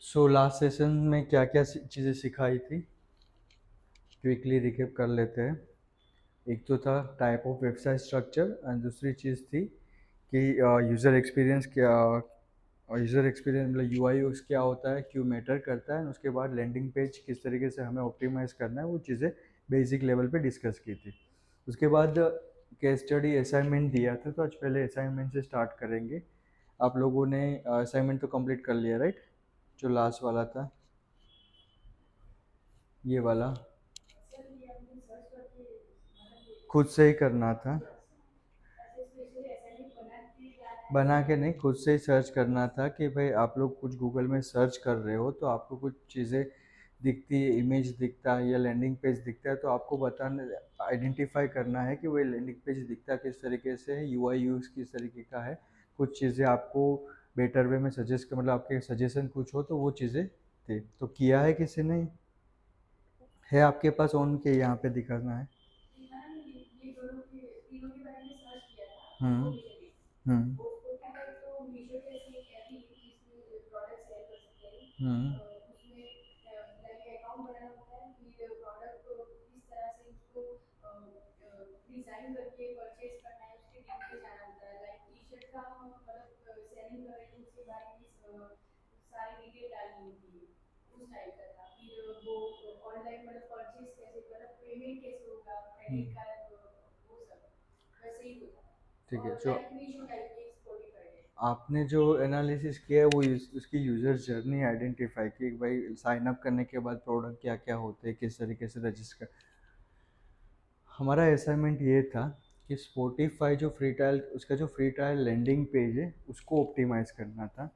So last session में क्या क्या चीज़ें सिखाई थी, क्विकली रिकेप कर लेते हैं। एक तो था type of website structure and दूसरी चीज़ थी कि यूज़र एक्सपीरियंस क्या, यूज़र एक्सपीरियंस मतलब यूआई यूएक्स क्या होता है, क्यों मैटर करता है, और उसके बाद लैंडिंग पेज किस तरीके से हमें ऑप्टिमाइज़ करना है, वो चीज़ें बेसिक लेवल पे डिस्कस की थी। उसके बाद केस स्टडी असाइनमेंट दिया था, तो आज पहले असाइनमेंट से स्टार्ट करेंगे। आप लोगों ने असाइनमेंट तो कंप्लीट कर लिया राइट, जो लास्ट वाला था ये वाला, खुद से ही करना था, बना के नहीं, खुद से ही सर्च करना था कि भाई आप लोग कुछ गूगल में सर्च कर रहे हो तो आपको कुछ चीज़ें दिखती है, इमेज दिखता है या लैंडिंग पेज दिखता है, तो आपको बताना, आइडेंटिफाई करना है कि वही लैंडिंग पेज दिखता किस तरीके से है, यूआई यूएक्स किस तरीके का है। कुछ चीज़ें आपको बेटर वे में सजेस्ट कर, मतलब आपके सजेशन कुछ हो तो वो चीज़ें थे। तो किया है किसी ने, है आपके पास ऑन के यहाँ पे दिखाना है। हम्म हम्म हम्म ठीक है। जो आपने जो एनालिसिस किया है वो उसकी यूज़र जर्नी आइडेंटिफाई की, भाई साइन अप करने के बाद प्रोडक्ट क्या क्या होते हैं, किस तरीके से रजिस्टर। हमारा असाइनमेंट ये था कि स्पॉटिफाई जो फ्री ट्रायल, उसका जो फ्री ट्रायल लैंडिंग पेज है उसको ऑप्टिमाइज़ करना था।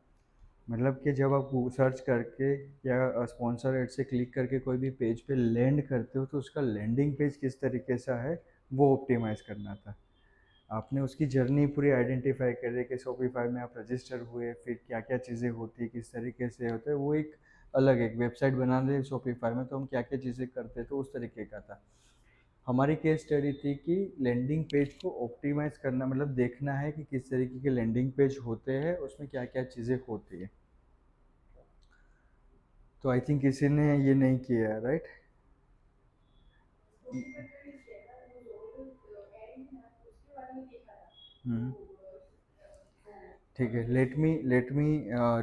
मतलब कि जब आप सर्च करके या स्पॉन्सर एड से क्लिक करके कोई भी पेज पे लैंड करते हो तो उसका लैंडिंग पेज किस तरीके से है वो ऑप्टिमाइज़ करना था। आपने उसकी जर्नी पूरी आइडेंटिफाई करी कि शॉपिफाई में आप रजिस्टर हुए, फिर क्या क्या चीज़ें होती है, किस तरीके से होता है, वो एक अलग एक वेबसाइट बना दे शॉपिफाई में तो हम क्या क्या चीज़ें करते तो उस तरीके का था। हमारी केस स्टडी थी कि लैंडिंग पेज को ऑप्टिमाइज़ करना, मतलब देखना है कि किस तरीके के लैंडिंग पेज होते हैं, उसमें क्या क्या चीज़ें होती है। तो आई थिंक किसी ने ये नहीं किया है राइट। हम्म ठीक है, लेट मी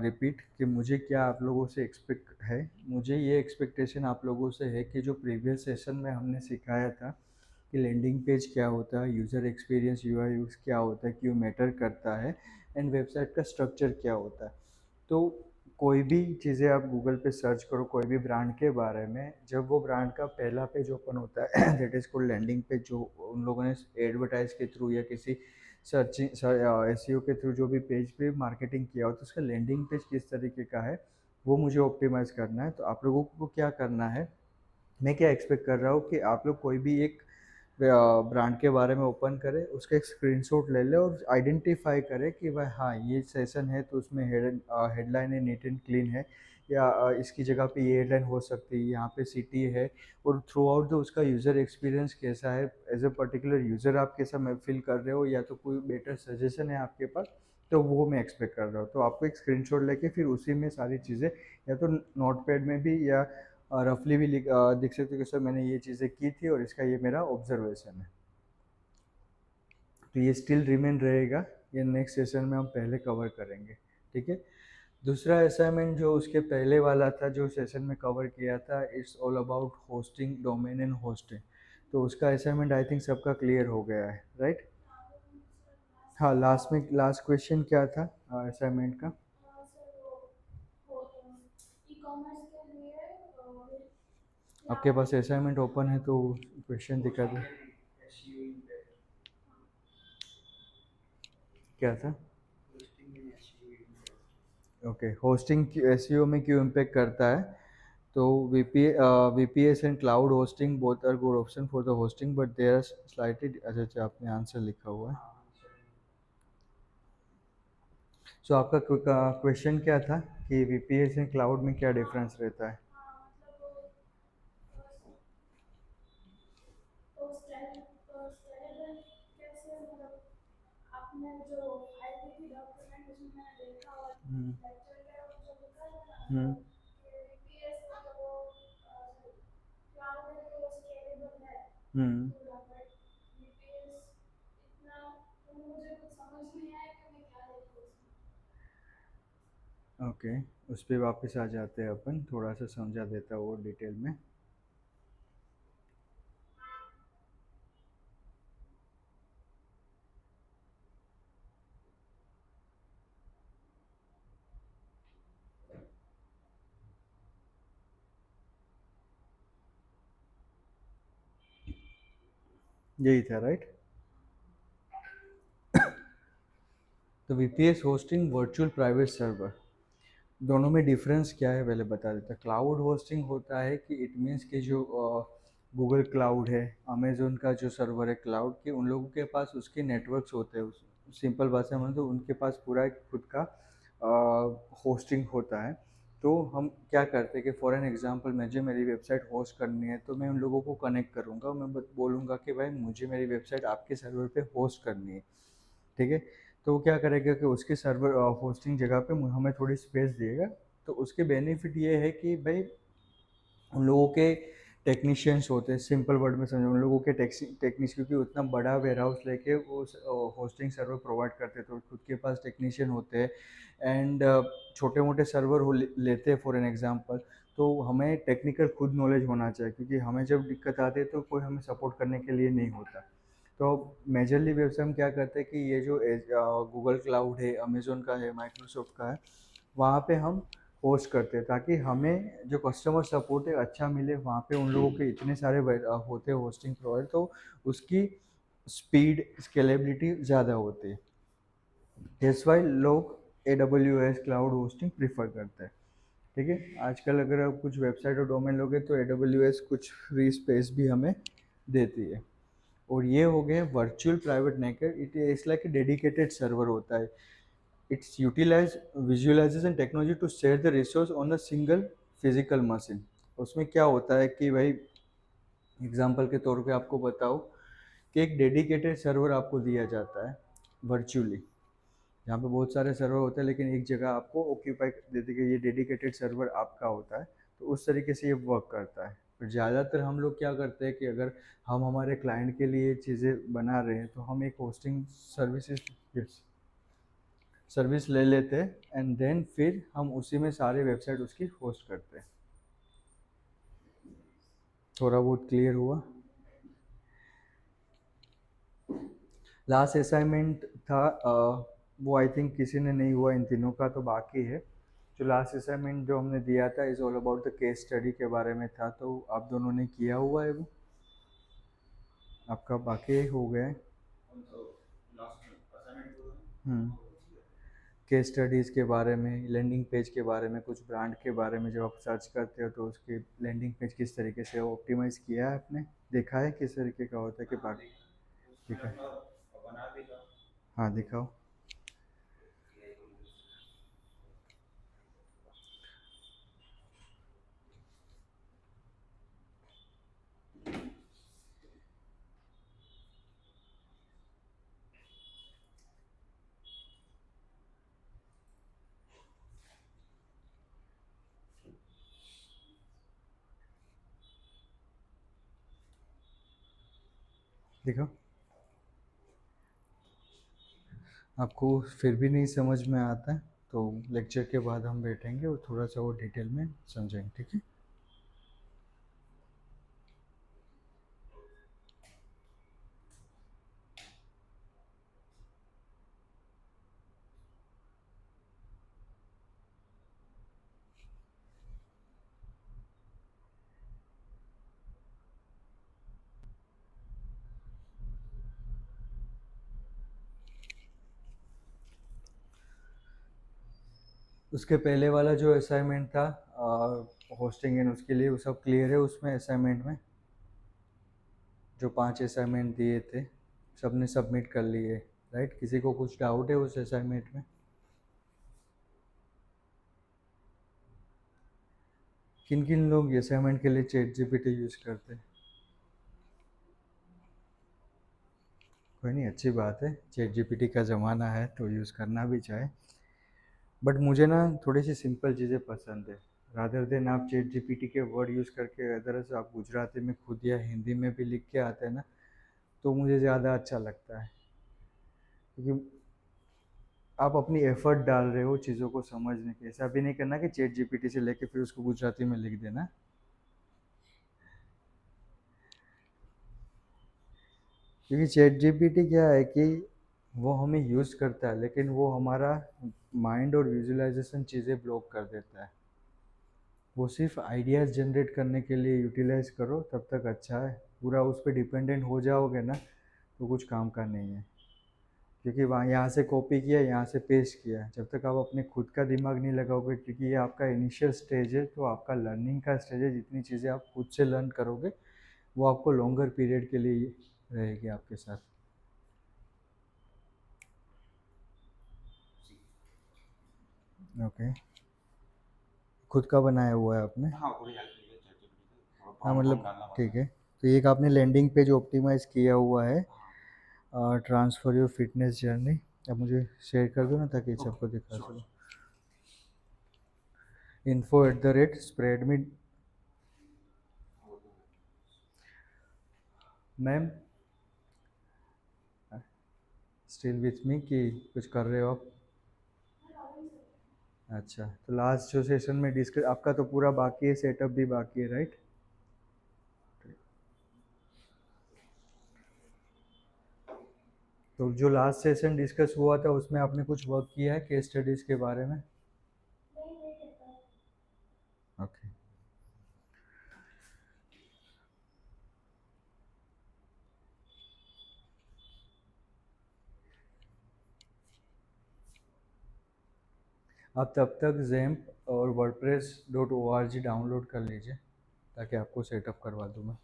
रिपीट कि मुझे क्या आप लोगों से एक्सपेक्ट है। मुझे ये एक्सपेक्टेशन आप लोगों से है कि जो प्रीवियस सेशन में हमने सिखाया था कि लैंडिंग पेज क्या होता है, यूज़र एक्सपीरियंस यूआई यूएक्स क्या होता है, क्यों मैटर करता है, एंड वेबसाइट का स्ट्रक्चर क्या होता है। तो कोई भी चीज़ें आप गूगल पे सर्च करो कोई भी ब्रांड के बारे में, जब वो ब्रांड का पहला पेज ओपन होता है that is called landing page, जो उन लोगों ने एडवर्टाइज के थ्रू या किसी सर्चिंग एसईओ के थ्रू जो भी पेज पे मार्केटिंग किया हो तो उसका लैंडिंग पेज किस तरीके का है वो मुझे ऑप्टिमाइज़ करना है। तो आप लोगों को क्या करना है, मैं क्या एक्सपेक्ट कर रहा हूँ कि आप लोग कोई भी एक ब्रांड के बारे में ओपन करें, उसका एक स्क्रीनशॉट ले ले और आइडेंटिफाई करें कि भाई हाँ ये सेशन है तो उसमें हेडलाइन है, नीट एंड क्लीन है, या इसकी जगह पे ये हेडलाइन हो सकती है, यहाँ पे सिटी है, और थ्रू आउट जो उसका यूज़र एक्सपीरियंस कैसा है, एज अ पर्टिकुलर यूज़र आप कैसा फील कर रहे हो, या तो कोई बेटर सजेशन है आपके पास, तो वो मैं एक्सपेक्ट कर रहा हूँ। तो आपको एक स्क्रीनशॉट लेके फिर उसी में सारी चीज़ें या तो नोट पैड में भी या रफली भी दिख सकते हो कि सर मैंने ये चीज़ें की थी और इसका ये मेरा ऑब्जर्वेशन है। तो ये स्टिल रिमेन रहेगा, ये नेक्स्ट सेशन में हम पहले कवर करेंगे। ठीक है। दूसरा असाइनमेंट जो उसके पहले वाला था जो सेशन में कवर किया था, it's all about hosting, domain and hosting. तो उसका असाइनमेंट आई थिंक सबका क्लियर हो गया है राइट। हाँ, लास्ट क्वेश्चन क्या था असाइनमेंट का। आपके पास असाइनमेंट ओपन है तो क्वेश्चन दिखा दो। क्या था। ओके, होस्टिंग एसईओ में क्यों इम्पेक्ट करता है। तो VPS and cloud hosting both are good option for the hosting but there are slightly, अच्छा अच्छा आपने आंसर लिखा हुआ है। सो आपका क्वेश्चन क्या था कि वीपीएस एंड क्लाउड में क्या डिफरेंस रहता है। हम्म हम्म हम्म। ओके, उस पे वापस आ जाते हैं अपन, थोड़ा सा समझा देता हूँ डिटेल में। यही था राइट। तो VPS hosting, virtual private server, दोनों में डिफरेंस क्या है पहले बता देता। क्लाउड होस्टिंग होता है कि इट मीन्स कि जो गूगल क्लाउड है, अमेजोन का जो सर्वर है क्लाउड के, उन लोगों के पास उसके नेटवर्क्स होते हैं। सिंपल भाषा में तो उनके पास पूरा एक खुद का होस्टिंग होता है। तो हम क्या करते हैं कि फॉर एन एग्जांपल मुझे मेरी वेबसाइट होस्ट करनी है, तो मैं उन लोगों को कनेक्ट करूँगा, मैं बोलूँगा कि भाई मुझे मेरी वेबसाइट आपके सर्वर पे होस्ट करनी है, ठीक है। तो वो क्या करेगा कि उसके सर्वर होस्टिंग जगह पे हमें थोड़ी स्पेस देगा। तो उसके बेनिफिट ये है कि भाई उन लोगों के टेक्नीशियंस होते हैं, सिंपल वर्ड में समझो, उन लोगों के टेक्नीशियन, क्योंकि उतना बड़ा वेयर हाउस लेके वो होस्टिंग सर्वर प्रोवाइड करते हैं, तो खुद के पास टेक्नीशियन होते हैं। एंड छोटे मोटे सर्वर हो लेते हैं फॉर एन एग्जांपल। तो हमें टेक्निकल खुद नॉलेज होना चाहिए, क्योंकि हमें जब दिक्कत आती है तो कोई हमें सपोर्ट करने के लिए नहीं होता। तो मेजरली व्यवसाय हम क्या करते हैं कि ये जो गूगल क्लाउड है, अमेजोन का है, माइक्रोसॉफ्ट का है, वहाँ पे हम होस्ट करते हैं, ताकि हमें जो कस्टमर सपोर्ट है अच्छा मिले। वहाँ पे उन लोगों के इतने सारे होते हैं होस्टिंग प्रोवाइड, तो उसकी स्पीड स्केलेबिलिटी ज़्यादा होती है। दैट्स वाई लोग AWS क्लाउड होस्टिंग प्रीफर करते हैं, ठीक है। आजकल अगर आप कुछ वेबसाइट और डोमेन लोगे तो AWS कुछ फ्री स्पेस भी हमें देती है। और ये हो गए virtual private network, it is like a dedicated server होता है। It's utilize visualization technology to share the resource on a single physical machine. उसमें क्या होता है कि भाई एग्जांपल के तौर पे आपको बताओ कि एक डेडिकेटेड सर्वर आपको दिया जाता है वर्चुअली, जहाँ पे बहुत सारे सर्वर होते हैं, लेकिन एक जगह आपको ऑक्यूपाई देते कि ये डेडिकेटेड सर्वर आपका होता है। तो उस तरीके से ये वर्क करता है। पर ज़्यादातर हम लोग क्या करते हैं कि अगर हम हमारे क्लाइंट के लिए चीज़ें बना रहे हैं, तो हम एक होस्टिंग सर्विस ले लेते हैं, एंड देन फिर हम उसी में सारे वेबसाइट उसकी होस्ट करते हैं। थोड़ा बहुत क्लियर हुआ। लास्ट असाइनमेंट था वो आई थिंक किसी ने नहीं हुआ, इन तीनों का तो बाकी है। जो लास्ट असाइनमेंट जो हमने दिया था is all about the case study के बारे में था, तो आप दोनों ने किया हुआ है वो, आपका बाकी हो गया है। केस स्टडीज़ के बारे में, लैंडिंग पेज के बारे में, कुछ ब्रांड के बारे में जब आप सर्च करते हो तो उसके लैंडिंग पेज किस तरीके से ऑप्टिमाइज़ किया है आपने, देखा है किस तरीके का होता है कि बाकी। ठीक है, हाँ दिखाओ। दिखाओ। आपको फिर भी नहीं समझ में आता है तो लेक्चर के बाद हम बैठेंगे और थोड़ा सा और डिटेल में समझेंगे, ठीक है। उसके पहले वाला जो असाइनमेंट था होस्टिंग एंड उसके लिए, वो सब क्लियर है उसमें असाइनमेंट में? जो 5 असाइनमेंट दिए थे सबने सबमिट कर लिए, राइट? किसी को कुछ डाउट है उस असाइनमेंट में? किन किन लोग असाइनमेंट के लिए चैट जीपीटी यूज़ करते हैं? कोई नहीं, अच्छी बात है, चैट जीपीटी का ज़माना है तो यूज़ करना भी चाहे। बट मुझे ना थोड़ी सी सिंपल चीज़ें पसंद है। रादर देन आप चैट जीपीटी के वर्ड यूज़ करके अदर आप गुजराती में खुद या हिंदी में भी लिख के आते हैं ना, तो मुझे ज़्यादा अच्छा लगता है, क्योंकि आप अपनी एफर्ट डाल रहे हो चीज़ों को समझने की। ऐसा भी नहीं करना कि चैट जीपीटी से लेके फिर उसको गुजराती में लिख देना। क्योंकि चैट जीपीटी क्या है कि वो हमें यूज़ करता है, लेकिन वो हमारा माइंड और विजुअलाइजेशन चीज़ें ब्लॉक कर देता है। वो सिर्फ आइडियाज़ जनरेट करने के लिए यूटिलाइज करो तब तक अच्छा है। पूरा उस पर डिपेंडेंट हो जाओगे ना, तो कुछ काम का नहीं है। क्योंकि वहाँ यहाँ से कॉपी किया, यहाँ से पेस्ट किया, जब तक आप अपने खुद का दिमाग नहीं लगाओगे, क्योंकि ये आपका इनिशियल स्टेज है, तो आपका लर्निंग का स्टेज है। जितनी चीज़ें आप खुद से लर्न करोगे वो आपको लॉन्गर पीरियड के लिए रहेगी आपके साथ। ओके। खुद का बनाया हुआ है आपने? हाँ मतलब ठीक है। तो एक आपने लैंडिंग पेज ऑप्टिमाइज़ किया हुआ है, ट्रांसफर योर फिटनेस जर्नी। अब मुझे शेयर कर दो ना ताकि सबको दिखा सकूँ। info@spreadme। Ma'am still with me कि कुछ कर रहे हो आप? अच्छा, तो लास्ट जो सेशन में डिस्कस आपका तो पूरा बाकी है, सेटअप भी बाकी है, राइट? तो जो लास्ट सेशन डिस्कस हुआ था उसमें आपने कुछ वर्क किया है केस स्टडीज़ के बारे में? ओके। आप तब तक जैम्प और wordpress.org डाउनलोड कर लीजिए ताकि आपको सेटअप करवा दूँ मैं।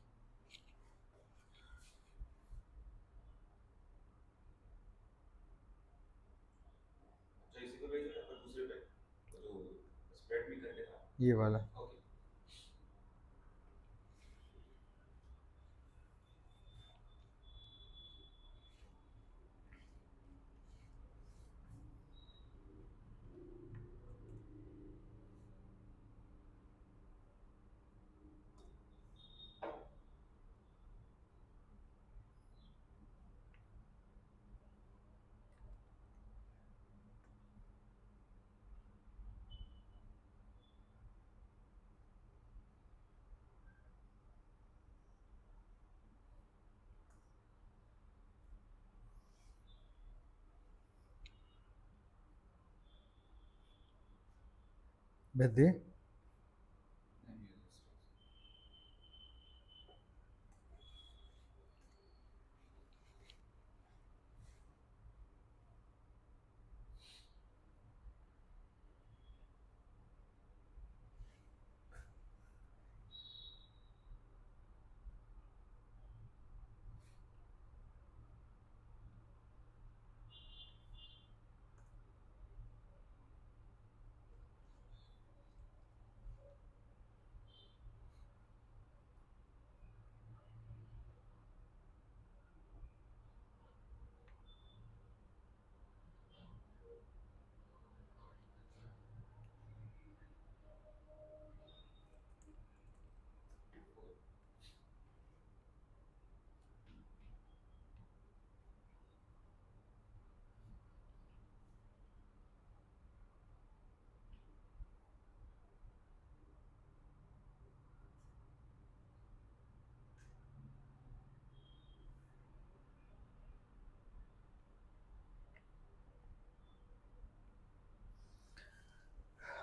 ये वाला। भेज दिए?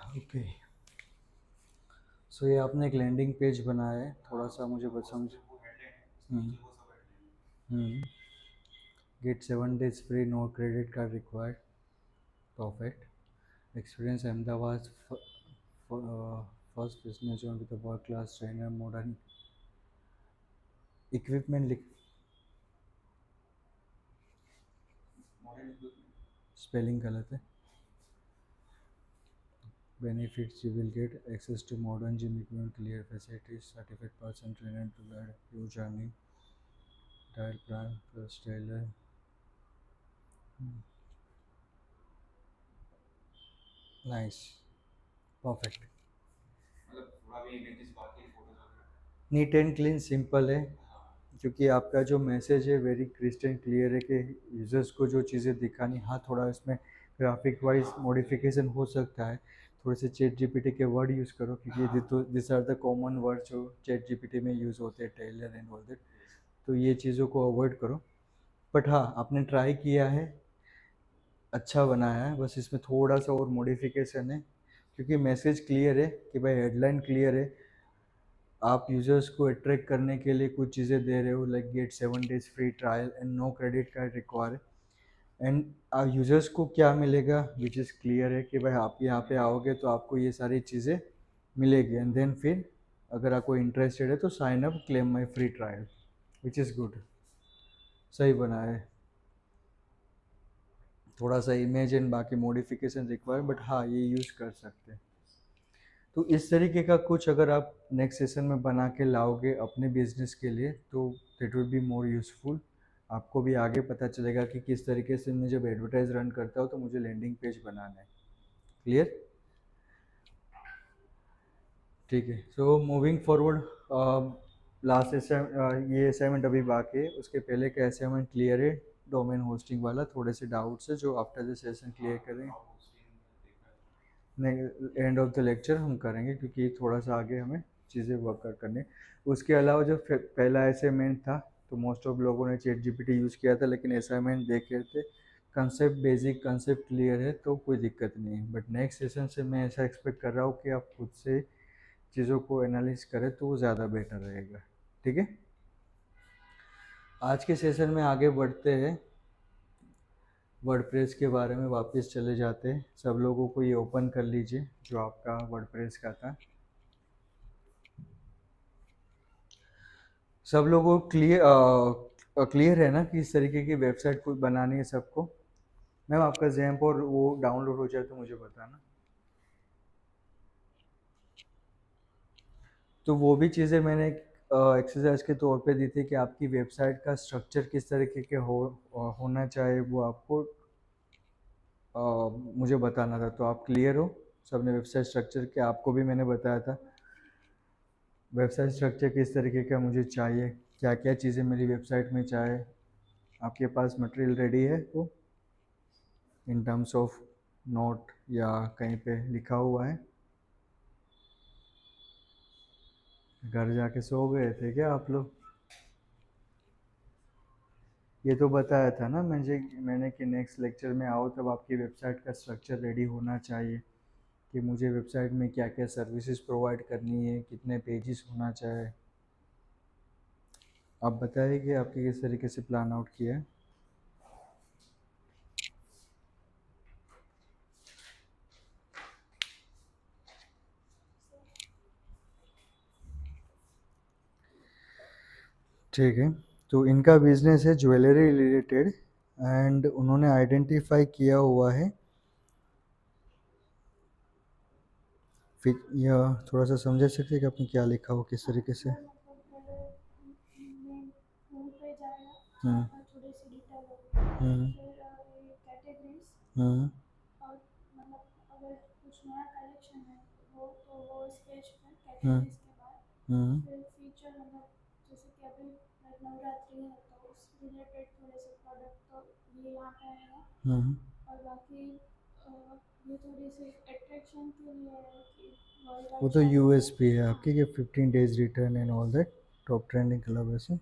ओके। सो ये आपने एक लैंडिंग पेज बनाया है, थोड़ा सा मुझे बस समझ। हम्म। हम्म। Get 7 days free, no credit card required. Perfect. Experience Ahmedabad first business zone with world class trainer, modern equipment लिख। स्पेलिंग गलत है। Benefits you will get access to modern gym equipment, clear facilities, certified person trainer to guide your journey, diet plan plus trailer. Nice, perfect. Neat and clean simple है, क्योंकि आपका जो message है very crystal clear है कि users को जो चीज़ें दिखानी, हाँ थोड़ा इसमें ग्राफिक वाइज मॉडिफिकेशन हो सकता है, थोड़े से चैट जीपीटी के वर्ड यूज़ करो, क्योंकि this are the common word जो चैट जीपीटी में यूज़ होते हैं, टेलर एंड ऑल दैट, तो ये चीज़ों को अवॉइड करो। बट हाँ, आपने ट्राई किया है, अच्छा बनाया है, बस इसमें थोड़ा सा और मॉडिफिकेशन है, क्योंकि मैसेज क्लियर है कि भाई हेडलाइन क्लियर है, आप यूजर्स को अट्रैक्ट करने के लिए कुछ चीज़ें दे रहे हो, like get 7 days free trial and no credit card require, and users को क्या मिलेगा विच इज़ क्लियर है कि भाई आप यहाँ पे आओगे तो आपको ये सारी चीज़ें मिलेगी, एंड देन फिर अगर आपको इंटरेस्टेड है तो sign up claim my free trial, which is good, सही बना है। थोड़ा सा इमेज एंड बाकी मॉडिफिकेशन रिक्वायर, बट हाँ ये यूज़ कर सकते हैं। तो इस तरीके का कुछ अगर आप नेक्स्ट सेशन में बना के लाओगे अपने बिजनेस के लिए तो that will be more useful, आपको भी आगे पता चलेगा कि किस तरीके से मैं जब एडवर्टाइज रन करता हूँ तो मुझे लैंडिंग पेज बनाना है। क्लियर? ठीक है, सो मूविंग फॉरवर्ड, लास्ट ये असाइनमेंट अभी बाकी है, उसके पहले का असाइनमेंट क्लियर है, डोमेन होस्टिंग वाला थोड़े से डाउट्स है जो आफ्टर द सेशन क्लियर करें, नहीं एंड ऑफ द लेक्चर हम करेंगे, क्योंकि थोड़ा सा आगे हमें चीज़ें वर्क करने। उसके अलावा जो पहला असाइनमेंट था तो मोस्ट ऑफ लोगों ने चैट जीपीटी यूज़ किया था, लेकिन असाइनमेंट देख रहे थे, कंसेप्ट बेसिक कंसेप्ट क्लियर है तो कोई दिक्कत नहीं है, बट नेक्स्ट सेशन से मैं ऐसा एक्सपेक्ट कर रहा हूँ कि आप खुद से चीज़ों को एनालिस करें तो वो ज़्यादा बेटर रहेगा। ठीक है, आज के सेशन में आगे बढ़ते हैं, वर्डप्रेस के बारे में वापस चले जाते हैं। सब लोगों को ये ओपन कर लीजिए जो आपका वर्डप्रेस का था। सब लोगों को क्लियर है ना कि इस तरीके की वेबसाइट कोई बनानी है सबको? मैम आपका जैम्प और वो डाउनलोड हो जाए तो मुझे बताना। तो वो भी चीज़ें मैंने एक्सरसाइज के तौर पे दी थी कि आपकी वेबसाइट का स्ट्रक्चर किस तरीके के होना चाहिए, वो आपको मुझे बताना था। तो आप क्लियर हो सबने वेबसाइट स्ट्रक्चर के? आपको भी मैंने बताया था वेबसाइट स्ट्रक्चर किस तरीके का मुझे चाहिए, क्या क्या चीज़ें मेरी वेबसाइट में चाहिए। आपके पास मटेरियल रेडी है वो इन टर्म्स ऑफ नोट या कहीं पे लिखा हुआ है? घर जाके सो गए थे क्या आप लोग? ये तो बताया था ना मैंने कि नेक्स्ट लेक्चर में आओ तब आपकी वेबसाइट का स्ट्रक्चर रेडी होना चाहिए, कि मुझे वेबसाइट में क्या क्या सर्विसेज प्रोवाइड करनी है, कितने पेजेस होना चाहिए। आप बताइए कि आपने किस तरीके से प्लान आउट किया है। ठीक है, तो इनका बिजनेस है ज्वेलरी रिलेटेड, एंड उन्होंने आइडेंटिफाई किया हुआ है, फिर यह थोड़ा सा समझा सकते हैं कि आपने क्या लिखा हो किस तरीके से? हम्म हम्म हम्म हम्म हम्म हम्म वो तो यूएसपी है आपकी कि 15 days return and all that, top trending club ऐसे।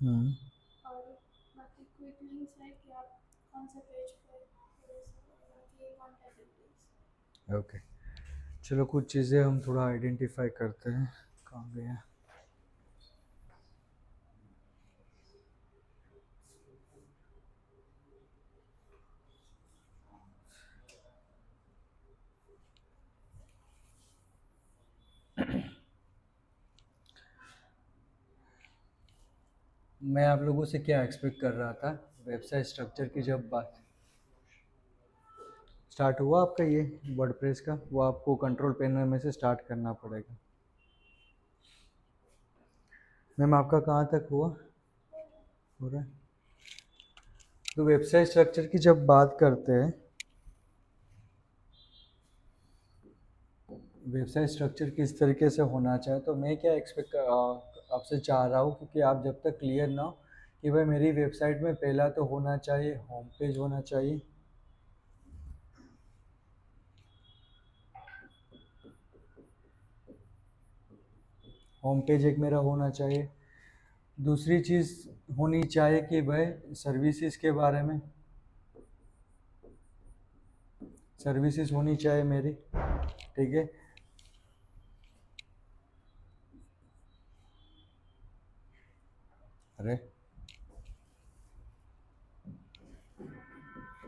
हम्म ओके, चलो कुछ चीज़ें हम थोड़ा आइडेंटिफाई करते हैं। कहाँ गया? मैं आप लोगों से क्या एक्सपेक्ट कर रहा था, वेबसाइट स्ट्रक्चर की जब बात स्टार्ट हुआ आपका ये वर्डप्रेस का, वो आपको कंट्रोल पैनल में से स्टार्ट करना पड़ेगा। मैम आपका कहाँ तक हुआ हो रहा है? तो वेबसाइट स्ट्रक्चर की जब बात करते हैं, वेबसाइट स्ट्रक्चर किस तरीके से होना चाहिए, तो मैं क्या एक्सपेक्ट आपसे चाह रहा हूँ, क्योंकि आप जब तक क्लियर ना हो कि भाई मेरी वेबसाइट में पहला तो होना चाहिए होम पेज होना चाहिए। होम पेज एक मेरा होना चाहिए। दूसरी चीज़ होनी चाहिए कि भाई सर्विसेज के बारे में सर्विसेज होनी चाहिए मेरी। ठीक है। अरे,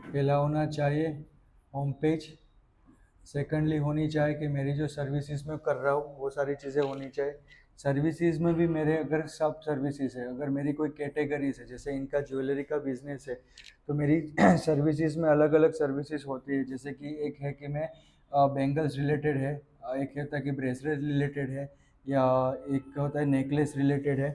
पहला होना चाहिए होम पेज। सेकेंडली होनी चाहिए कि मेरी जो सर्विसेज में कर रहा हूँ वो सारी चीज़ें होनी चाहिए। सर्विसेज में भी मेरे अगर सब सर्विसेज है, अगर मेरी कोई कैटेगरीज है, जैसे इनका ज्वेलरी का बिजनेस है, तो मेरी सर्विसेज में अलग अलग सर्विसेज होती है। जैसे कि एक है कि मैं बैंगल्स रिलेटेड है, एक होता है कि ब्रेसलेट रिलेटेड है, या एक होता है नेकलेस रिलेटेड है।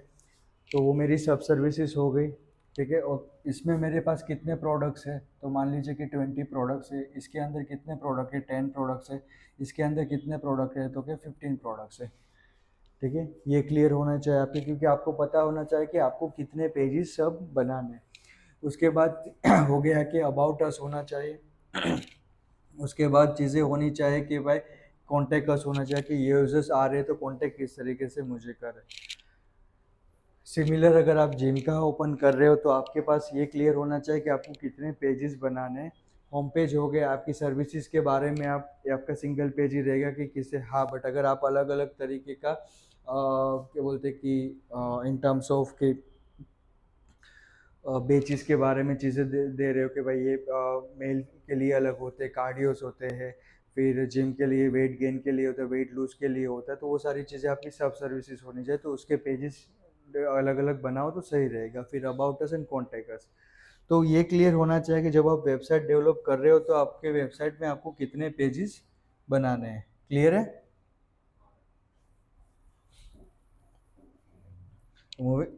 तो वो मेरी सब सर्विसेज हो गई। ठीक है। और इसमें मेरे पास कितने प्रोडक्ट्स हैं, तो मान लीजिए कि 20 प्रोडक्ट्स है, इसके अंदर कितने प्रोडक्ट है, 10 प्रोडक्ट्स है, इसके अंदर कितने प्रोडक्ट है, तो क्या 15 प्रोडक्ट्स है। ठीक है। ये क्लियर होना चाहिए आपके, क्योंकि आपको पता होना चाहिए कि आपको कितने पेजेस सब बनाने हैं। उसके बाद हो गया कि अबाउट अस होना चाहिए। उसके बाद चीज़ें होनी चाहिए कि भाई कॉन्टेक्ट अस होना चाहिए, कि ये यूजर्स आ रहे हैं तो कॉन्टेक्ट किस तरीके से मुझे करें। सिमिलर अगर आप जिम का ओपन कर रहे हो तो आपके पास ये क्लियर होना चाहिए कि आपको कितने पेजेस बनाने हैं। होम पेज हो गया आपकी सर्विसेज के बारे में, आपका सिंगल पेज ही रहेगा कि किसे, हाँ, बट अगर आप अलग अलग तरीके का क्या बोलते हैं कि इन टर्म्स ऑफ के बेचिस के बारे में चीज़ें दे रहे हो कि भाई ये मेल के लिए अलग होते हैं, कार्डियोस होते हैं, फिर जिम के लिए वेट गेन के लिए होता है, वेट लूज के लिए होता है, तो वो सारी चीज़ें आपकी सब सर्विसेज होनी चाहिए। तो उसके पेजेस अलग अलग बनाओ तो सही रहेगा। फिर about us and contact us, तो ये क्लियर होना चाहिए कि जब आप वेबसाइट डेवलप कर रहे हो तो आपके वेबसाइट में आपको कितने पेजेस बनाने हैं। क्लियर है।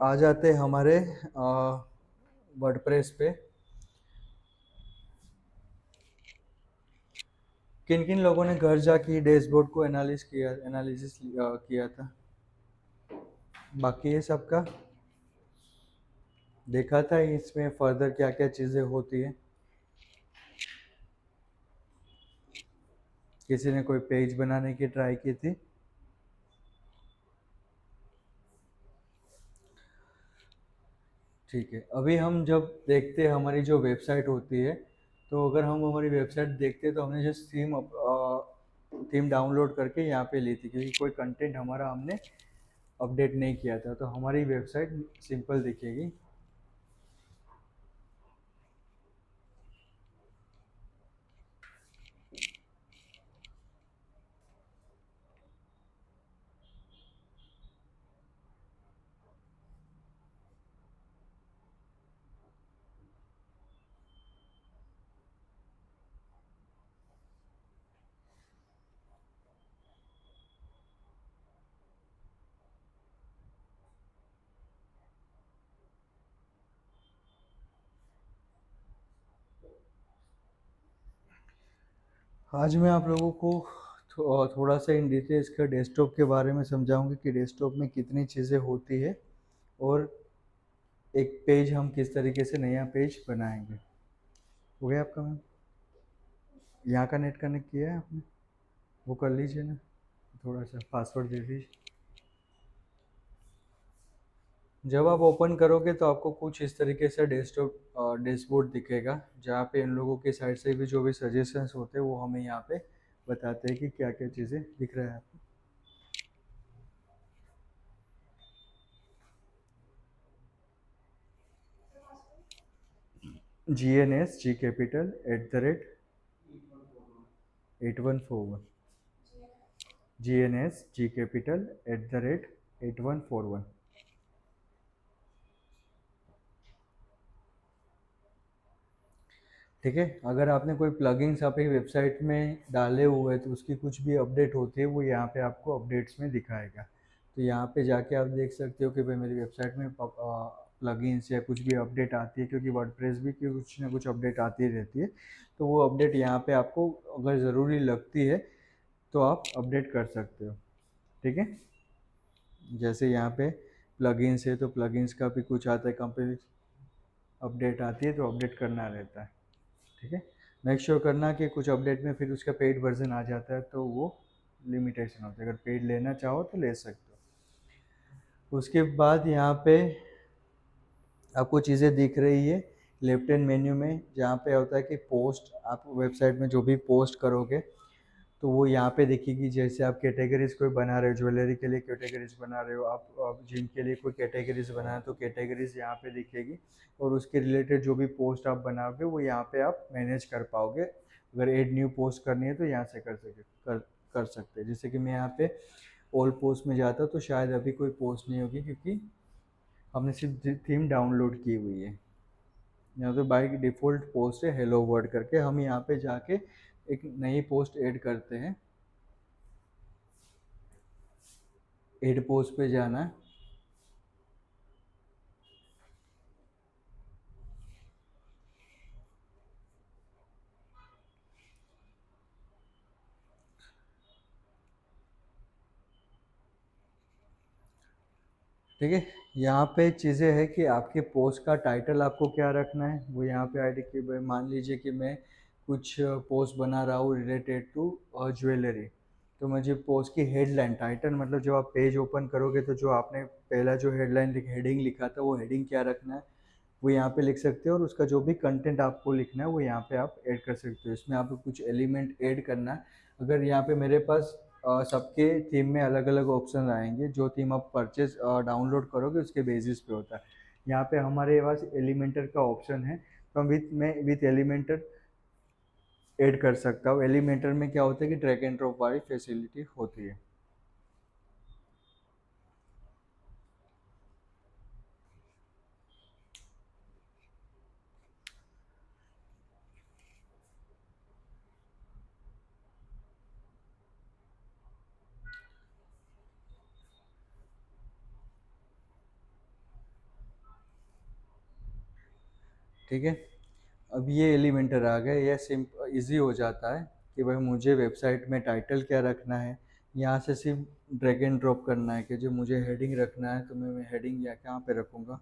आ जाते हैं हमारे वर्डप्रेस पे। किन किन लोगों ने घर जाके डैशबोर्ड को एनालिसिस किया था? बाकी ये सबका देखा था इसमें फर्दर क्या क्या चीज़ें होती है? किसी ने कोई पेज बनाने की ट्राई की थी? ठीक है। अभी हम जब देखते हैं हमारी जो वेबसाइट होती है, तो अगर हम हमारी वेबसाइट देखते हैं तो हमने जस्ट थीम डाउनलोड करके यहाँ पे ली थी, क्योंकि कोई कंटेंट हमारा हमने अपडेट नहीं किया था, तो हमारी वेबसाइट सिंपल दिखेगी। आज मैं आप लोगों को थोड़ा सा इन डिटेल्स का डेस्कटॉप के बारे में समझाऊंगी कि डेस्कटॉप में कितनी चीज़ें होती है, और एक पेज हम किस तरीके से नया पेज बनाएंगे। हो गया आपका मैम? यहाँ का नेट कनेक्ट किया है आपने? वो कर लीजिए ना, थोड़ा सा पासवर्ड दे दीजिए। जब आप ओपन करोगे तो आपको कुछ इस तरीके से डेस्कटॉप डैशबोर्ड दिखेगा, जहाँ पे इन लोगों की साइड से भी जो भी सजेशंस होते हैं वो हमें यहाँ पे बताते हैं कि क्या क्या चीज़ें दिख रहा है आपको। GNS G capital @8141। GNS G capital @8141। ठीक है। अगर आपने कोई प्लगइन्स अपनी वेबसाइट में डाले हुए हैं तो उसकी कुछ भी अपडेट होती है वो यहाँ पे आपको अपडेट्स में दिखाएगा। तो यहाँ पे जाके आप देख सकते हो कि भाई मेरी वेबसाइट में प्लगइन्स या कुछ भी अपडेट आती है, क्योंकि वर्डप्रेस भी की कुछ ना कुछ अपडेट आती रहती है, तो वो अपडेट यहाँ पे आपको अगर ज़रूरी लगती है तो आप अपडेट कर सकते हो। ठीक है, जैसे यहाँ पे प्लगइन्स है तो प्लगइन्स का भी कुछ आता है, कंपनी अपडेट आती है तो अपडेट करना रहता है। ठीक है, मेक श्योर करना कि कुछ अपडेट में फिर उसका पेड वर्जन आ जाता है तो वो लिमिटेशन होता है, अगर पेड लेना चाहो तो ले सकते हो। उसके बाद यहाँ पे आपको चीज़ें दिख रही है लेफ्ट हैंड मेन्यू में, जहाँ पे होता है कि पोस्ट, आप वेबसाइट में जो भी पोस्ट करोगे तो वो यहाँ पे दिखेगी। जैसे आप कैटेगरीज कोई बना रहे हो, ज्वेलरी के लिए कैटेगरीज बना रहे हो, आप जिम के लिए कोई कैटेगरीज बना रहे हो तो कैटेगरीज यहाँ पे दिखेगी, और उसके रिलेटेड जो भी पोस्ट आप बनाओगे वो यहाँ पे आप मैनेज कर पाओगे। अगर ऐड न्यू पोस्ट करनी है तो यहाँ से कर सकते हैं। जैसे कि मैं यहाँ पे ऑल पोस्ट में जाता हूँ तो शायद अभी कोई पोस्ट नहीं होगी, क्योंकि हमने सिर्फ थीम डाउनलोड की हुई है। यहाँ तो बाई डिफ़ॉल्ट पोस्ट है हेलो वर्ल्ड करके, हम यहाँ पे जाके एक नई पोस्ट ऐड करते हैं। ऐड पोस्ट पे जाना है, ठीक है। यहाँ पे चीज़ें है कि आपके पोस्ट का टाइटल आपको क्या रखना है, वो यहाँ पे आईडी की मान लीजिए कि मैं कुछ पोस्ट बना रहा हूँ रिलेटेड टू ज्वेलरी, तो मुझे पोस्ट की हेडलाइन, टाइटल मतलब जब आप पेज ओपन करोगे तो जो आपने पहला जो हेडिंग लिखा था वो हेडिंग क्या रखना है वो यहाँ पे लिख सकते हो, और उसका जो भी कंटेंट आपको लिखना है वो यहाँ पे आप ऐड कर सकते हो। इसमें आपको कुछ एलिमेंट ऐड करना है। अगर यहाँ पे मेरे पास सबके थीम में अलग अलग ऑप्शन आएंगे, जो थीम आप परचेज डाउनलोड करोगे उसके बेसिस पे होता है। यहाँ पे हमारे पास एलिमेंटर का ऑप्शन है, तो हम विथ एलिमेंटर ऐड कर सकता हूँ। एलिमेंटर में क्या होता है कि ड्रैग एंड ड्रॉप वाली फैसिलिटी होती है। ठीक है, अब ये एलिमेंटर आ गए, यह ईजी हो जाता है कि भाई मुझे वेबसाइट में टाइटल क्या रखना है। यहाँ से सिर्फ ड्रैग एंड ड्रॉप करना है कि जो मुझे हेडिंग रखना है तो मैं हेडिंग या कहाँ पे रखूँगा।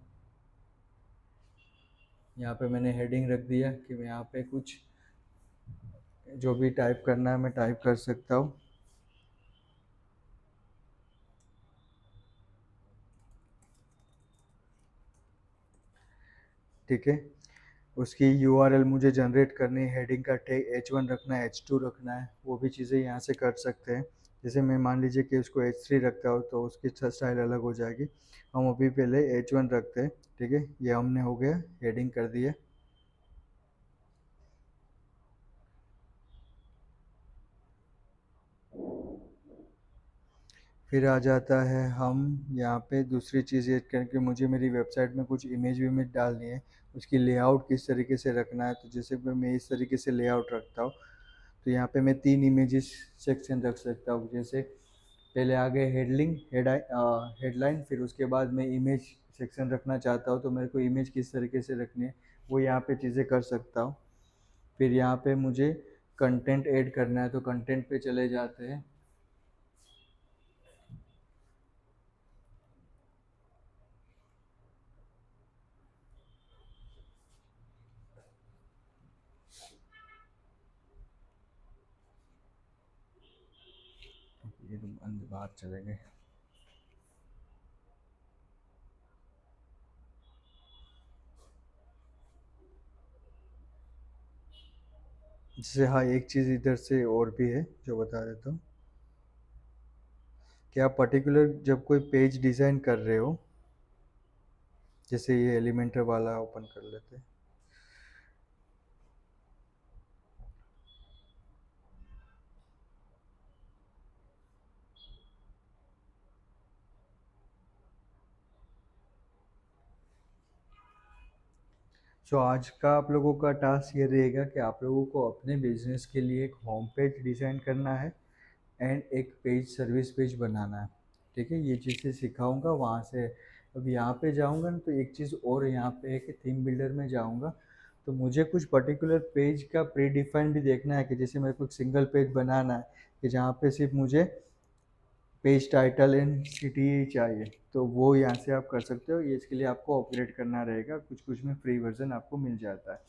यहाँ पे मैंने हेडिंग रख दिया कि मैं यहाँ पे कुछ जो भी टाइप करना है मैं टाइप कर सकता हूँ। ठीक है, उसकी यूआरएल मुझे जनरेट करनी है, हेडिंग का टैग H1 रखना है, H2 रखना है, वो भी चीज़ें यहाँ से कर सकते हैं। जैसे मैं मान लीजिए कि उसको H3 रखता हूँ तो उसकी स्टाइल अलग हो जाएगी। हम अभी पहले H1 रखते हैं। ठीक है, ये हमने हो गया, हेडिंग कर दिए। फिर आ जाता है हम यहाँ पे दूसरी चीज़ ये करके मुझे मेरी वेबसाइट में कुछ इमेज डालनी है, उसकी लेआउट किस तरीके से रखना है। तो जैसे मैं इस तरीके से लेआउट रखता हूँ, तो यहाँ पे मैं 3 इमेजेस सेक्शन रख सकता हूँ। जैसे पहले आ गए हेडलाइन, फिर उसके बाद मैं इमेज सेक्शन रखना चाहता हूँ तो मेरे को इमेज किस तरीके से रखनी है वो यहाँ पे चीज़ें कर सकता हूँ। फिर यहाँ पे मुझे कंटेंट ऐड करना है तो कंटेंट पे चले जाते हैं। ये तो अंदर बाहर चले गए। जैसे हाँ, एक चीज़ इधर से और भी है जो बता देता हूँ कि आप पर्टिकुलर जब कोई पेज डिज़ाइन कर रहे हो, जैसे ये एलिमेंटर वाला ओपन कर लेते हैं। सो आज का आप लोगों का टास्क ये रहेगा कि आप लोगों को अपने बिजनेस के लिए एक होम पेज डिज़ाइन करना है एंड एक पेज सर्विस पेज बनाना है। ठीक है, ये चीज़ें सिखाऊंगा, वहाँ से अब यहाँ पे जाऊँगा ना, तो एक चीज़ और यहाँ पे है कि थीम बिल्डर में जाऊँगा तो मुझे कुछ पर्टिकुलर पेज का प्री डिफाइन भी देखना है, कि जैसे मेरे को एक सिंगल पेज बनाना है कि जहाँ पे सिर्फ मुझे पेज टाइटल एंड सिटी चाहिए, तो वो यहाँ से आप कर सकते हो। ये इसके लिए आपको अपग्रेड करना रहेगा, कुछ कुछ में फ्री वर्जन आपको मिल जाता है।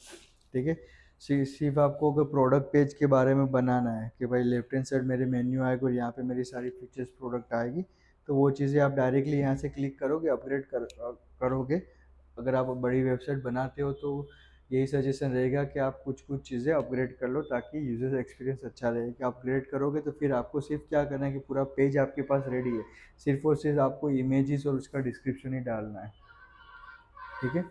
ठीक है, सिर्फ आपको अगर प्रोडक्ट पेज के बारे में बनाना है कि भाई लेफ्ट हैंड साइड मेरे मेन्यू आएगा और यहाँ पे मेरी सारी फीचर्स प्रोडक्ट आएगी, तो वो चीज़ें आप डायरेक्टली यहाँ से क्लिक करोगे, अपग्रेड करोगे। अगर आप बड़ी वेबसाइट बनाते हो तो यही सजेशन रहेगा कि आप कुछ कुछ चीज़ें अपग्रेड कर लो, ताकि यूज़र एक्सपीरियंस अच्छा रहे। कि अपग्रेड करोगे तो फिर आपको सिर्फ क्या करना है कि पूरा पेज आपके पास रेडी है, सिर्फ और सिर्फ आपको इमेजेस और उसका डिस्क्रिप्शन ही डालना है। ठीक है,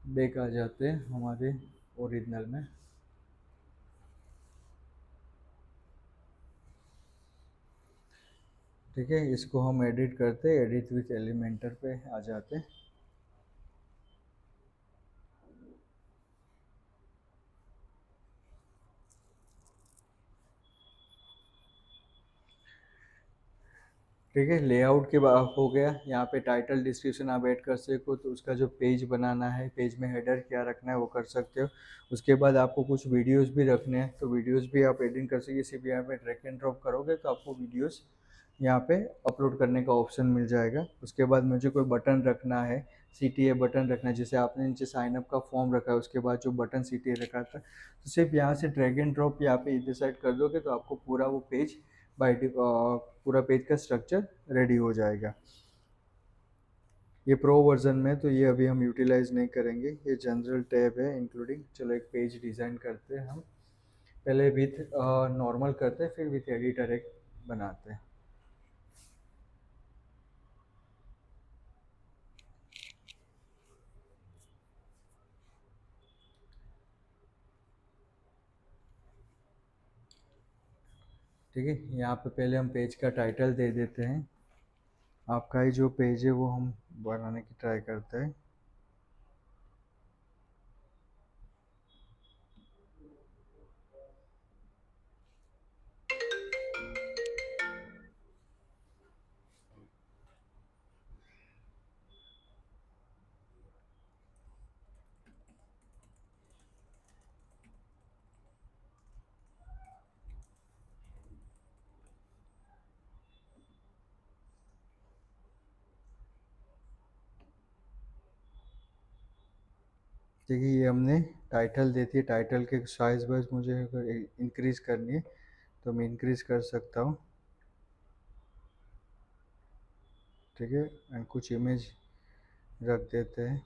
बैक आ जाते हैं हमारे ओरिजिनल में। ठीक है, इसको हम एडिट करते, एडिट विथ एलिमेंटर पे आ जाते। ठीक है, लेआउट के बाद हो गया। यहाँ पे टाइटल डिस्क्रिप्शन आप ऐड कर सको, तो उसका जो पेज बनाना है, पेज में हेडर क्या रखना है वो कर सकते हो। उसके बाद आपको कुछ वीडियोस भी रखने हैं, तो वीडियोस भी आप एडिट कर सकते। सिर्फ यहाँ पे ड्रैग एंड ड्रॉप करोगे तो आपको वीडियोस यहाँ पे अपलोड करने का ऑप्शन मिल जाएगा। उसके बाद मुझे कोई बटन रखना है, CTA बटन रखना है, जैसे आपने नीचे साइनअप का फॉर्म रखा है, उसके बाद जो बटन CTA रखा था, तो सिर्फ यहाँ से ड्रैग एंड ड्रॉप यहाँ पे डिसाइड कर दोगे तो आपको पूरा वो पेज पूरा पेज का स्ट्रक्चर रेडी हो जाएगा। ये प्रो वर्जन में तो ये अभी हम यूटिलाइज नहीं करेंगे, ये जनरल टैब है इंक्लूडिंग। चलो एक पेज डिज़ाइन करते हैं हम, पहले विथ नॉर्मल करते हैं, फिर विथ एडिटर एक बनाते हैं। ठीक है, यहाँ पे पहले हम पेज का टाइटल दे देते हैं। आपका ही जो पेज है वो हम बनाने की ट्राई करते हैं। देखिए, ये हमने टाइटल देती है। टाइटल के साइज वाइज मुझे अगर इंक्रीज़ करनी है तो मैं इंक्रीज़ कर सकता हूँ। ठीक है, एंड कुछ इमेज रख देते हैं।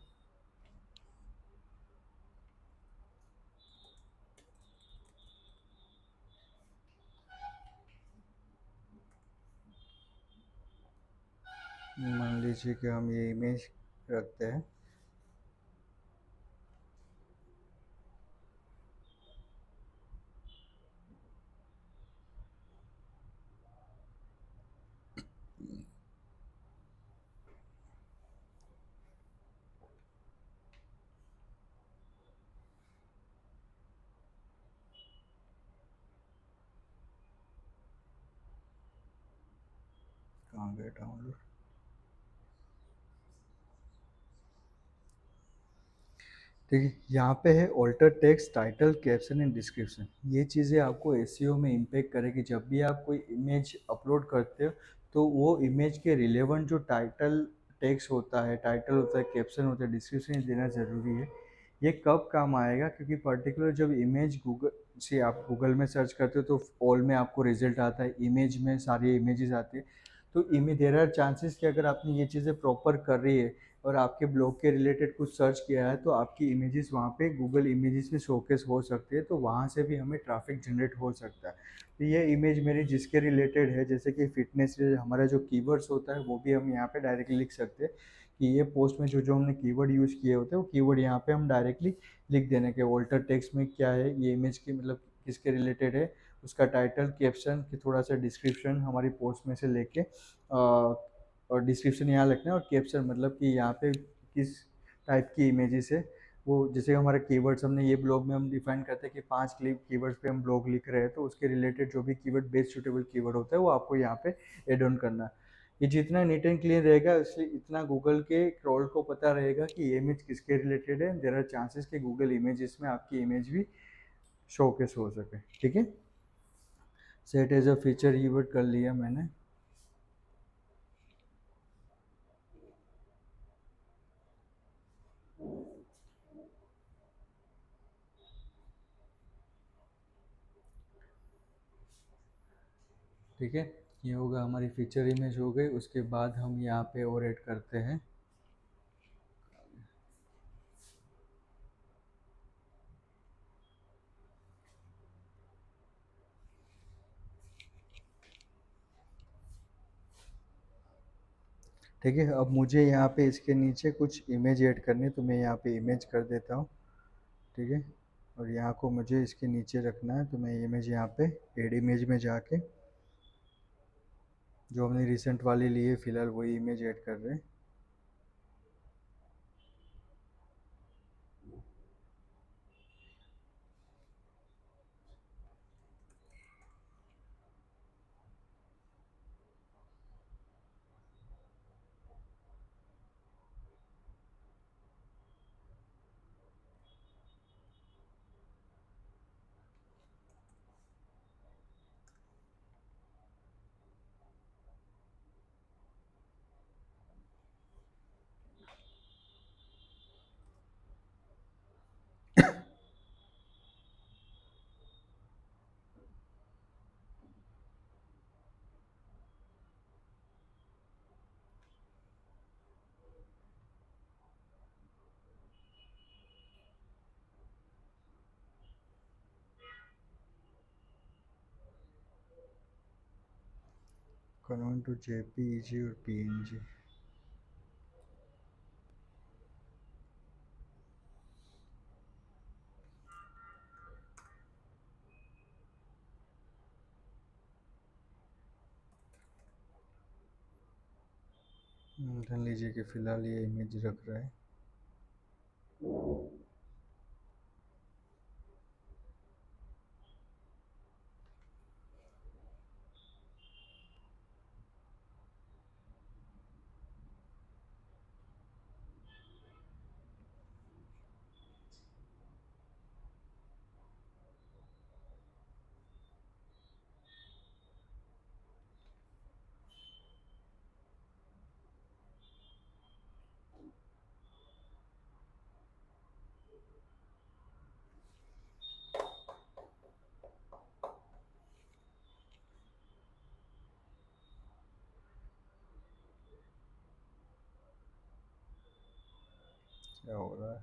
मान लीजिए कि हम ये इमेज रखते हैं। कहाँ गए डाउनलोड? ठीक है, यहाँ पे है alter text, title, caption and description. ये चीज़ें आपको एसईओ में इम्पेक्ट करेगी। जब भी आप कोई इमेज अपलोड करते हो तो वो इमेज के रिलेवेंट जो टाइटल टेक्स्ट होता है, टाइटल होता है, कैप्शन होता है, डिस्क्रिप्शन देना ज़रूरी है। ये कब काम आएगा? क्योंकि पर्टिकुलर जब इमेज गूगल से आप गूगल में सर्च करते हो तो ऑल में आपको रिजल्ट आता है, इमेज में सारी इमेजेस आती है। तो इमेज देयर आर चांसेस कि अगर आपने ये चीज़ें प्रॉपर कर रही है और आपके ब्लॉग के रिलेटेड कुछ सर्च किया है, तो आपकी इमेजेस वहाँ पे गूगल इमेजेस में शोकेस हो सकती है, तो वहाँ से भी हमें ट्रैफिक जनरेट हो सकता है। तो ये इमेज मेरी जिसके रिलेटेड है, जैसे कि फिटनेस से हमारा जो कीवर्ड्स होता है वो भी हम यहाँ पे डायरेक्टली लिख सकते हैं कि ये पोस्ट में जो जो हमने कीवर्ड यूज़ किए होते हैं वो कीवर्ड यहाँ पे हम डायरेक्टली लिख देने के। ऑल्टर टेक्स्ट में क्या है, ये इमेज की मतलब किसके रिलेटेड है, उसका टाइटल, कैप्शन की थोड़ा सा डिस्क्रिप्शन हमारी पोस्ट में से लेके और डिस्क्रिप्शन यहाँ लिखना है, और कैप्शन मतलब कि यहाँ पे किस टाइप की इमेजेस है वो। जैसे हमारे कीवर्ड्स हमने ये ब्लॉग में हम डिफाइन करते हैं कि 5 कीवर्ड्स पे हम ब्लॉग लिख रहे हैं, तो उसके रिलेटेड जो भी कीवर्ड बेस्ट सूटेबल कीवर्ड होता है वो आपको यहाँ पे एड ऑन करना है। ये जितना नीट एंड क्लीन रहेगा उससे इतना गूगल के क्रोल को पता रहेगा कि ये इमेज किसके रिलेटेड है। देयर आर चांसेस कि गूगल इमेजेस में आपकी इमेज भी शोकेस हो सके। ठीक है, set as a feature keyword कर लिया मैंने। ठीक है, ये होगा हमारी फीचर इमेज हो गई। उसके बाद हम यहाँ पे और ऐड करते हैं ठीक है। अब मुझे यहाँ पे इसके नीचे कुछ इमेज ऐड करनी है, तो मैं यहाँ पे इमेज कर देता हूँ। ठीक है, और यहाँ को मुझे इसके नीचे रखना है, तो मैं इमेज यहाँ पे एड इमेज में जाके जो हमने रिसेंट वाली ली है फिलहाल वही इमेज ऐड कर रहे हैं। कन्वर्ट टू जेपीईजी और पीएनजी। मान लीजिए कि फ़िलहाल ये इमेज रख रहा है। क्या हो रहा है?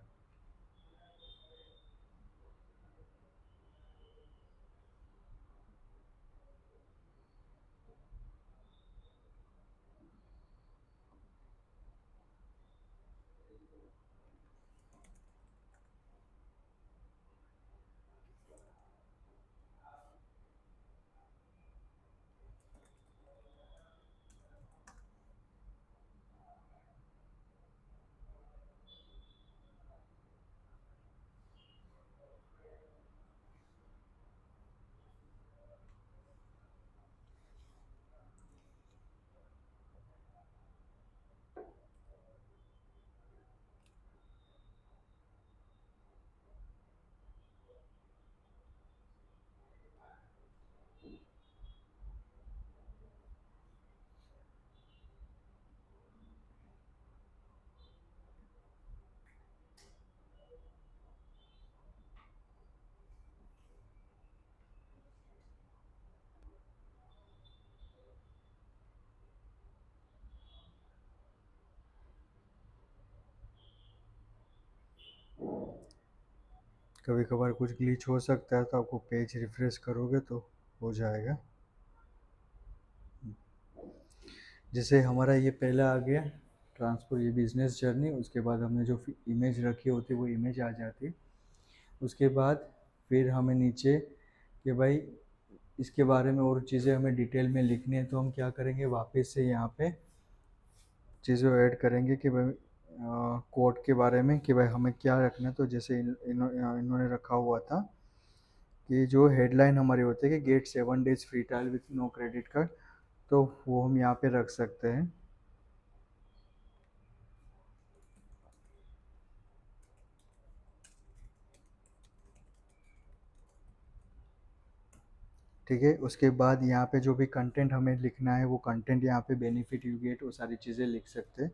कभी कभार कुछ ग्लिच हो सकता है, तो आपको पेज रिफ्रेश करोगे तो हो जाएगा। जैसे हमारा ये पहला आ गया ट्रांसफर, ये बिजनेस जर्नी। उसके बाद हमने जो इमेज रखी होती है वो इमेज आ जाती। उसके बाद फिर हमें नीचे कि भाई इसके बारे में और चीज़ें हमें डिटेल में लिखनी है, तो हम क्या करेंगे, वापस से यहाँ पे चीज़ें ऐड करेंगे कि भाई कोड के बारे में कि भाई हमें क्या रखना है। तो जैसे इन्होंने रखा हुआ था कि जो हेडलाइन हमारी होती है कि get 7 days free trial with no credit card, तो वो हम यहाँ पे रख सकते हैं। ठीक है, उसके बाद यहाँ पे जो भी कंटेंट हमें लिखना है वो कंटेंट यहाँ पे बेनिफिट यू गेट वो सारी चीज़ें लिख सकते हैं।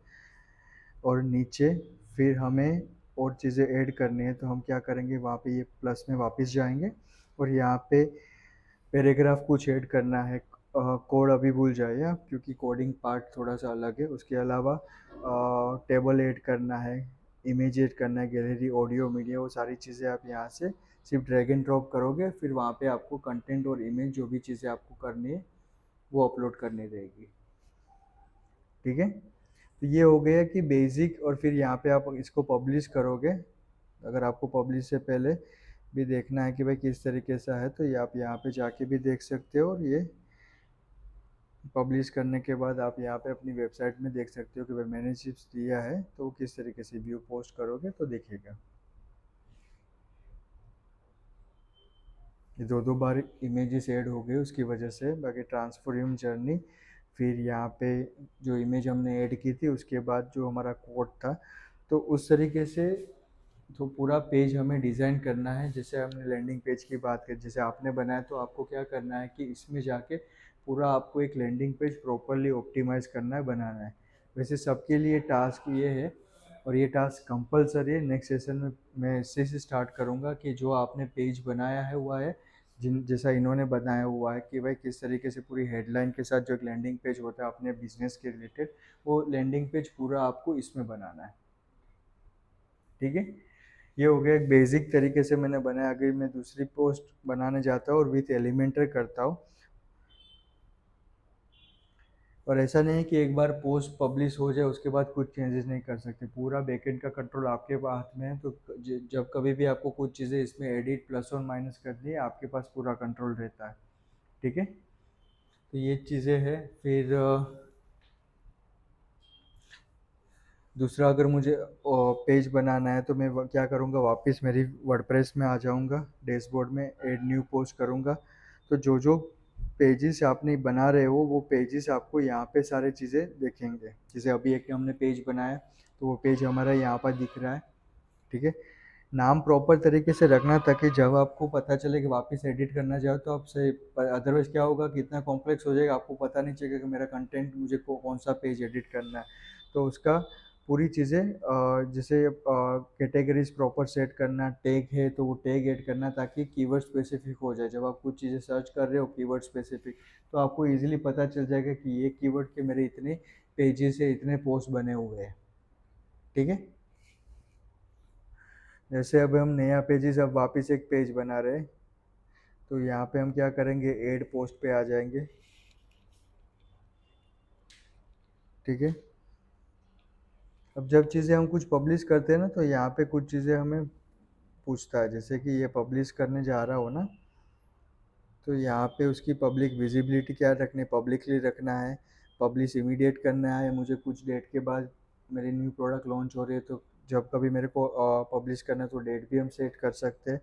और नीचे फिर हमें और चीज़ें ऐड करनी है, तो हम क्या करेंगे, वहाँ पे ये प्लस में वापस जाएंगे और यहाँ पे पैराग्राफ कुछ ऐड करना है। कोड अभी भूल जाइए आप, क्योंकि कोडिंग पार्ट थोड़ा सा अलग है। उसके अलावा टेबल ऐड करना है, इमेज ऐड करना है, गैलरी, ऑडियो, मीडिया, वो सारी चीज़ें आप यहाँ से सिर्फ ड्रैग एंड ड्रॉप करोगे, फिर वहाँ पे आपको कंटेंट और इमेज जो भी चीज़ें आपको करनी है वो अपलोड करनी रहेगी। ठीक है, तो ये हो गया कि बेसिक। और फिर यहाँ पे आप इसको पब्लिश करोगे। अगर आपको पब्लिश से पहले भी देखना है कि भाई किस तरीके से है, तो ये आप यहाँ पे जाके भी देख सकते हो। और ये पब्लिश करने के बाद आप यहाँ पे अपनी वेबसाइट में देख सकते हो कि भाई मैंने चिप्स दिया है, तो किस तरीके से व्यू पोस्ट करोगे तो दिखेगा। ये दो दो बार इमेजेस ऐड हो गए उसकी वजह से। बाकी ट्रांसफॉर्म जर्नी, फिर यहाँ पे जो इमेज हमने ऐड की थी उसके बाद जो हमारा कोड था, तो उस तरीके से तो पूरा पेज हमें डिज़ाइन करना है। जैसे हमने लैंडिंग पेज की बात की, जैसे आपने बनाया, तो आपको क्या करना है कि इसमें जाके पूरा आपको एक लैंडिंग पेज प्रॉपरली ऑप्टिमाइज़ करना है, बनाना है। वैसे सबके लिए टास्क ये है, और ये टास्क कंपलसरी है। नेक्स्ट सेशन में मैं इससे से स्टार्ट करूँगा कि जो आपने पेज बनाया है हुआ है, जिन जैसा इन्होंने बनाया हुआ है कि भाई किस तरीके से पूरी हेडलाइन के साथ जो एक लैंडिंग पेज होता है अपने बिजनेस के रिलेटेड, वो लैंडिंग पेज पूरा आपको इसमें बनाना है। ठीक है, ये हो गया एक बेसिक तरीके से मैंने बनाया। अगर मैं दूसरी पोस्ट बनाने जाता हूँ और विथ एलिमेंटर करता हूँ, और ऐसा नहीं है कि एक बार पोस्ट पब्लिश हो जाए उसके बाद कुछ चेंजेस नहीं कर सकते। पूरा बैकएंड का कंट्रोल आपके हाथ में है। तो जब कभी भी आपको कुछ चीज़ें इसमें एडिट प्लस और माइनस करनी है, आपके पास पूरा कंट्रोल रहता है। ठीक है, तो ये चीज़ें हैं। फिर दूसरा, अगर मुझे पेज बनाना है तो मैं क्या करूँगा, वापस मेरी वर्डप्रेस में आ जाऊँगा, डैशबोर्ड में ऐड न्यू पोस्ट करूँगा। तो जो जो पेजेस आपने बना रहे हो वो पेजेस आपको यहाँ पे सारी चीज़ें दिखेंगे। जैसे अभी एक हमने पेज बनाया, तो वो पेज हमारा यहाँ पर दिख रहा है। ठीक है, नाम प्रॉपर तरीके से रखना ताकि जब आपको पता चले कि वापस एडिट करना चाहो तो आपसे, अदरवाइज क्या होगा कि इतना कॉम्प्लेक्स हो जाएगा, आपको पता नहीं चलेगा कि मेरा कंटेंट मुझे कौन सा पेज एडिट करना है। तो उसका पूरी चीज़ें जैसे कैटेगरीज प्रॉपर सेट करना, टैग है तो वो टैग ऐड करना ताकि कीवर्ड स्पेसिफिक हो जाए। जब आप कुछ चीज़ें सर्च कर रहे हो कीवर्ड स्पेसिफिक, तो आपको इजीली पता चल जाएगा कि ये कीवर्ड के मेरे इतने पेजेस है, इतने पोस्ट बने हुए हैं। ठीक है, जैसे अब हम नया पेजेस, अब वापस एक पेज बना रहे हैं, तो यहाँ पे हम क्या करेंगे, ऐड पोस्ट पे आ जाएंगे। ठीक है, अब जब चीज़ें हम कुछ पब्लिश करते हैं ना, तो यहाँ पे कुछ चीज़ें हमें पूछता है। जैसे कि ये पब्लिश करने जा रहा हो ना, तो यहाँ पे उसकी पब्लिक विजिबिलिटी क्या रखनी है, पब्लिकली रखना है, पब्लिश इमीडिएट करना है, मुझे कुछ डेट के बाद मेरे न्यू प्रोडक्ट लॉन्च हो रही है तो जब कभी मेरे को पब्लिश करना है तो डेट भी हम सेट कर सकते हैं।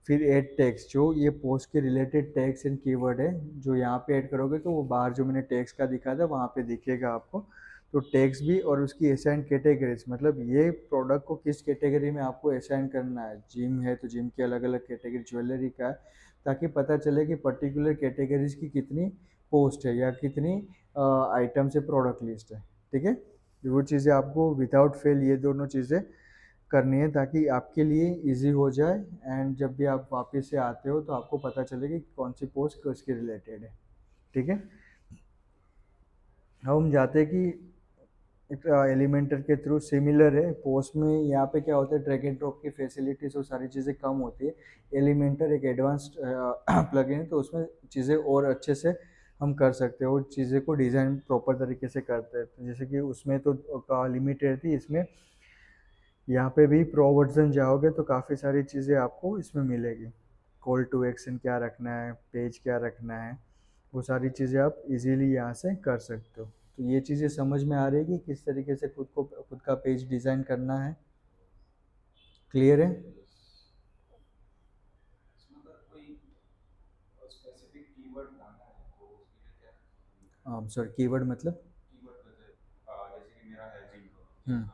फिर ऐड टैग्स, जो ये पोस्ट के रिलेटेड टैग्स एंड कीवर्ड है, जो यहाँ पे ऐड करोगे तो वो बाहर जो मैंने टैग्स का दिखा था वहाँ पे दिखेगा आपको। तो टैग्स भी, और उसकी असाइन कैटेगरीज, मतलब ये प्रोडक्ट को किस कैटेगरी में आपको असाइन करना है। जिम है तो जिम की अलग अलग कैटेगरी, ज्वेलरी का है, ताकि पता चले कि पर्टिकुलर कैटेगरीज की कितनी पोस्ट है या कितनी आइटम्स है, प्रोडक्ट लिस्ट है। ठीक है, वो चीज़ें आपको विदाउट फेल ये दोनों चीज़ें करनी है ताकि आपके लिए इजी हो जाए। एंड जब भी आप वापस से आते हो तो आपको पता चले कि कौन सी पोस्ट किसके रिलेटेड है। ठीक है, अब हम जाते हैं कि एलिमेंटर के थ्रू सिमिलर है पोस्ट में। यहाँ पे क्या होता है, ड्रैग एंड ड्रॉप की फैसिलिटीज और सारी चीज़ें कम होती है। एलिमेंटर एक एडवांस्ड प्लगइन है, तो उसमें चीज़ें और अच्छे से हम कर सकते हैं और चीज़ें को डिज़ाइन प्रॉपर तरीके से करते हैं। तो जैसे कि उसमें तो लिमिट रहती है, इसमें यहाँ पे भी प्रो वर्जन जाओगे तो काफ़ी सारी चीज़ें आपको इसमें मिलेगी। कॉल टू एक्शन क्या रखना है, पेज क्या रखना है, वो सारी चीज़ें आप इजीली यहाँ से कर सकते हो। तो ये चीज़ें समझ में आ रही है कि किस तरीके से खुद का पेज डिज़ाइन करना है। क्लियर है? सॉरी, कीवर्ड मतलब? हम्म।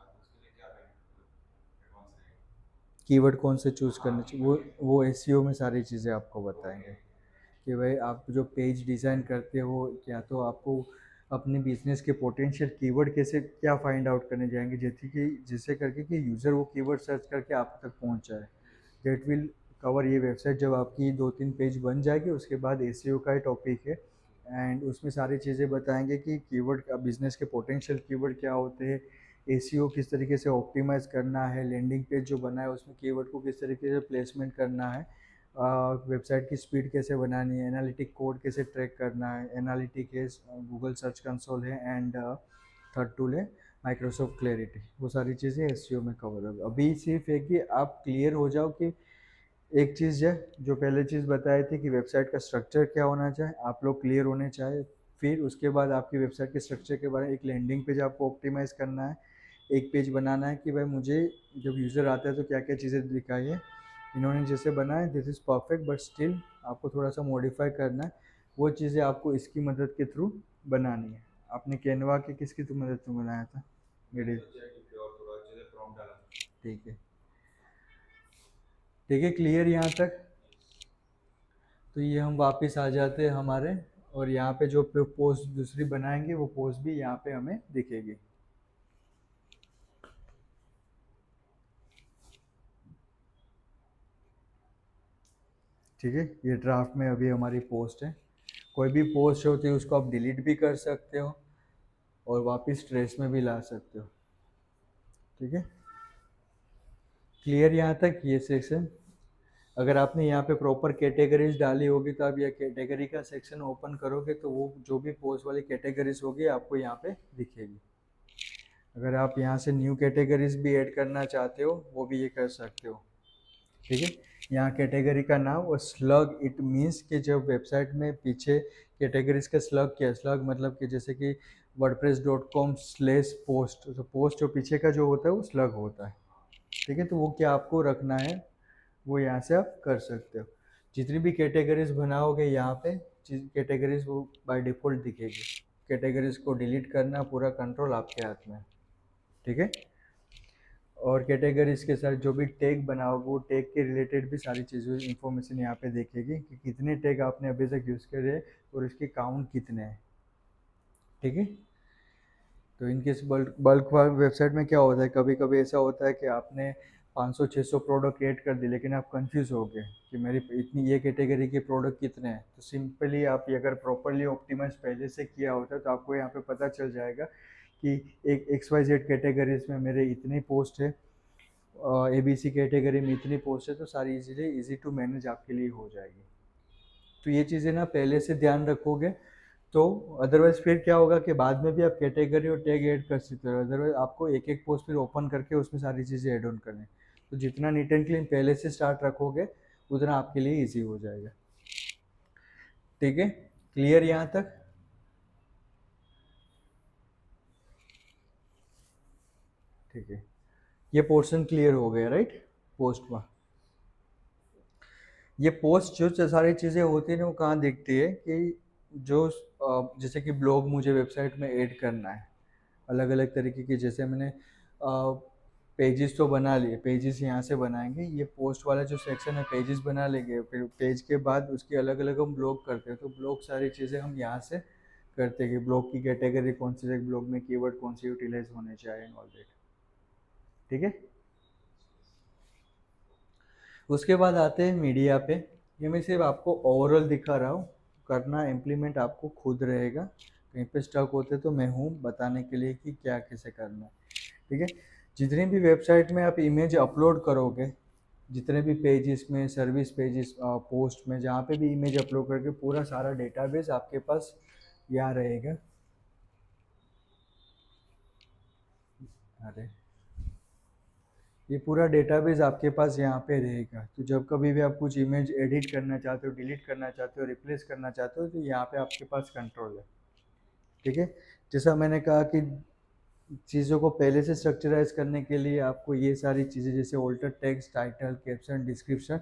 कीवर्ड कौन से चूज़ करने चाहिए, वो एसईओ में सारी चीज़ें आपको बताएंगे कि भाई आप जो पेज डिज़ाइन करते हो, क्या तो आपको अपने बिजनेस के पोटेंशियल कीवर्ड कैसे क्या फाइंड आउट करने जाएंगे, जिससे करके कि यूज़र वो कीवर्ड सर्च करके आप तक पहुंच जाए। दैट विल कवर ये वेबसाइट। जब आपकी 2-3 पेज बन जाएगी उसके बाद एसईओ का ही टॉपिक है, एंड उसमें सारी चीज़ें बताएंगे कि कीवर्ड का बिजनेस के पोटेंशियल कीवर्ड क्या होते हैं, एसईओ किस तरीके से ऑप्टिमाइज़ करना है, लैंडिंग पेज जो बना है उसमें कीवर्ड को किस तरीके से प्लेसमेंट करना है, वेबसाइट की स्पीड कैसे बनानी है, एनालिटिक कोड कैसे ट्रैक करना है, एनालिटिक है, गूगल सर्च कंसोल है, एंड थर्ड टूल है माइक्रोसॉफ्ट क्लैरिटी। वो सारी चीज़ें एसईओ में कवर होगी। अभी सिर्फ है कि आप क्लियर हो जाओ कि एक चीज़ है जो पहले चीज़ बताई थी कि वेबसाइट का स्ट्रक्चर क्या होना चाहिए, आप लोग क्लियर होने चाहिए। फिर उसके बाद आपकी वेबसाइट के स्ट्रक्चर के बारे में एक लैंडिंग पेज आपको ऑप्टिमाइज़ करना है, एक पेज बनाना है कि भाई मुझे जब यूज़र आता है तो क्या क्या चीज़ें दिखाई है, इन्होंने जैसे बनाया this is perfect, but still आपको थोड़ा सा मॉडिफाई करना है। वो चीज़ें आपको इसकी मदद के थ्रू बनानी है। आपने कैनवा के किसकी तो मदद से बनाया था? मेरे। ठीक है। ठीक है, क्लियर यहाँ तक? तो ये हम वापस आ जाते हैं हमारे, और यहाँ पे जो पोस्ट दूसरी बनाएंगे वो पोस्ट भी यहाँ पे हमें दिखेगी। ठीक है, ये ड्राफ्ट में अभी हमारी पोस्ट है। कोई भी पोस्ट होती है उसको आप डिलीट भी कर सकते हो और वापस ट्रेस में भी ला सकते हो। ठीक है, क्लियर यहाँ तक ये सेक्शन? अगर आपने यहाँ पे प्रॉपर कैटेगरीज डाली होगी तो आप ये कैटेगरी का सेक्शन ओपन करोगे तो वो जो भी पोस्ट वाली कैटेगरीज होगी आपको यहाँ पे दिखेगी। अगर आप यहाँ से न्यू कैटेगरीज भी ऐड करना चाहते हो वो भी ये कर सकते हो। ठीक है, यहाँ कैटेगरी का नाम और स्लग, इट मीन्स कि जब वेबसाइट में पीछे कैटेगरीज का स्लग, क्या स्लग मतलब कि जैसे कि wordpress.com/post, तो पोस्ट जो पीछे का जो होता है वो स्लग होता है। ठीक है, तो वो क्या आपको रखना है वो यहाँ से आप कर सकते हो। जितनी भी कैटेगरीज बनाओगे यहाँ पे कैटेगरीज वो बाय डिफ़ॉल्ट दिखेगी। कैटेगरीज को डिलीट करना पूरा कंट्रोल आपके हाथ में है। ठीक है, और कैटेगरीज के साथ जो भी टैग बनाओगे वो टैग के रिलेटेड भी सारी चीज़ें इंफॉर्मेशन यहाँ पे देखेगी कि कितने टैग आपने अभी तक यूज़ करे और इसके काउंट कितने हैं। ठीक है, तो इनकेस बल्क वेबसाइट में क्या होता है, कभी कभी ऐसा होता है कि आपने 500-600 प्रोडक्ट ऐड कर दी लेकिन आप कंफ्यूज हो गए कि मेरी इतनी ये कैटेगरी के प्रोडक्ट कितने हैं। तो सिंपली आप ये अगर प्रॉपरली ऑप्टिमाइज पहले से किया होता है तो आपको यहाँ पे पता चल जाएगा कि एक XYZ कैटेगरीज में मेरे इतनी पोस्ट है, ABC कैटेगरी में इतनी पोस्ट है, तो सारी इजी टू मैनेज आपके लिए हो जाएगी। तो ये चीज़ें ना पहले से ध्यान रखोगे तो अदरवाइज फिर क्या होगा कि बाद में भी आप कैटेगरी और टैग ऐड कर सकते हो, अदरवाइज आपको एक एक पोस्ट फिर ओपन करके उसमें सारी चीज़ें ऐड ऑन करनी। तो जितना नीट एंड क्लीन पहले से स्टार्ट रखोगे उतना आपके लिए ईजी हो जाएगा। ठीक है, क्लियर यहाँ तक? ठीक है, ये पोर्शन क्लियर हो गया राइट? पोस्ट में ये पोस्ट जो सारी चीज़ें होती हैं ना वो कहाँ दिखती है कि जो जैसे कि ब्लॉग मुझे वेबसाइट में ऐड करना है अलग अलग तरीके की, जैसे मैंने पेजेस तो बना लिए, पेजेस यहाँ से बनाएंगे, ये पोस्ट वाला जो सेक्शन है पेजेस बना लेंगे, फिर पेज के बाद उसकी अलग अलग हम ब्लॉग करते हैं, तो ब्लॉग सारी चीज़ें हम यहाँ से करते हैं कि ब्लॉग की कैटेगरी कौन सी है, ब्लॉग में कीवर्ड कौन से यूटिलाइज होने चाहिए एंड ऑल दैट। ठीक है, उसके बाद आते हैं मीडिया पे। ये मैं सिर्फ आपको ओवरऑल दिखा रहा हूँ, करना इम्प्लीमेंट आपको खुद रहेगा। कहीं पे स्टक होते तो मैं हूँ बताने के लिए कि क्या कैसे करना है। ठीक है, जितनी भी वेबसाइट में आप इमेज अपलोड करोगे, जितने भी पेजेस में, सर्विस पेजेस, पोस्ट में, जहाँ पे भी इमेज अपलोड करके पूरा सारा डेटाबेस आपके पास यहाँ रहेगा। अरे, ये पूरा डेटाबेस आपके पास यहाँ पे रहेगा, तो जब कभी भी आप कुछ इमेज एडिट करना चाहते हो, डिलीट करना चाहते हो, रिप्लेस करना चाहते हो, तो यहाँ पे आपके पास कंट्रोल है। ठीक है, जैसा मैंने कहा कि चीज़ों को पहले से स्ट्रक्चराइज करने के लिए आपको ये सारी चीज़ें जैसे alter text, title, caption, description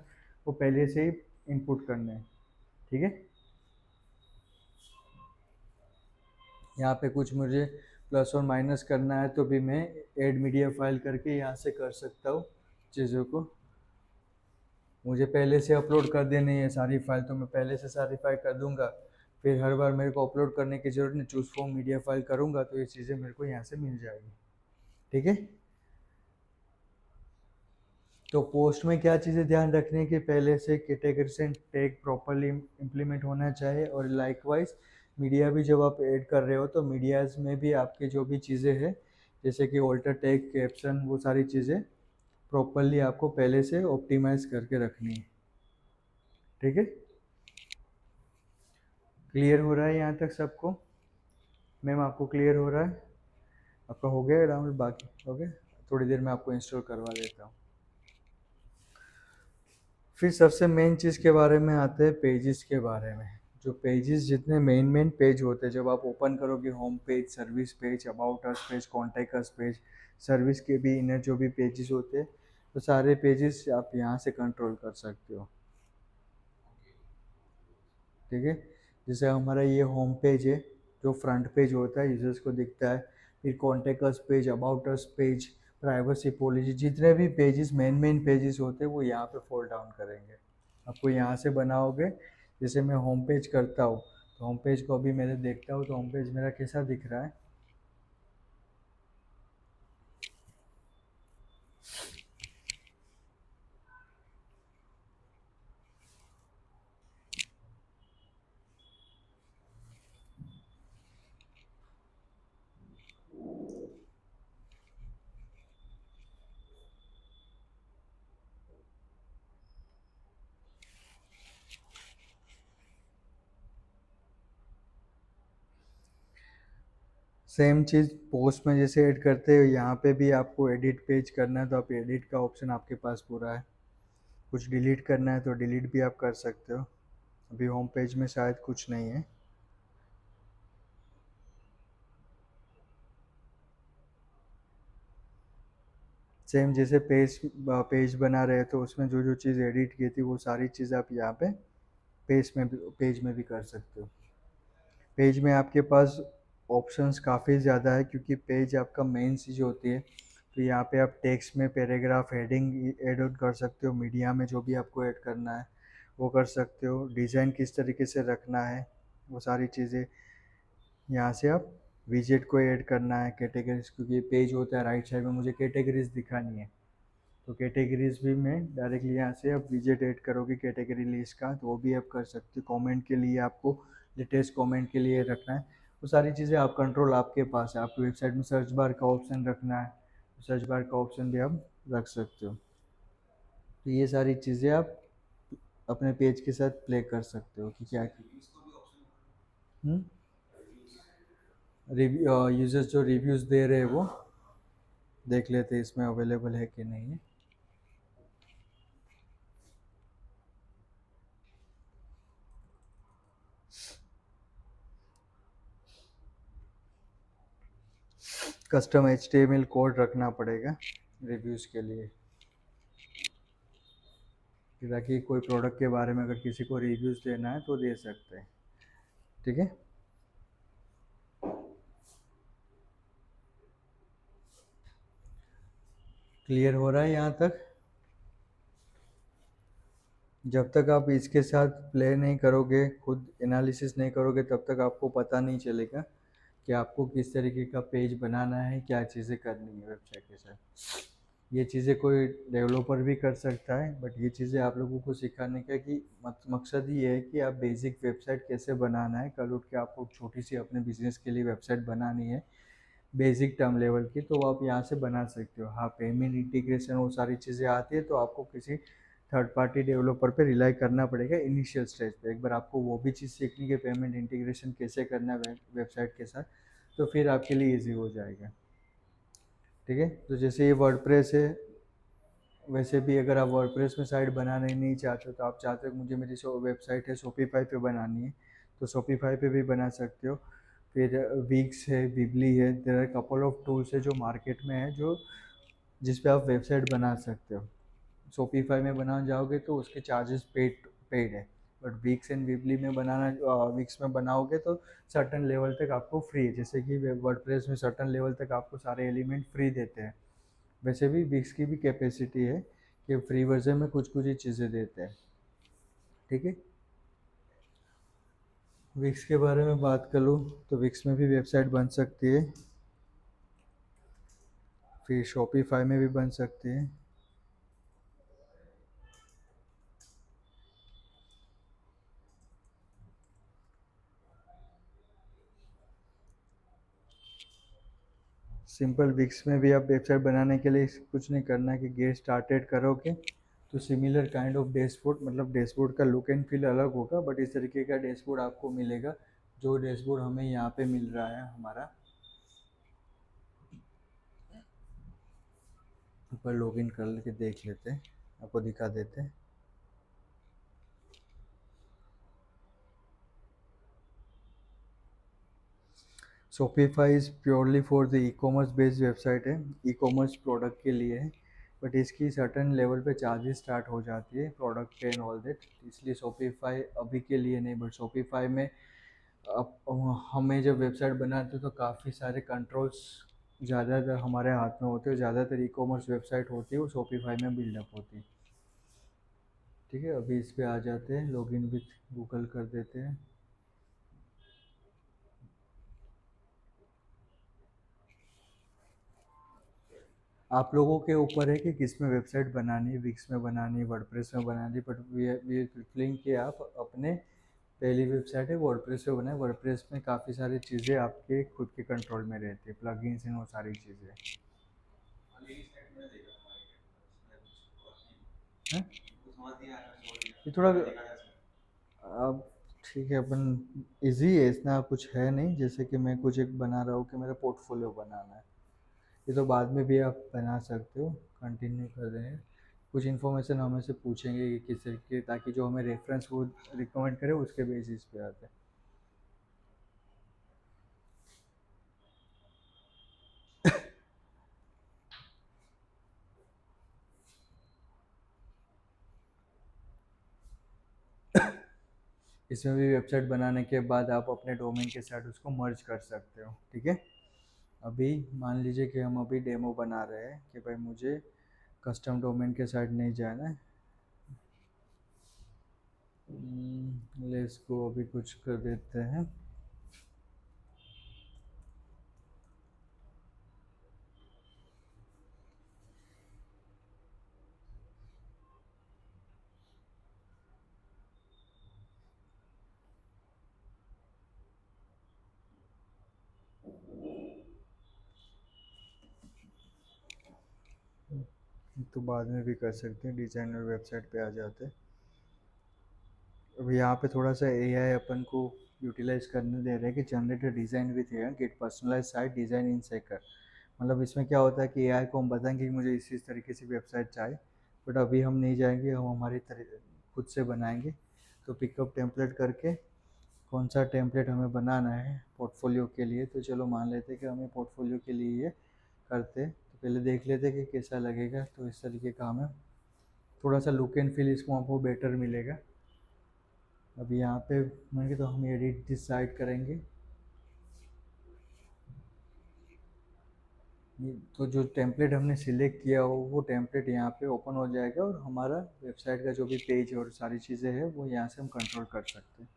वो पहले से ही इनपुट करने हैं। ठीक है, यहाँ पे कुछ मुझे प्लस और माइनस करना है तो भी मैं ऐड मीडिया फाइल करके यहाँ से कर सकता हूँ चीज़ों को। मुझे पहले से अपलोड कर देनी है सारी फाइल तो मैं पहले से सारी फाइल कर दूंगा, फिर हर बार मेरे को अपलोड करने की ज़रूरत नहीं, चूज़ फ्रॉम मीडिया फाइल करूँगा तो ये चीज़ें मेरे को यहाँ से मिल जाएगी। ठीक है। तो पोस्ट में क्या चीज़ें ध्यान रखने की, पहले से categories and tag properly implement होना चाहिए, और लाइकवाइज मीडिया भी जब आप ऐड कर रहे हो तो मीडियाज़ में भी आपके जो भी चीज़ें हैं जैसे कि ऑल्टर टैग, कैप्शन, वो सारी चीज़ें प्रॉपरली आपको पहले से ऑप्टिमाइज करके रखनी है। ठीक है। क्लियर हो रहा है यहाँ तक सबको? मैम आपको क्लियर हो रहा है? आपका हो गया डाउनलोड? बाकी हो गया? थोड़ी देर में आपको इंस्टॉल करवा देता हूँ। फिर सबसे मेन चीज़ के बारे में आते हैं, पेजेस के बारे में। जो पेजेस, जितने मेन पेज होते हैं जब आप ओपन करोगे, home page, service page, about us page, contact us page, service के भी इनर जो भी पेजेस होते हैं तो सारे पेजेस आप यहाँ से कंट्रोल कर सकते हो। ठीक है। जैसे हमारा ये होम पेज है जो फ्रंट पेज होता है, यूजर्स को दिखता है, फिर contact us page, about us page, privacy policy, जितने भी पेजेस मेन पेजेस होते हैं वो यहाँ पे फॉल डाउन करेंगे। आपको यहाँ से बनाओगे, जैसे मैं होम पेज करता हूँ तो होम पेज को अभी मैंने देखता हूँ तो होम पेज मेरा कैसा दिख रहा है। सेम चीज़ पोस्ट में जैसे ऐड करते हो, यहाँ पे भी आपको एडिट पेज करना है तो आप एडिट का ऑप्शन आपके पास पूरा है। कुछ डिलीट करना है तो डिलीट भी आप कर सकते हो। अभी होम पेज में शायद कुछ नहीं है। सेम जैसे पेज बना रहे तो उसमें जो जो चीज़ एडिट की थी वो सारी चीज़ आप यहाँ पे पेज में भी कर सकते हो। पेज में आपके पास ऑप्शंस काफ़ी ज़्यादा है क्योंकि पेज आपका मेन चीज़ होती है। तो यहाँ पे आप टेक्स्ट में पैराग्राफ हेडिंग ऐड ऑन कर सकते हो, मीडिया में जो भी आपको ऐड करना है वो कर सकते हो, डिज़ाइन किस तरीके से रखना है वो सारी चीज़ें यहाँ से आप, विजेट को ऐड करना है, कैटेगरीज, क्योंकि पेज होता है राइट साइड में, मुझे कैटेगरीज दिखानी है तो कैटेगरीज भी मैं डायरेक्टली यहाँ से आप विजेट ऐड करोगे कैटेगरी लिस्ट का तो वो भी आप कर सकते हो। कमेंट के लिए आपको लेटेस्ट कमेंट के लिए रखना है, वो सारी चीज़ें आप कंट्रोल आपके पास है। आपकी वेबसाइट में सर्च बार का ऑप्शन रखना है तो सर्च बार का ऑप्शन भी आप रख सकते हो। तो ये सारी चीज़ें आप अपने पेज के साथ प्ले कर सकते हो कि क्या रिव्यू, यूजर्स जो रिव्यूज़ दे रहे हैं वो देख लेते हैं इसमें अवेलेबल है कि नहीं है। कस्टम HTML कोड रखना पड़ेगा रिव्यूज़ के लिए, ताकि कोई प्रोडक्ट के बारे में अगर किसी को रिव्यूज़ देना है तो दे सकते हैं। ठीक है। क्लियर हो रहा है यहाँ तक? जब तक आप इसके साथ प्ले नहीं करोगे, खुद एनालिसिस नहीं करोगे, तब तक आपको पता नहीं चलेगा कि आपको किस तरीके का पेज बनाना है, क्या चीज़ें करनी है वेबसाइट के साथ। ये चीज़ें कोई डेवलपर भी कर सकता है, बट ये चीज़ें आप लोगों को सिखाने का कि मकसद ये है कि आप बेसिक वेबसाइट कैसे बनाना है, कल उठ के आपको छोटी सी अपने बिजनेस के लिए वेबसाइट बनानी है बेसिक टर्म लेवल की, तो आप यहाँ से बना सकते हो। हाँ, पेमेंट इंटीग्रेशन वो सारी चीज़ें आती है तो आपको किसी थर्ड पार्टी डेवलपर पे रिलाई करना पड़ेगा इनिशियल स्टेज पे। एक बार आपको वो भी चीज़ सीखनी है पेमेंट इंटीग्रेशन कैसे करना है वेबसाइट के साथ, तो फिर आपके लिए ईजी हो जाएगा। ठीक है। तो जैसे ये वर्डप्रेस है, वैसे भी अगर आप वर्डप्रेस में साइट बनाना ही नहीं चाहते हो तो आप चाहते हो मुझे मेरी वेबसाइट है शॉपिफाई पे बनानी है तो शॉपिफाई पे भी बना सकते हो। फिर विक्स है, विबली है, there are couple of tools है जो मार्केट में है जो जिस पे आप वेबसाइट बना सकते हो। शॉपिफाई में बनाने जाओगे तो उसके चार्जेस पेड है, बट विक्स एंड वीबली में बनाना, विक्स में बनाओगे तो सर्टन लेवल तक आपको फ्री है, जैसे कि वर्डप्रेस में सर्टन लेवल तक आपको सारे एलिमेंट फ्री देते हैं, वैसे भी विक्स की भी कैपेसिटी है कि फ्री वर्जन में कुछ कुछ ही चीज़ें देते हैं। ठीक है, विक्स के बारे में बात कर लूँ तो विक्स में भी वेबसाइट बन सकती है, फिर शॉपिफाई में भी बन सकती है। सिंपल विक्स में भी आप वेबसाइट बनाने के लिए कुछ नहीं करना है कि गेट स्टार्टेड करोगे तो सिमिलर काइंड ऑफ डैशबोर्ड, मतलब डैशबोर्ड का लुक एंड फील अलग होगा, बट इस तरीके का डैशबोर्ड आपको मिलेगा जो डैशबोर्ड हमें यहाँ पे मिल रहा है हमारा। ऊपर लॉगिन कर के देख लेते हैं, आपको दिखा देते हैं। Shopify is purely for the e commerce based website है, ई कॉमर्स प्रोडक्ट के लिए है, बट इसकी सर्टन लेवल पे चार्जेस स्टार्ट हो जाती है प्रोडक्ट पे एंड ऑल दैट, इसलिए शॉपिफाई अभी के लिए नहीं। बट शॉपिफाई में अब हमें जब वेबसाइट बनाते हैं तो काफ़ी सारे कंट्रोल्स ज़्यादातर हमारे हाथ में होते हैं, ज़्यादातर ई कॉमर्स वेबसाइट होती है वो शॉपिफाई में बिल्डअप होती है। ठीक है, अभी इस पे आ जाते हैं, लॉगिन विथ गूगल कर देते हैं। आप लोगों के ऊपर है कि किस में वेबसाइट बनानी है, विक्स में बनानी है, वर्डप्रेस में बनानी है, बट वी प्रिफरिंग कि आप अपने पहली वेबसाइट है वर्डप्रेस पे बनाए। वर्डप्रेस में काफ़ी सारी चीज़ें आपके खुद के कंट्रोल में रहती है, प्लगइन्स एंड वो सारी चीज़ें हैं। ये थोड़ा अब ठीक है, अपन इजी है, इतना कुछ है नहीं, जैसे कि मैं कुछ एक बना रहा हूँ कि मेरा पोर्टफोलियो बनाना है, ये तो बाद में भी आप बना सकते हो। कंटिन्यू कर रहे हैं, कुछ इन्फॉर्मेशन हमें से पूछेंगे कि किस तरीके, ताकि जो हमें रेफरेंस वो रिकमेंड करे उसके बेसिस पे आते हैं। इसमें भी वेबसाइट बनाने के बाद आप अपने डोमेन के साथ उसको मर्ज कर सकते हो। ठीक है, अभी मान लीजिए कि हम अभी डेमो बना रहे हैं कि भाई मुझे कस्टम डोमेन के साइड नहीं जाना है, लेट्स को अभी कुछ कर देते हैं। तो बाद में भी कर सकते हैं, डिजाइनर वेबसाइट पे आ जाते हैं। अब यहाँ पे थोड़ा सा एआई अपन को यूटिलाइज करने दे रहे हैं कि generate design with AI get personalize site design in second. मतलब इसमें क्या होता है कि एआई को हम बताएंगे कि मुझे इस तरीके से वेबसाइट चाहिए, बट अभी हम नहीं जाएंगे, हम हमारी खुद से बनाएंगे। तो पिकअप टेम्पलेट करके कौन सा टेम्पलेट हमें बनाना है पोर्टफोलियो के लिए, तो चलो मान लेते कि हमें पोर्टफोलियो के लिए ये करते, तो पहले देख लेते कि कैसा लगेगा। तो इस तरीके का हमें थोड़ा सा लुक एंड फील इसको हमको बेटर मिलेगा। अभी यहाँ पे मैंने तो हम एडिट डिसाइड करेंगे, तो जो टेम्पलेट हमने सिलेक्ट किया हो वो टेम्पलेट यहाँ पे ओपन हो जाएगा और हमारा वेबसाइट का जो भी पेज और सारी चीज़ें हैं वो यहाँ से हम कंट्रोल कर सकते हैं।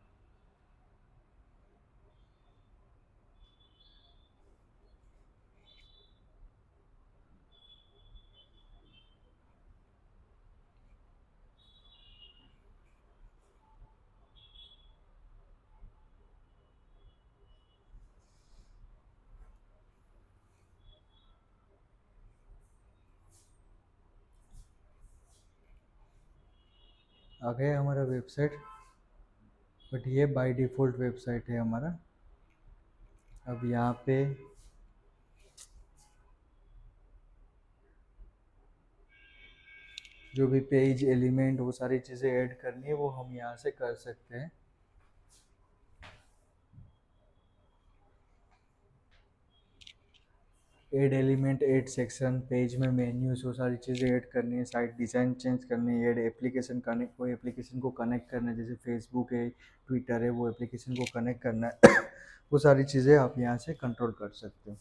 आ गया हमारा वेबसाइट, बट ये बाय डिफ़ॉल्ट वेबसाइट है हमारा। अब यहाँ पे जो भी पेज एलिमेंट वो सारी चीज़ें ऐड करनी है वो हम यहाँ से कर सकते हैं। Add element, add section, page में मेन्यूज, वो सारी चीज़ें ऐड करनी है, साइट डिज़ाइन चेंज करनी है, ऐड एप्लीकेशन कनेक्ट, कोई एप्लीकेशन को कनेक्ट करना है, जैसे फेसबुक है, ट्विटर है, वो एप्लीकेशन को कनेक्ट करना है वो सारी चीज़ें आप यहाँ से कंट्रोल कर सकते हो।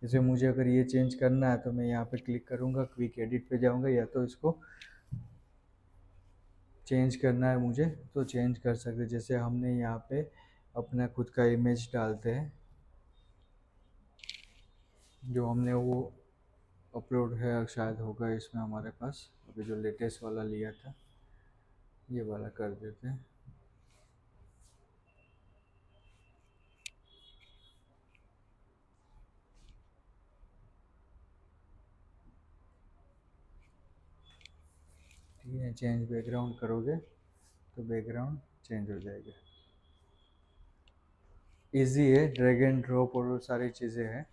जैसे मुझे अगर ये चेंज करना है तो मैं यहाँ पे क्लिक करूँगा, क्विक एडिट पे जाऊँगा, या तो इसको चेंज करना है मुझे तो चेंज कर सकते। जैसे हमने यहाँ पे अपना खुद का इमेज डालते हैं, जो हमने वो अपलोड है शायद होगा इसमें हमारे पास, अभी जो लेटेस्ट वाला लिया था ये वाला कर देते हैं। ठीक है, चेंज बैकग्राउंड करोगे तो बैकग्राउंड चेंज हो जाएगा। इजी है, ड्रैग एंड ड्रॉप और वो सारी चीज़ें हैं।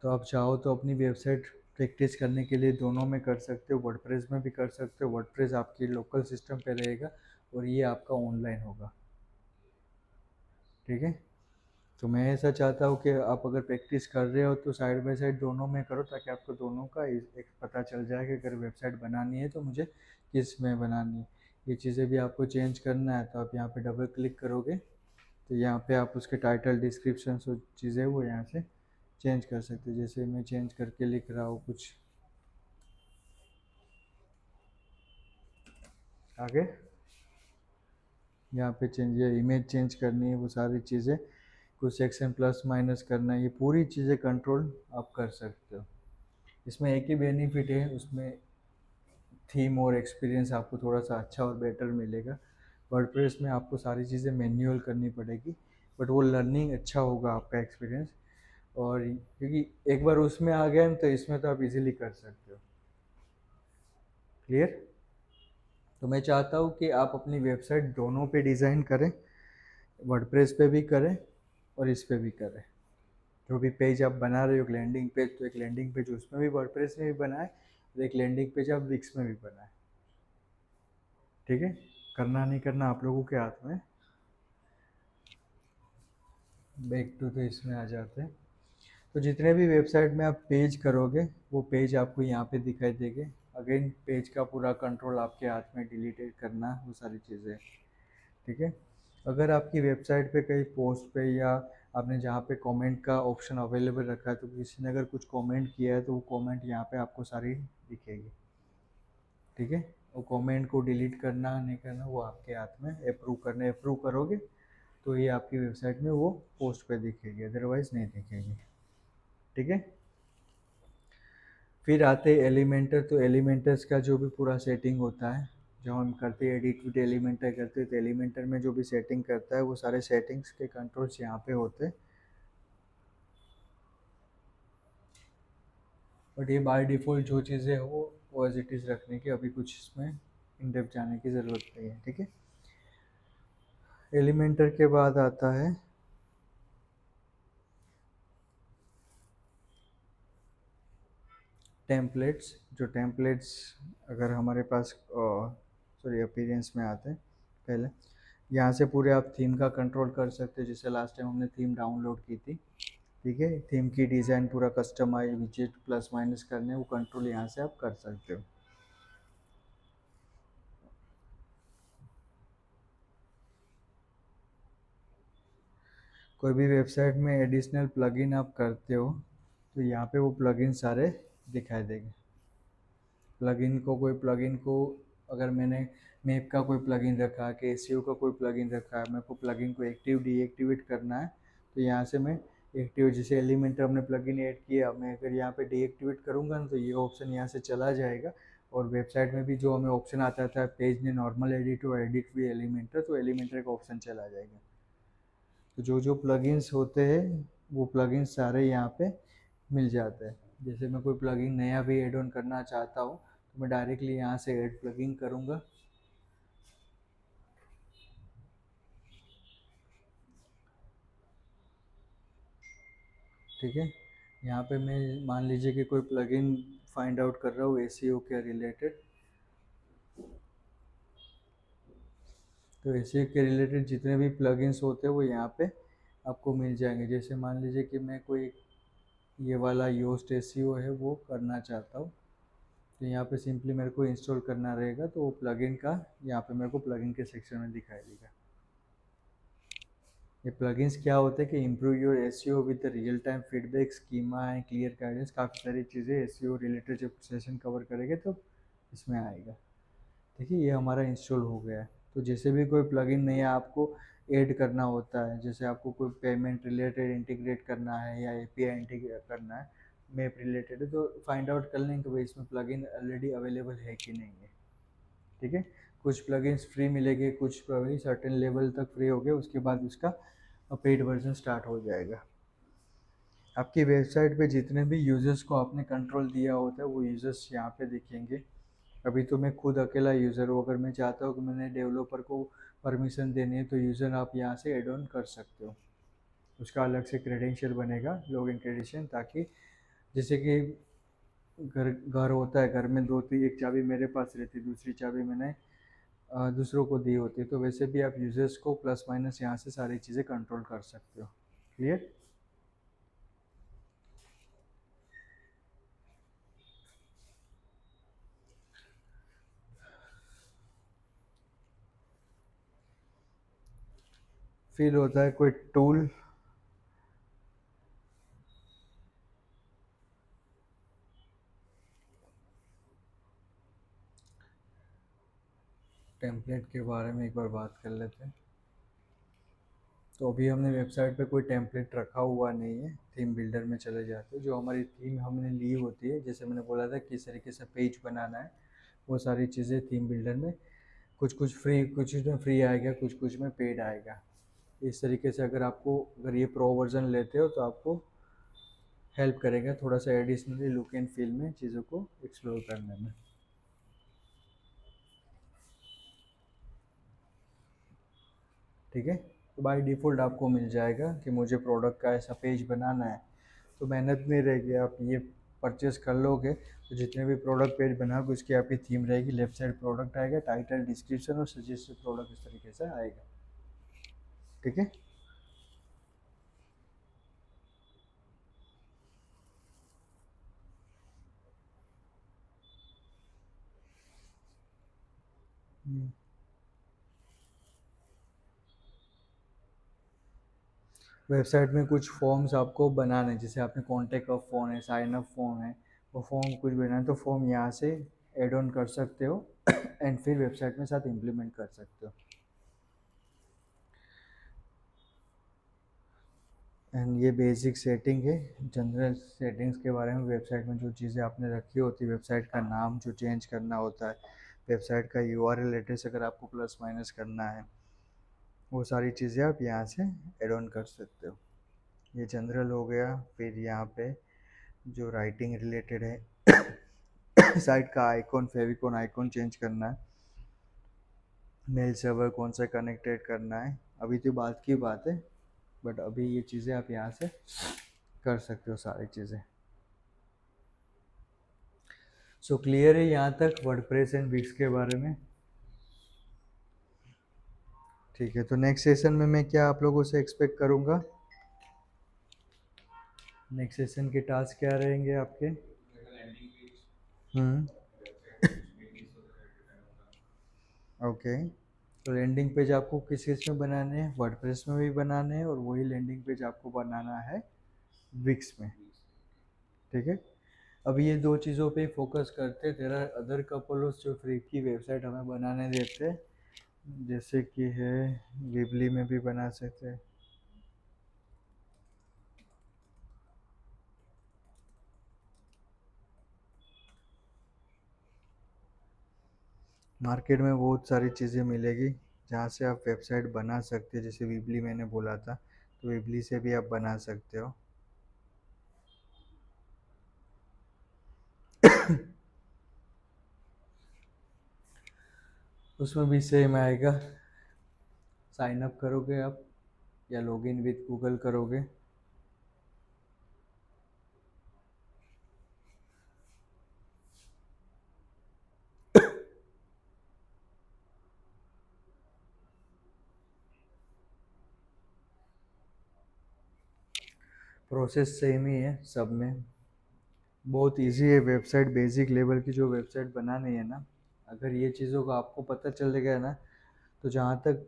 तो आप चाहो तो अपनी वेबसाइट प्रैक्टिस करने के लिए दोनों में कर सकते हो, वर्डप्रेस में भी कर सकते हो। वर्डप्रेस आपकी लोकल सिस्टम पे रहेगा और ये आपका ऑनलाइन होगा। ठीक है, तो मैं ऐसा चाहता हूँ कि आप अगर प्रैक्टिस कर रहे हो तो साइड बाय साइड दोनों में करो, ताकि आपको दोनों का एक पता चल जाए कि अगर वेबसाइट बनानी है तो मुझे किस में बनानी है। ये चीज़ें भी आपको चेंज करना है तो आप यहाँ पे डबल क्लिक करोगे तो यहाँ पे आप उसके टाइटल, डिस्क्रिप्शन, जो चीज़ें वो यहाँ से चेंज कर सकते हो। जैसे मैं चेंज करके लिख रहा हूँ कुछ आगे, यहाँ पे चेंज, ये इमेज चेंज करनी है, वो सारी चीज़ें, कुछ सेक्शन प्लस माइनस करना है, ये पूरी चीज़ें कंट्रोल आप कर सकते हो। इसमें एक ही बेनिफिट है, उसमें थीम और एक्सपीरियंस आपको थोड़ा सा अच्छा और बेटर मिलेगा। वर्डप्रेस में आपको सारी चीज़ें मैन्युअल करनी पड़ेगी, बट वो लर्निंग अच्छा होगा आपका एक्सपीरियंस। और क्योंकि एक बार उसमें आ गए तो इसमें तो आप इजीली कर सकते हो। क्लियर? तो मैं चाहता हूँ कि आप अपनी वेबसाइट दोनों पे डिज़ाइन करें, वर्डप्रेस पे भी करें और इस पे भी करें। जो भी पेज आप बना रहे हो, लैंडिंग पेज, तो एक लैंडिंग पेज उसमें भी वर्डप्रेस में भी बनाए और एक लैंडिंग पेज आप विक्स में भी बनाए। ठीक है, करना नहीं करना आप लोगों के हाथ में। बैक टू तो इसमें आ जाते हैं। तो जितने भी वेबसाइट में आप पेज करोगे वो पेज आपको यहाँ पे दिखाई देंगे। अगेन पेज का पूरा कंट्रोल आपके हाथ में, डिलीट करना, वो सारी चीज़ें। ठीक है, अगर आपकी वेबसाइट पे कहीं पोस्ट पे या आपने जहाँ पे कमेंट का ऑप्शन अवेलेबल रखा है तो किसी ने अगर कुछ कमेंट किया है तो वो कमेंट यहाँ पे आपको सारी दिखेगी। ठीक है, वो कमेंट को डिलीट करना नहीं करना वो आपके हाथ में। अप्रूव करने, अप्रूव करोगे तो ये आपकी वेबसाइट में वो पोस्ट पे दिखेगी, अदरवाइज़ नहीं दिखेगी। ठीक है, फिर आते हैं एलिमेंटर। तो एलिमेंटर्स का जो भी पूरा सेटिंग होता है, जब हम करते हैं एडिट विद एलिमेंटर करते हैं, तो एलिमेंटर में जो भी सेटिंग करता है वो सारे सेटिंग्स के कंट्रोल्स यहाँ पे होते हैं। बट ये बाय डिफ़ॉल्ट जो चीज़ें हो वो एज इट इज़ रखने की, अभी कुछ इसमें इन डेप्थ जाने की ज़रूरत नहीं है। ठीक है, एलिमेंटर के बाद आता है टेम्पलेट्स। जो टेम्पलेट्स अगर हमारे पास सॉरी अपीयरेंस में आते हैं पहले, यहाँ से पूरे आप थीम का कंट्रोल कर सकते हैं। जैसे लास्ट टाइम हमने थीम डाउनलोड की थी। ठीक है, थीम की डिज़ाइन पूरा कस्टमाइज, विजेट प्लस माइनस करने, वो कंट्रोल यहाँ से आप कर सकते हो। कोई भी वेबसाइट में एडिशनल प्लगइन आप करते हो तो यहाँ पे वो प्लगइन सारे दिखाई देंगे। प्लगइन को, कोई प्लगइन को अगर मैंने मैप का कोई प्लगइन रखा है कि एसईओ का कोई प्लगइन रखा है, मेरे को प्लगइन को एक्टिव डीएक्टिवेट करना है तो यहाँ से मैं एक्टिव, जैसे एलिमेंटर हमने प्लगइन ऐड किया, मैं अगर यहाँ पे डीएक्टिवेट करूँगा ना तो ये ऑप्शन यहाँ से चला जाएगा। और वेबसाइट में भी जो हमें ऑप्शन आता था पेज ने नॉर्मल एडिट और एडिट भी एलिमेंटर, तो एलिमेंटर का ऑप्शन चला जाएगा। तो जो जो प्लगइन्स होते हैं वो प्लगइन्स सारे यहाँ पे मिल जाते हैं। जैसे मैं कोई प्लगइन नया भी ऐड ऑन करना चाहता हूँ तो मैं डायरेक्टली यहाँ से ऐड प्लगइन करूँगा। ठीक है, यहाँ पे मैं मान लीजिए कि कोई प्लगइन फाइंड आउट कर रहा हूँ एसईओ के रिलेटेड, तो एसईओ के रिलेटेड जितने भी प्लगइन्स होते हैं वो यहाँ पे आपको मिल जाएंगे। जैसे मान लीजिए कि मैं कोई ये वाला योस्ट एसईओ है वो करना चाहता हूँ, तो यहाँ पे सिंपली मेरे को इंस्टॉल करना रहेगा, तो वो प्लगइन का यहाँ पे मेरे को प्लगइन के सेक्शन में दिखाई देगा। ये प्लगइन्स क्या होते हैं कि improve your SEO with real time feedback, schema and clear guidance, काफ़ी सारी चीज़ें एसईओ रिलेटेड जब सेशन कवर करेंगे तो इसमें आएगा। देखिए ये हमारा इंस्टॉल हो गया है। तो जैसे भी कोई प्लगइन नया आपको ऐड करना होता है, जैसे आपको कोई पेमेंट रिलेटेड इंटीग्रेट करना है या एपीआई इंटीग्रेट करना है, मैप रिलेटेड है, तो फाइंड आउट कर लें कि भाई इसमें प्लगइन ऑलरेडी अवेलेबल है कि नहीं है। ठीक है, कुछ प्लगइन्स फ्री मिलेंगे, कुछ प्लगइन सर्टेन लेवल तक फ्री हो गए, उसके बाद उसका पेड वर्जन स्टार्ट हो जाएगा। आपकी वेबसाइट पे जितने भी यूज़र्स को आपने कंट्रोल दिया होता है वो यूज़र्स यहाँ पे दिखेंगे। अभी तो मैं खुद अकेला यूज़र हूँ, अगर मैं चाहता हूँ कि मैंने डेवलपर को परमिशन देनी है तो यूज़र आप यहाँ से एड ऑन कर सकते हो। उसका अलग से क्रेडेंशियल बनेगा, लॉगिन क्रेडेंशियल, ताकि जैसे कि घर घर होता है, घर में दो तीन, एक चाबी मेरे पास रहती है, दूसरी चाबी मैंने दूसरों को दी होती है, तो वैसे भी आप यूज़र्स को प्लस माइनस यहाँ से सारी चीज़ें कंट्रोल कर सकते हो। क्लियर? फील होता है कोई टूल? टेम्पलेट के बारे में एक बार बात कर लेते हैं। तो अभी हमने वेबसाइट पे कोई टेम्पलेट रखा हुआ नहीं है, थीम बिल्डर में चले जाते हैं। जो हमारी थीम हमने ली होती है, जैसे मैंने बोला था किस तरीके से पेज बनाना है, वो सारी चीज़ें थीम बिल्डर में कुछ कुछ फ्री, कुछ में फ्री आएगा, कुछ कुछ में पेड आएगा। इस तरीके से अगर आपको, अगर ये प्रो वर्जन लेते हो तो आपको हेल्प करेगा थोड़ा सा एडिशनली लुक एंड फील में चीज़ों को एक्सप्लोर करने में। ठीक है, तो बाय डिफ़ॉल्ट आपको मिल जाएगा कि मुझे प्रोडक्ट का ऐसा पेज बनाना है, तो मेहनत नहीं रहेगी, आप ये परचेस कर लोगे तो जितने भी प्रोडक्ट पेज बनाओगे उसकी आपकी थीम रहेगी, लेफ्ट साइड प्रोडक्ट आएगा, टाइटल, डिस्क्रिप्शन और सजेस्टेड प्रोडक्ट इस तरीके से आएगा। ठीक है। वेबसाइट में कुछ फॉर्म्स आपको बनाने हैं, जैसे आपने कॉन्टैक्ट ऑफ फॉर्म है, साइन अप फॉर्म है, वो फॉर्म कुछ बनाना है तो फॉर्म यहाँ से ऐड ऑन कर सकते हो एंड फिर वेबसाइट में साथ इम्प्लीमेंट कर सकते हो। एंड ये बेसिक सेटिंग है। जनरल सेटिंग्स के बारे में, वेबसाइट में जो चीज़ें आपने रखी होती है, वेबसाइट का नाम जो चेंज करना होता है, वेबसाइट का यूआरएल एड्रेस अगर आपको प्लस माइनस करना है, वो सारी चीज़ें आप यहाँ से ऐड ऑन कर सकते हो। ये जनरल हो गया। फिर यहाँ पे जो राइटिंग रिलेटेड है साइट का आइकॉन, फेविकॉन आइकॉन चेंज करना है, मेल सर्वर कौन सा कनेक्टेड करना है, अभी तो बात की बात है, बट अभी ये चीज़ें आप यहाँ से कर सकते हो सारी चीज़ें। सो क्लियर है यहाँ तक वर्डप्रेस एंड विक्स के बारे में? ठीक है, तो नेक्स्ट सेशन में मैं क्या आप लोगों से एक्सपेक्ट करूँगा? नेक्स्ट सेशन के टास्क क्या रहेंगे आपके? हम्म। ओके, तो लैंडिंग पेज आपको किस किस में बनाने हैं? वर्डप्रेस में भी बनाने हैं और वही लैंडिंग पेज आपको बनाना है विक्स में। ठीक है, अब ये दो चीज़ों पे फोकस करते, देयर आर अदर कपल्स जो फ्री की वेबसाइट हमें बनाने देते हैं, जैसे कि है विबली में भी बना सकते हैं। मार्केट में बहुत सारी चीज़ें मिलेगी जहाँ से आप वेबसाइट बना सकते हो, जैसे विबली मैंने बोला था, तो विबली से भी आप बना सकते हो। उसमें भी सेम आएगा, साइन अप करोगे आप या लॉगिन विद गूगल करोगे। प्रोसेस सेम ही है सब में। बहुत इजी है वेबसाइट, बेसिक लेवल की जो वेबसाइट बनानी है ना, अगर ये चीज़ों का आपको पता चल गया ना, तो जहाँ तक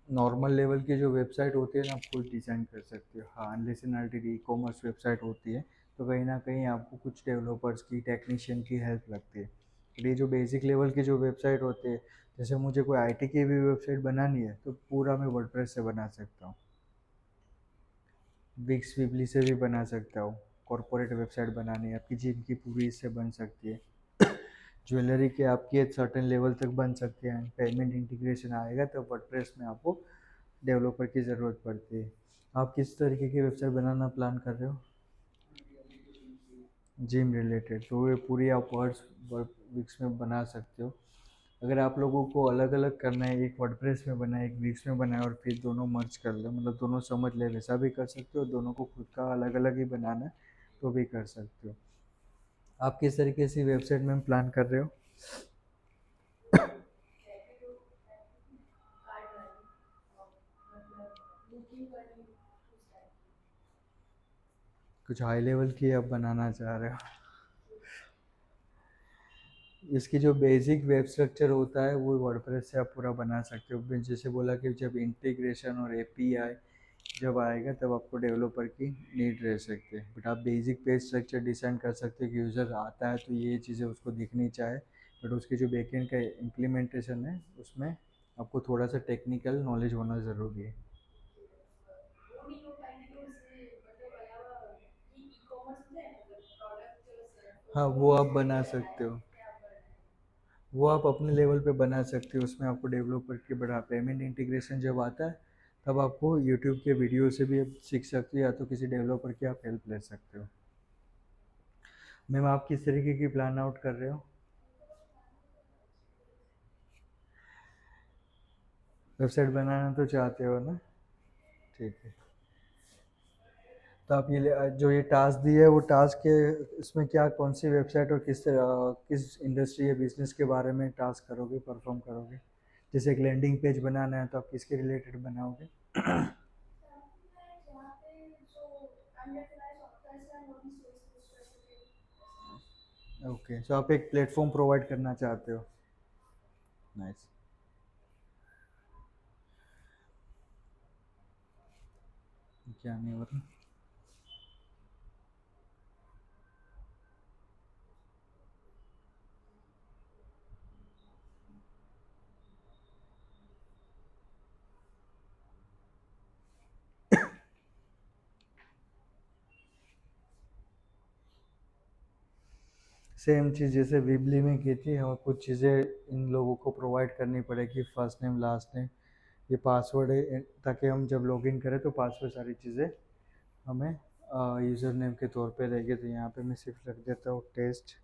नॉर्मल लेवल की जो वेबसाइट होती है ना, आप खुद डिज़ाइन कर सकते हो। हाँ, unless and until e commerce website होती है तो कहीं ना कहीं आपको कुछ डेवलपर्स की, टेक्नीशियन की हेल्प लगती है। तो ये जो बेसिक लेवल की जो वेबसाइट होती है, जैसे मुझे कोई आईटी की भी वेबसाइट बनानी है तो पूरा मैं वर्डप्रेस से बना सकता हूँ, विक्स विबली से भी बना सकता हूँ। कॉरपोरेट वेबसाइट बनानी है आपकी, जिम की पूरी इससे बन सकती है। ज्वेलरी के आपकी एक सर्टेन लेवल तक बन सकते हैं। पेमेंट इंटीग्रेशन आएगा तो वर्डप्रेस में आपको डेवलपर की ज़रूरत पड़ती है। आप किस तरीके की वेबसाइट बनाना प्लान कर रहे हो? जिम रिलेटेड, तो ये पूरी आप वर्ड्स विक्स में बना सकते हो। अगर आप लोगों को अलग अलग करना है, एक वर्डप्रेस में बनाए, एक विक्स में बनाए, और फिर दोनों मर्ज कर ले, मतलब दोनों समझ ले, वैसा भी कर सकते हो। दोनों को खुद का अलग अलग ही बनाना है तो भी कर सकते हो। आप किस तरीके से वेबसाइट में प्लान कर रहे हो? कुछ हाई लेवल की आप बनाना चाह रहे हो? इसकी जो बेसिक वेब स्ट्रक्चर होता है वो वर्डप्रेस से आप पूरा बना सकते हो। मैंने जैसे बोला कि जब इंटीग्रेशन और एपीआई जब आएगा तब आपको डेवलपर की नीड रह सकती है, बट आप बेसिक पेज स्ट्रक्चर डिज़ाइन कर सकते हो कि यूज़र आता है तो ये चीज़ें उसको दिखनी चाहे। बट उसके जो बैकएंड का इम्प्लीमेंटेशन है उसमें आपको थोड़ा सा टेक्निकल नॉलेज होना ज़रूरी है। हाँ, वो आप बना सकते हो, वो आप अपने लेवल पे बना सकते हो। उसमें आपको डेवलपर की बड़ा पेमेंट इंटीग्रेशन जब आता है तब आपको यूट्यूब के वीडियो से भी आप सीख सकते हो, या तो किसी डेवलपर की आप हेल्प ले सकते हो। मैम, आप किस तरीके की प्लान आउट कर रहे हो? वेबसाइट बनाना तो चाहते हो ना? ठीक है। तो आप जो ये टास्क दिए है वो टास्क के इसमें क्या, कौन सी वेबसाइट और किस किस इंडस्ट्री या बिजनेस के बारे में टास्क करोगे, परफॉर्म करोगे? जैसे एक लैंडिंग पेज बनाना है तो आप किसके रिलेटेड बनाओगे? ओके, सो आप एक प्लेटफॉर्म प्रोवाइड करना चाहते हो। नाइस। क्या नहीं हो रहा? सेम चीज़ जैसे विबली में की थी, हमें कुछ चीज़ें इन लोगों को प्रोवाइड करनी पड़ेगी, फर्स्ट नेम लास्ट नेम, ये पासवर्ड है, ताकि हम जब लॉगिन करें तो पासवर्ड सारी चीज़ें हमें यूज़र नेम के तौर पे रहेगी। तो यहाँ पे मैं सिर्फ रख देता हूँ टेस्ट।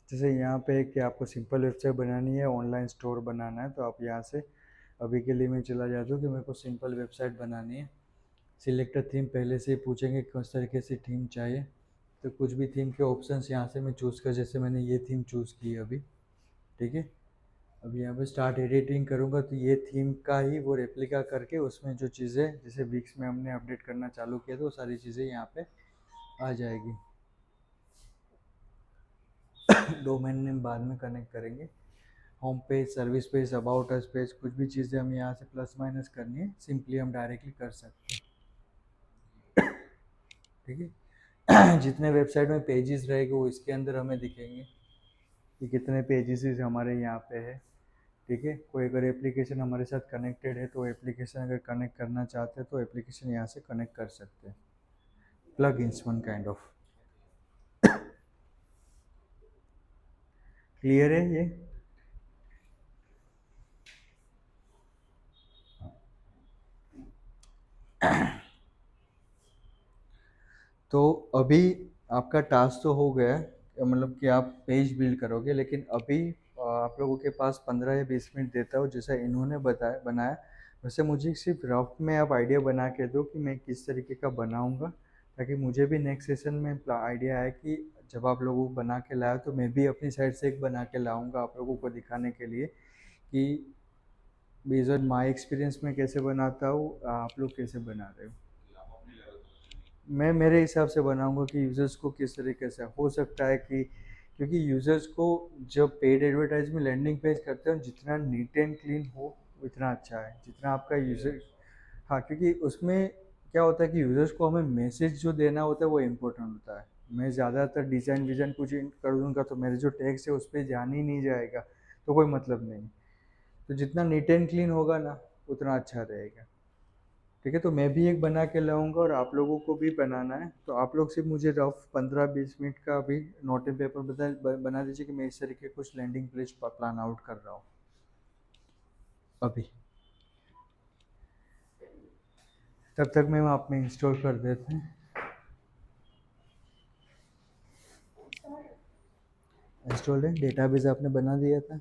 जैसे यहाँ पे कि आपको सिंपल वेबसाइट बनानी है, ऑनलाइन स्टोर बनाना है, तो आप यहाँ से अभी के लिए मैं चला जाता हूँ कि मेरे को सिंपल वेबसाइट बनानी है। सिलेक्ट थीम पहले से ही पूछेंगे किस तरीके से थीम चाहिए, तो कुछ भी थीम के ऑप्शंस यहाँ से मैं चूज़ कर, जैसे मैंने ये थीम चूज़ की है अभी। ठीक है, अब यहाँ पे स्टार्ट एडिटिंग करूँगा तो ये थीम का ही वो रेप्लिका करके उसमें जो चीज़ें जैसे विक्स में हमने अपडेट करना चालू किया तो वो सारी चीज़ें यहाँ पे आ जाएगी। डोमेन नेम बाद में कनेक्ट करेंगे। Home page, service page, about us page, कुछ भी चीज़ें हम यहाँ से प्लस माइनस करनी है सिंपली हम डायरेक्टली कर सकते हैं। ठीक है। जितने वेबसाइट में पेजेस रहेंगे वो इसके अंदर हमें दिखेंगे कि कितने पेजेस हमारे यहाँ पे है। ठीक है। कोई अगर एप्लीकेशन हमारे साथ कनेक्टेड है तो एप्लीकेशन अगर कनेक्ट करना चाहते हैं तो एप्लीकेशन यहाँ से कनेक्ट कर सकते हैं, plugins one kind of. Clear है ये? तो अभी आपका टास्क तो हो गया है, मतलब कि आप पेज बिल्ड करोगे, लेकिन अभी आप लोगों के पास 15 या 20 मिनट देता हूँ जैसा इन्होंने बताया बनाया। वैसे मुझे सिर्फ रफ में आप आइडिया बना के दो कि मैं किस तरीके का बनाऊंगा, ताकि मुझे भी नेक्स्ट सेशन में आइडिया आए कि जब आप लोगों को बना के लाए तो मैं भी अपनी साइड से एक बना के लाऊंगा आप लोगों को दिखाने के लिए कि बेस्ड ऑन माई एक्सपीरियंस में कैसे बनाता हूँ, आप लोग कैसे बना रहे हो। मैं मेरे हिसाब से बनाऊंगा कि यूज़र्स को किस तरीके से हो सकता है कि, क्योंकि यूज़र्स को जब पेड एडवर्टाइजमेंट लैंडिंग पेज करते हैं जितना नीट एंड क्लीन हो उतना अच्छा है, जितना आपका यूज़र। हाँ, क्योंकि उसमें क्या होता है कि यूज़र्स को हमें मैसेज जो देना होता है वो इम्पोर्टेंट होता है। मैं ज़्यादातर डिज़ाइन विज़ाइन कुछ कर दूँगा तो मेरे जो टैक्स है उस पर ध्यान ही नहीं जाएगा, तो कोई मतलब नहीं। तो जितना नीट एंड क्लीन होगा ना उतना अच्छा रहेगा। ठीक है, तो मैं भी एक बना के लाऊंगा और आप लोगों को भी बनाना है, तो आप लोग सिर्फ मुझे रफ 15-20 मिनट का अभी नोट एंड पेपर बना दीजिए कि मैं इस तरीके कुछ लैंडिंग पेज प्लान आउट कर रहा हूँ अभी। तब तक मैं आप में इंस्टॉल कर देते हैं। इंस्टॉल है, डेटाबेस आपने बना दिया था।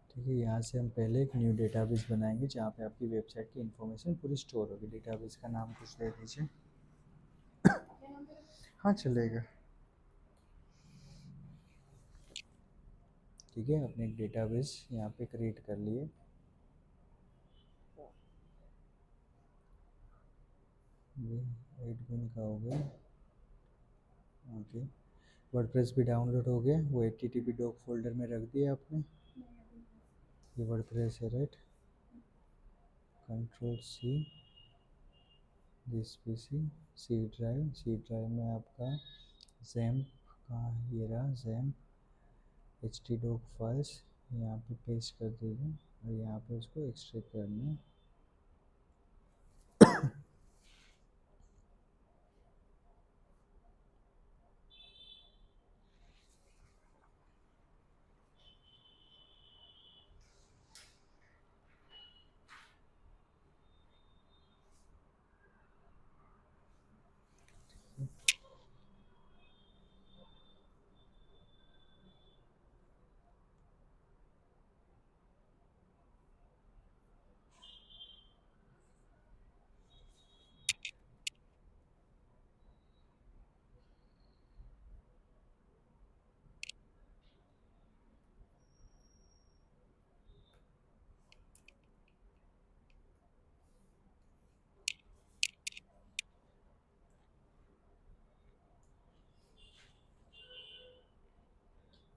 ठीक है, यहाँ से हम पहले एक न्यू डेटाबेस बनाएंगे जहाँ पे आपकी वेबसाइट की इन्फॉर्मेशन पूरी स्टोर होगी। डेटाबेस का नाम कुछ दे दीजिए। हाँ चलेगा। ठीक है, आपने एक डेटाबेस यहाँ पे क्रिएट कर लिए। ये एडमिन का हो गया। ओके, वर्डप्रेस भी डाउनलोड हो गया, वो http डॉक फोल्डर में रख दिया आपने। ये वर्डप्रेस है, right. Control C, this PC, C drive में आपका जैम्प कहाँ है, ये रहा जैम्प एच डॉक फाइल्स, यहाँ पे पेस्ट कर दीजिए और यहाँ पे उसको एक्सट्रैक्ट करना है।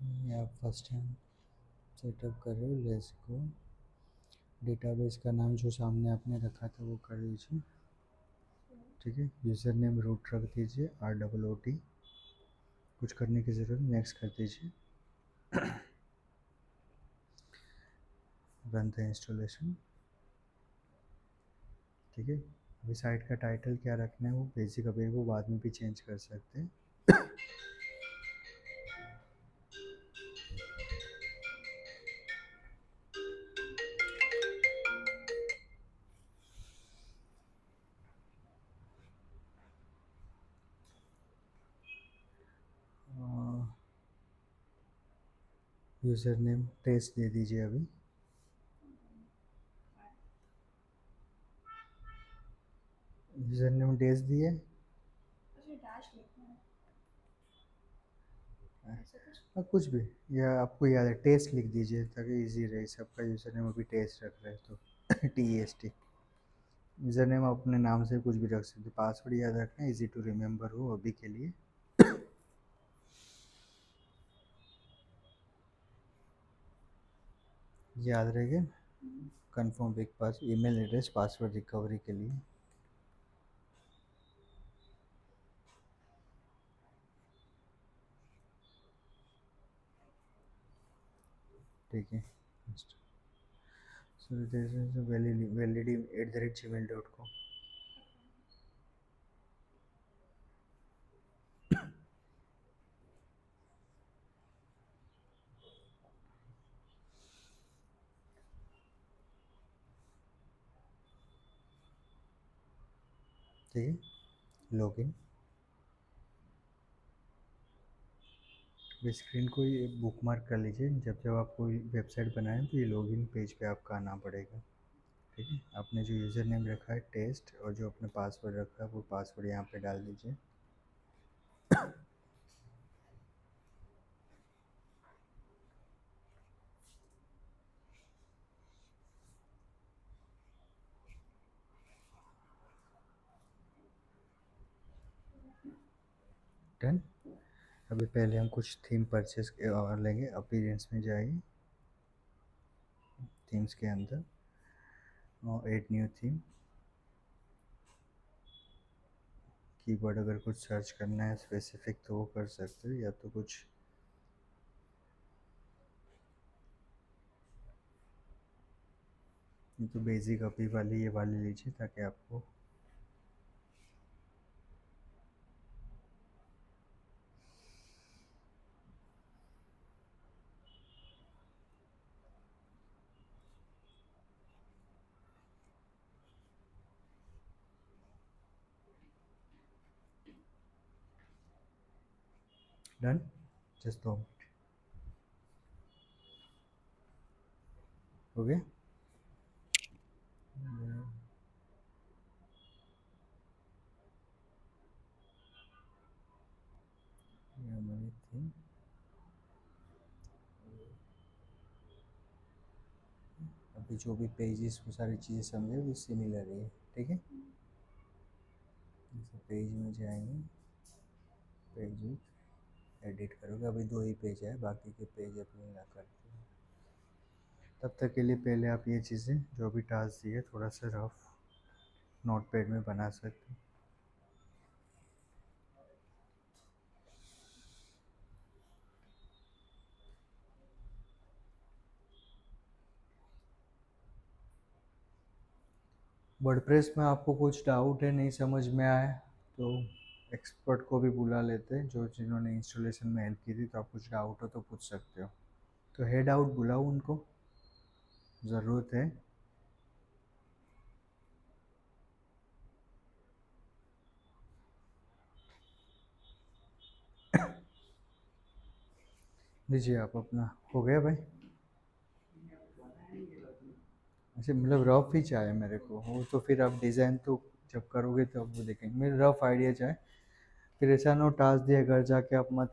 ये आप फर्स्ट टाइम सेटअप कर रहे हो, लेट्स गो। डेटाबेस का नाम जो सामने आपने रखा था वो कर दीजिए। ठीक है, यूज़र नेम रूट रख दीजिए, ROOT। कुछ करने की ज़रूरत, नेक्स्ट कर दीजिए। Run the installation. ठीक है, अभी साइट का टाइटल क्या रखना है वो बेसिक, अभी वो बाद में भी चेंज कर सकते हैं। यूज़र नेम टेस्ट दे दीजिए अभी। यूज़र नेम टेस्ट दिए। हाँ कुछ भी, या आपको याद है टेस्ट लिख दीजिए ताकि इजी रहे, सबका यूज़र नेम अभी टेस्ट रख रहे हैं तो TEST। यूज़र नेम अपने नाम से कुछ भी रख सकते, पासवर्ड याद रखना, इजी टू रिमेंबर हो अभी के लिए। याद रहेगा, कंफर्म बिग पास ईमेल एड्रेस पासवर्ड रिकवरी के लिए। ठीक है। So this is validity@gmail.com। ठीक है, लॉगिन। स्क्रीन को ये बुक मार्क कर लीजिए, जब जब आप कोई वेबसाइट बनाएं तो ये लॉगिन पेज पे आपका आना पड़ेगा। ठीक है, आपने जो यूज़र नेम रखा है टेस्ट और जो अपने पासवर्ड रखा है वो पासवर्ड यहाँ पे डाल दीजिए। डन। अभी पहले हम कुछ थीम परचेस लेंगे। अपीयरेंस में जाइए, थीम्स के अंदर और ऐड न्यू थीम। कीवर्ड अगर कुछ सर्च करना है स्पेसिफिक तो वो कर सकते हो, या तो कुछ तो बेसिक अपी वाली ये वाली लीजिए ताकि आपको डन। जस्ट 2 मिनट हो गया। ये हमारी थीम। अभी जो भी पेजेस वो सारी चीज़ें समझे वो सिमिलर है। ठीक है, जैसे पेज में जाएंगे, पेज एडिट करोगे। अभी 2 ही पेज है, बाकी के पेज अपने ना करते हैं। तब तक के लिए पहले आप ये चीज़ें जो भी टास्क दिए थोड़ा सा रफ नोटपैड में बना सकते हैं। वर्डप्रेस में आपको कुछ डाउट है, नहीं समझ में आए तो एक्सपर्ट को भी बुला लेते हैं, जो जिन्होंने इंस्टॉलेशन में हेल्प की थी। तो आप कुछ डाउट हो तो पूछ सकते हो। तो हेड आउट बुलाओ, उनको ज़रूरत है। लीजिए आप अपना। हो गया भाई? अच्छा, मतलब रफ ही चाहिए मेरे को, वो तो फिर आप डिज़ाइन तो जब करोगे तब वो देखेंगे। मेरे रफ आइडिया चाहिए, फिर ऐसा ना हो टास्क दिया घर जाके आप मत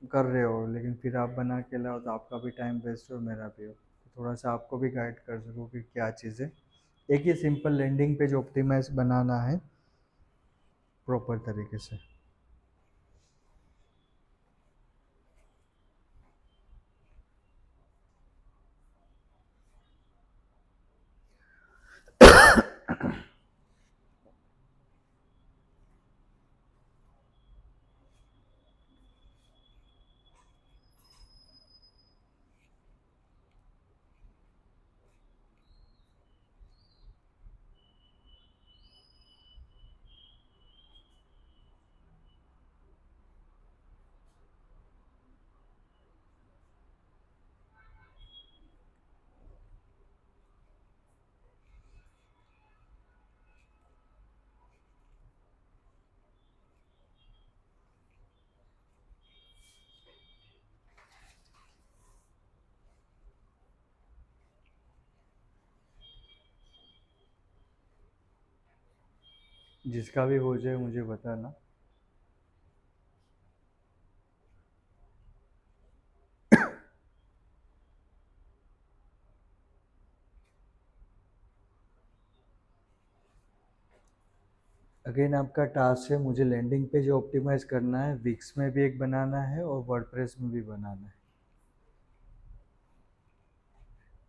कर रहे हो लेकिन फिर आप बना के लाओ तो आपका भी टाइम वेस्ट हो मेरा भी हो। तो थोड़ा सा आपको भी गाइड कर सकूँ कि क्या चीज़ है। एक ही सिंपल लैंडिंग पेज ऑप्टिमाइज बनाना है प्रॉपर तरीके से। जिसका भी हो जाए मुझे बताना। अगेन आपका टास्क है, मुझे लैंडिंग पेज ऑप्टिमाइज करना है, विक्स में भी एक बनाना है और वर्डप्रेस में भी बनाना है।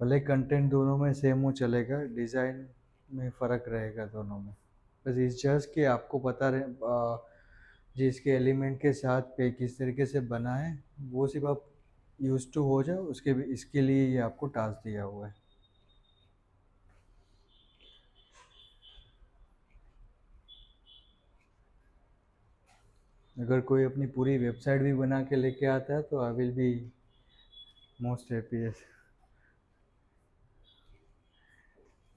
भले कंटेंट दोनों में सेम हो चलेगा, डिज़ाइन में फ़र्क रहेगा दोनों में। बस इस जस्ट कि आपको पता रहे जिसके एलिमेंट के साथ पे किस तरीके से बना है, वो सिर्फ आप यूज टू हो जाए, उसके इसके लिए ये आपको टास्क दिया हुआ है। अगर कोई अपनी पूरी वेबसाइट भी बना के लेके आता है तो I will be most happiest.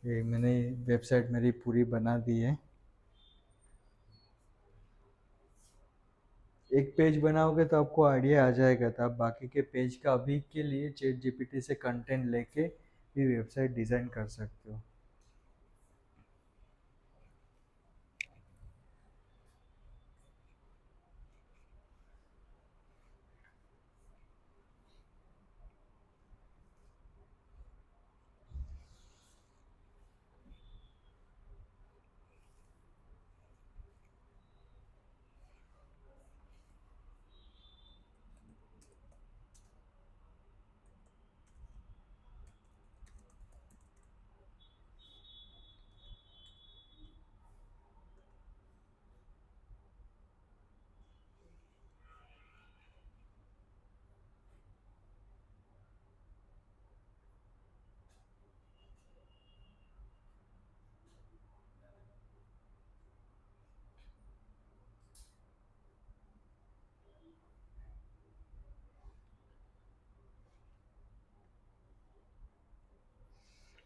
ये मैंने वेबसाइट मेरी पूरी बना दी है। एक पेज बनाओगे तो आपको आइडिया आ जाएगा, तो आप बाकी के पेज का अभी के लिए चैट जीपीटी से कंटेंट लेके भी वेबसाइट डिज़ाइन कर सकते हो।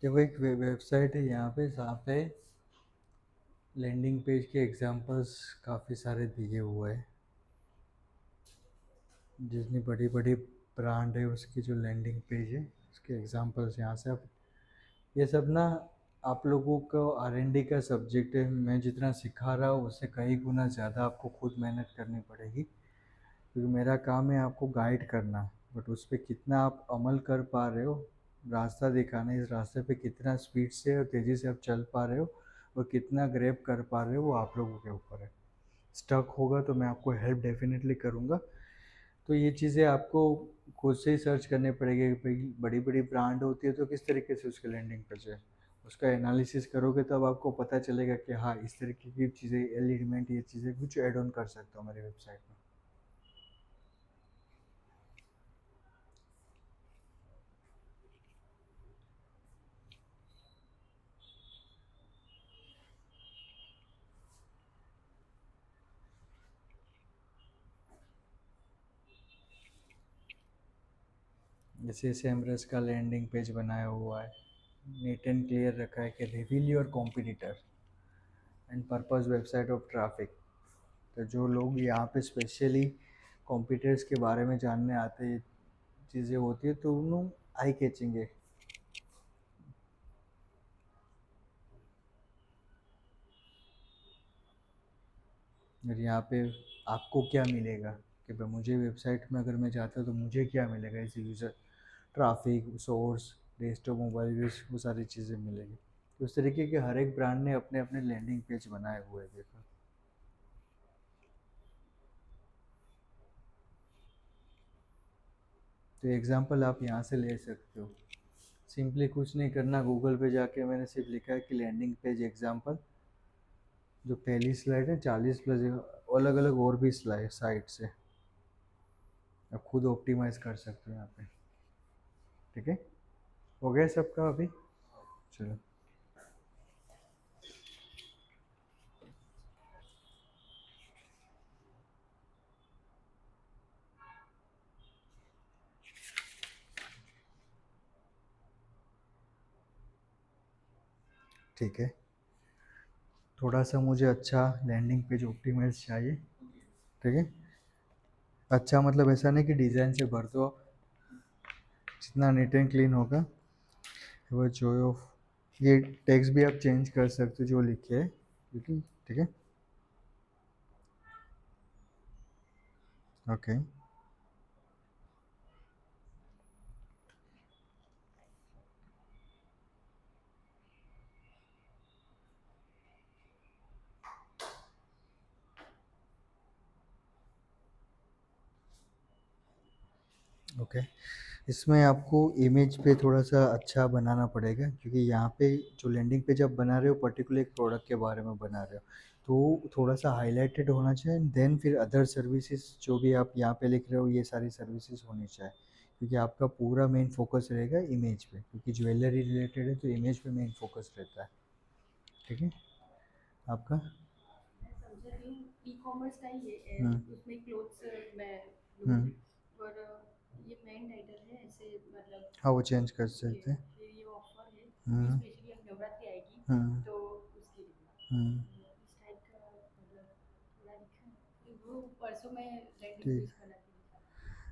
देखो एक वेबसाइट है, यहाँ पे लैंडिंग पेज के एग्जांपल्स काफ़ी सारे दिए हुए हैं। जितनी बड़ी बड़ी ब्रांड है उसकी जो लैंडिंग पेज है उसके एग्जांपल्स यहाँ से आप, ये सब ना आप लोगों को R&D का सब्जेक्ट है। मैं जितना सिखा रहा हूँ उससे कई गुना ज़्यादा आपको खुद मेहनत करनी पड़ेगी, क्योंकि मेरा काम है आपको गाइड करना। बट उस पर कितना आप अमल कर पा रहे हो, रास्ता दिखाना, इस रास्ते पे कितना स्पीड से और तेज़ी से आप चल पा रहे हो और कितना ग्रैब कर पा रहे हो, वो आप लोगों के ऊपर है। स्टक होगा तो मैं आपको हेल्प डेफिनेटली करूँगा। तो ये चीज़ें आपको खुद से ही सर्च करनी पड़ेगी कि भाई बड़ी बड़ी ब्रांड होती है तो किस तरीके से उसके लैंडिंग पेज है, उसका एनालिसिस करोगे तब आपको पता चलेगा कि हाँ इस तरीके की चीज़ें, एलिमेंट, ये चीज़ें कुछ ऐड ऑन कर सकता हूँ मेरी वेबसाइट में। जैसे सेमरस का लैंडिंग पेज बनाया हुआ है, नीट एंड क्लियर रखा है कि reveal your competitor and purpose website of traffic. तो जो लोग यहाँ पे स्पेशली कॉम्पिटिटर्स के बारे में जानने आते हैं, चीज़ें होती है तो उन्होंने आई कैचिंग है। और यहाँ पे आपको क्या मिलेगा कि भाई मुझे वेबसाइट में अगर मैं जाता तो मुझे क्या मिलेगा, इस user traffic, source, desktop, mobile use, वो सारी चीज़ें मिलेगी। तो उस तरीके के हर एक ब्रांड ने अपने अपने लैंडिंग पेज बनाए हुए हैं, देखो। तो एग्जांपल आप यहाँ से ले सकते हो। सिंपली कुछ नहीं करना, गूगल पे जाके मैंने सिर्फ लिखा है कि लैंडिंग पेज एग्जांपल। जो पहली स्लाइड है 40 प्लस अलग अलग और भी स्लाइड साइट से आप खुद ऑप्टिमाइज कर सकते हो यहाँ पे। ठीक है, हो गया सबका अभी? चलो, ठीक है। थोड़ा सा मुझे अच्छा लैंडिंग पेज ऑप्टिमाइज चाहिए। ठीक है, अच्छा मतलब ऐसा नहीं कि डिज़ाइन से भर दो आप, जितना नीट एंड क्लीन होगा वो जॉय ऑफ, ये टेक्स्ट भी आप चेंज कर सकते हो जो लिखे है, ठीक है। Okay, okay. इसमें आपको इमेज पे थोड़ा सा अच्छा बनाना पड़ेगा, क्योंकि यहाँ पे जो लैंडिंग पेज आप बना रहे हो पर्टिकुलर एक प्रोडक्ट के बारे में बना रहे हो, तो थोड़ा सा हाईलाइटेड होना चाहिए। देन फिर अदर सर्विसेज जो भी आप यहाँ पे लिख रहे हो ये सारी सर्विसेज होनी चाहिए, क्योंकि आपका पूरा मेन फोकस रहेगा इमेज पे, क्योंकि ज्वेलरी रिलेटेड है तो इमेज पे मेन फोकस रहता है। ठीक है आपका। मैं समझ रही हूँ ई कॉमर्स का ही है, हम्म उसमें क्लोथ्स मैं हम्म। लूँगी। और ये मेन टाइटल है ऐसे, मतलब हाँ वो चेंज कर ओके। सकते हैं। फिर ये ऑफर है क्योंकि हम्म स्पेशली अब नवरात्रि आएगी, हम्म तो उसके लिए हम्म। इस टाइप का मतलब थोड़ा लिखा है। वो परसों मैं लैंडिंग ठीक। पेज बना के दिखा।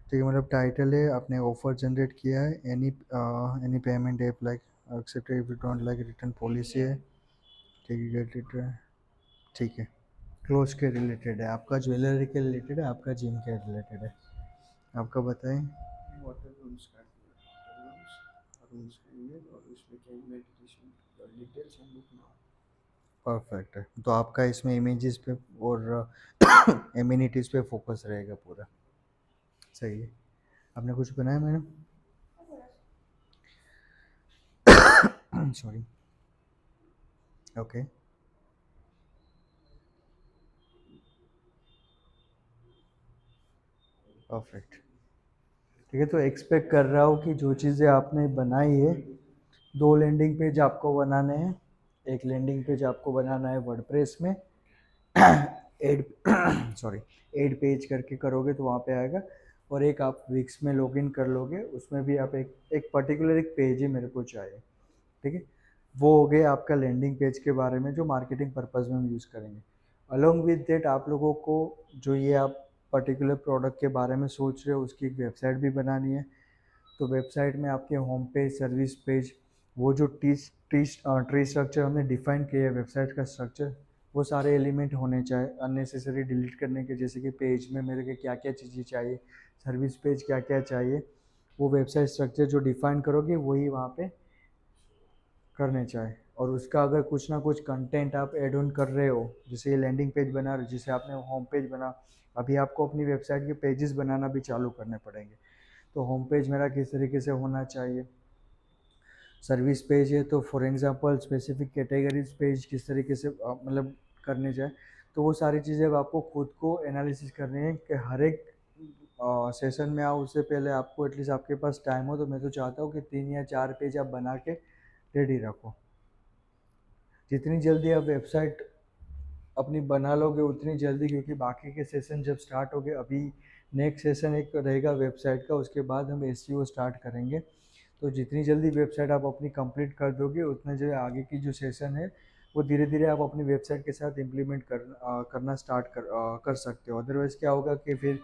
ठीक है, मतलब टाइटल है आपने ऑफर जनरेट किया है, any payment app like accept if you don't like return get policy है। रेडी। ठीक है, गेट इट। ठीक है, क्लोज के रिलेटेड है आपका, ज्वेलरी के रिलेटेड है आपका, जिम के रिलेटेड है आपका, बताएं। वाटर रूम्स का रूम्स रूम्स का ईमेल और उसमें क्या meditation details and book now. Perfect है, तो आपका इसमें इमेजेस पे और एम्यूनिटीज़ पे फोकस रहेगा पूरा। सही है। आपने कुछ बनाया मैडम? सॉरी। ओके। परफेक्ट। ठीक है, तो एक्सपेक्ट कर रहा हूँ कि जो चीज़ें आपने बनाई है, 2 लैंडिंग पेज आपको बनाने हैं। एक लैंडिंग पेज आपको बनाना है वर्डप्रेस में, 8 सॉरी 8 पेज करके करोगे तो वहाँ पे आएगा। और एक आप विक्स में लॉगिन कर लोगे, उसमें भी आप एक एक पर्टिकुलर एक पेज ही मेरे को चाहिए। ठीक है, वो हो गया आपका लैंडिंग पेज के बारे में जो मार्केटिंग पर्पज़ में हम यूज़ करेंगे। अलोंग विद दैट आप लोगों को जो ये आप पर्टिकुलर प्रोडक्ट के बारे में सोच रहे हो उसकी एक वेबसाइट भी बनानी है। तो वेबसाइट में आपके होम पेज, सर्विस पेज, वो जो ट्री स्ट्रक्चर हमने डिफाइन किया है वेबसाइट का स्ट्रक्चर, वो सारे एलिमेंट होने चाहिए अननेसेसरी डिलीट करने के, जैसे कि पेज में मेरे को क्या क्या चीज़ें चाहिए, सर्विस पेज क्या क्या चाहिए, वो वेबसाइट स्ट्रक्चर जो डिफाइन करोगे वही वहाँ पे करने चाहिए। और उसका अगर कुछ ना कुछ कंटेंट आप ऐड ऑन कर रहे हो, जैसे ये लैंडिंग पेज बना रहे हो, जैसे आपने होम पेज बना, अभी आपको अपनी वेबसाइट के पेजेस बनाना भी चालू करने पड़ेंगे। तो होम पेज मेरा किस तरीके से होना चाहिए, सर्विस पेज है तो for example specific categories page किस तरीके से मतलब करने जाए। तो वो सारी चीज़ें अब आपको खुद को एनालिसिस करनी है कि हर एक सेशन में आओ उससे पहले आपको एटलीस्ट आपके पास टाइम हो, तो मैं तो चाहता हूँ कि 3 या 4 पेज आप बना के रेडी रखो। जितनी जल्दी आप वेबसाइट अपनी बना लोगे उतनी जल्दी, क्योंकि बाकी के सेशन जब स्टार्ट हो गए, अभी नेक्स्ट सेशन एक रहेगा वेबसाइट का, उसके बाद हम एसईओ स्टार्ट करेंगे। तो जितनी जल्दी वेबसाइट आप अपनी कंप्लीट कर दोगे उतना जो आगे की जो सेशन है वो धीरे धीरे आप अपनी वेबसाइट के साथ इम्प्लीमेंट करना स्टार्ट कर सकते हो। अदरवाइज़ क्या होगा कि फिर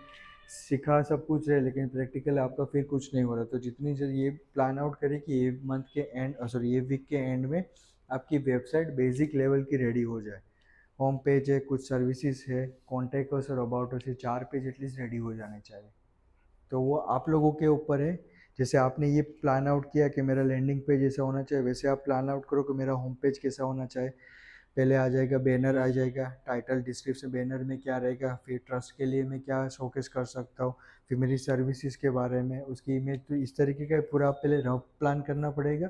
सिखा सब कुछ है लेकिन प्रैक्टिकल आपका फिर कुछ नहीं हो रहा। तो जितनी जल्दी ये प्लान आउट करें कि ये मंथ के एंड सॉरी ये वीक के एंड में आपकी वेबसाइट बेसिक लेवल की रेडी हो जाए। होम पेज है, कुछ सर्विसेज है, कॉन्टैक्ट अस और अबाउट अस, ये 4 पेज एटलीस्ट रेडी हो जाने चाहिए। तो वो आप लोगों के ऊपर है। जैसे आपने ये प्लान आउट किया कि मेरा लैंडिंग पेज ऐसा होना चाहिए, वैसे आप प्लान आउट करो कि मेरा होम पेज कैसा होना चाहिए। पहले आ जाएगा बैनर, आ जाएगा टाइटल डिस्क्रिप्शन, बैनर में क्या रहेगा, फिर ट्रस्ट के लिए मैं क्या शोकेस कर सकता हूँ, फिर मेरी सर्विसेज के बारे में उसकी इमेज, तो इस तरीके का पूरा आप पहले रफ प्लान करना पड़ेगा।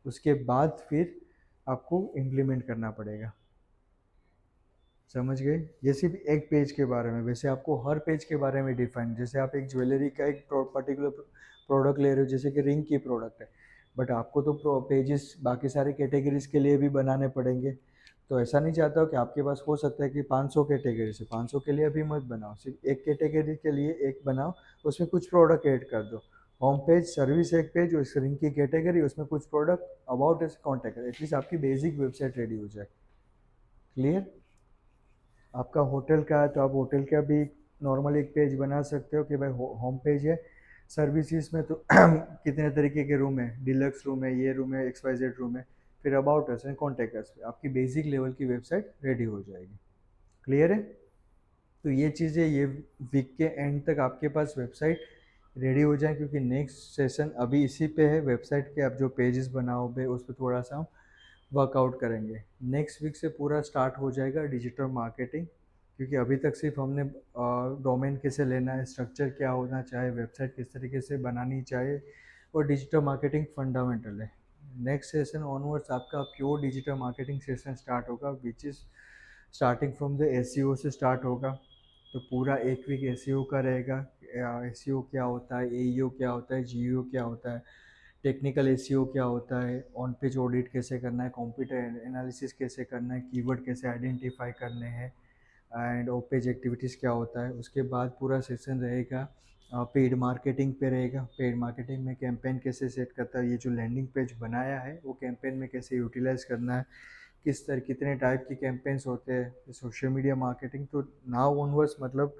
उसके बाद फिर आपको इम्प्लीमेंट करना पड़ेगा। समझ गए? ये सिर्फ एक पेज के बारे में, वैसे आपको हर पेज के बारे में डिफाइन, जैसे आप एक ज्वेलरी का एक पर्टिकुलर प्रोडक्ट ले रहे हो, जैसे कि रिंग की प्रोडक्ट है, बट आपको तो पेजेस बाकी सारे कैटेगरीज के लिए भी बनाने पड़ेंगे। तो ऐसा नहीं चाहता हो कि आपके पास हो सकता है कि 500 कैटेगरी से, 500 के लिए अभी मत बनाओ, सिर्फ एक कैटेगरी के लिए एक बनाओ, उसमें कुछ प्रोडक्ट ऐड कर दो। होम पेज, सर्विस एक पेज, उस रिंग की कैटेगरी, उसमें कुछ प्रोडक्ट, अबाउट इस कॉन्टैक्ट, एटलीस्ट आपकी बेसिक वेबसाइट रेडी हो जाए। क्लियर? आपका होटल का है तो आप होटल का भी नॉर्मल एक पेज बना सकते हो कि भाई होम पेज है, सर्विसेज में तो कितने तरीके के रूम है, डिलक्स रूम है, ये रूम है, XYZ रूम है, फिर about us and contact us, आपकी बेसिक लेवल की वेबसाइट रेडी हो जाएगी। क्लियर है? तो ये चीज़ें ये वीक के एंड तक आपके पास वेबसाइट रेडी हो जाए, क्योंकि नेक्स्ट सेशन अभी इसी पे है, वेबसाइट के आप जो पेजेस बनाओगे उस पर थोड़ा सा वर्कआउट करेंगे। नेक्स्ट वीक से पूरा स्टार्ट हो जाएगा डिजिटल मार्केटिंग, क्योंकि अभी तक सिर्फ हमने डोमेन कैसे लेना है, स्ट्रक्चर क्या होना चाहिए, वेबसाइट किस तरीके से बनानी चाहिए, और डिजिटल मार्केटिंग फंडामेंटल है। नेक्स्ट सेशन ऑनवर्ड्स आपका pure digital marketing session start होगा, which is starting from the SEO से स्टार्ट होगा। तो पूरा एक वीक एसईओ का रहेगा। एसईओ क्या होता है, एईओ क्या होता है, जीईओ क्या होता है, टेक्निकल एसईओ क्या होता है, ऑन पेज ऑडिट कैसे करना है, कंप्यूटर एनालिसिस कैसे करना है, कीवर्ड कैसे आइडेंटिफाई करने हैं, एंड ऑफ पेज एक्टिविटीज़ क्या होता है। उसके बाद पूरा सेशन रहेगा पेड मार्केटिंग पे रहेगा। पेड मार्केटिंग में कैंपेन कैसे सेट करता है, ये जो लैंडिंग पेज बनाया है वो कैंपेन में कैसे यूटिलाइज करना है, किस तरह कितने टाइप की कैंपेन्स होते हैं, सोशल मीडिया मार्केटिंग। तो नाउ ऑनवर्ड्स मतलब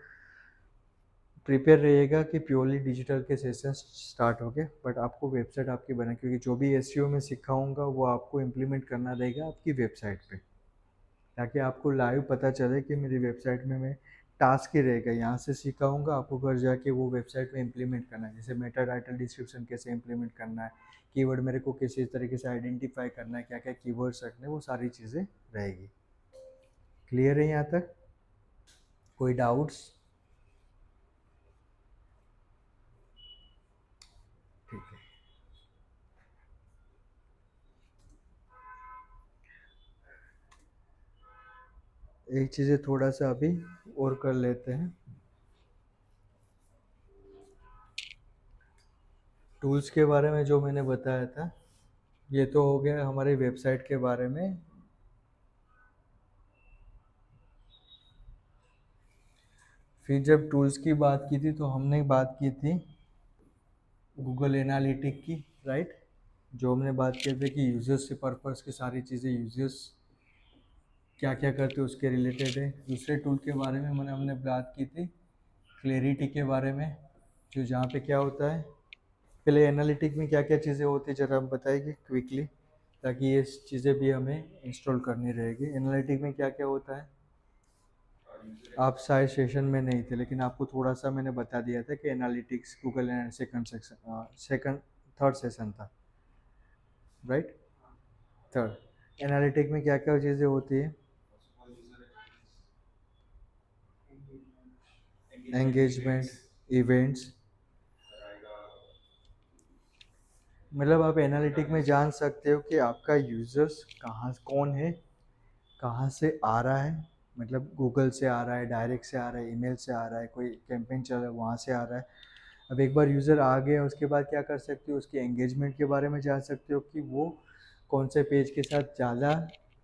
प्रिपेयर रहिएगा कि प्योरली डिजिटल के सेशंस स्टार्ट हो गए, बट आपको वेबसाइट आपकी बना, क्योंकि जो भी एसईओ में सिखाऊंगा वो आपको इम्प्लीमेंट करना रहेगा आपकी वेबसाइट पे, ताकि आपको लाइव पता चले कि मेरी वेबसाइट में मैं टास्क ही रहेगा, यहाँ से सिखाऊंगा आपको घर जाके वो वेबसाइट में इम्प्लीमेंट करना है। जैसे मेटा टाइटल डिस्क्रिप्शन कैसे इम्प्लीमेंट करना है, कीवर्ड मेरे को किसी तरीके से आइडेंटिफाई करना है, क्या क्या कीवर्ड्स रखने, वो सारी चीज़ें रहेगी। क्लियर है यहाँ तक? कोई डाउट्स? ठीक है। एक चीज़ें थोड़ा सा अभी और कर लेते हैं। टूल्स के बारे में जो मैंने बताया था, ये तो हो गया हमारी वेबसाइट के बारे में। फिर जब टूल्स की बात की थी तो हमने बात की थी गूगल एनालिटिक की, राइट। जो हमने बात की थी कि यूजर्स से पर्पस की सारी चीज़ें, यूजर्स क्या क्या करते हैं उसके रिलेटेड है। दूसरे टूल के बारे में हमने बात की थी क्लैरिटी के बारे में, जो जहाँ पे क्या होता है। पहले एनालिटिक में क्या क्या चीज़ें होती है ज़रा आप बताइए क्विकली, ताकि ये चीज़ें भी हमें इंस्टॉल करनी रहेगी। एनालिटिक में क्या क्या होता है, आप शायद सेशन में नहीं थे, लेकिन आपको थोड़ा सा मैंने बता दिया था कि analytics Google second section, third session था, राइट। थर्ड एनालिटिक में क्या क्या चीज़ें होती है, एंगेजमेंट, इवेंट्स। मतलब आप एनालिटिक में जान सकते हो कि आपका यूज़र्स कहाँ कौन है, कहाँ से आ रहा है, मतलब गूगल से आ रहा है, डायरेक्ट से आ रहा है, ईमेल से आ रहा है, कोई कैंपेन चल रहा है वहाँ से आ रहा है। अब एक बार यूज़र आ गया उसके बाद क्या कर सकते हो, उसके एंगेजमेंट के बारे में जान सकते हो कि वो कौन से पेज के साथ ज़्यादा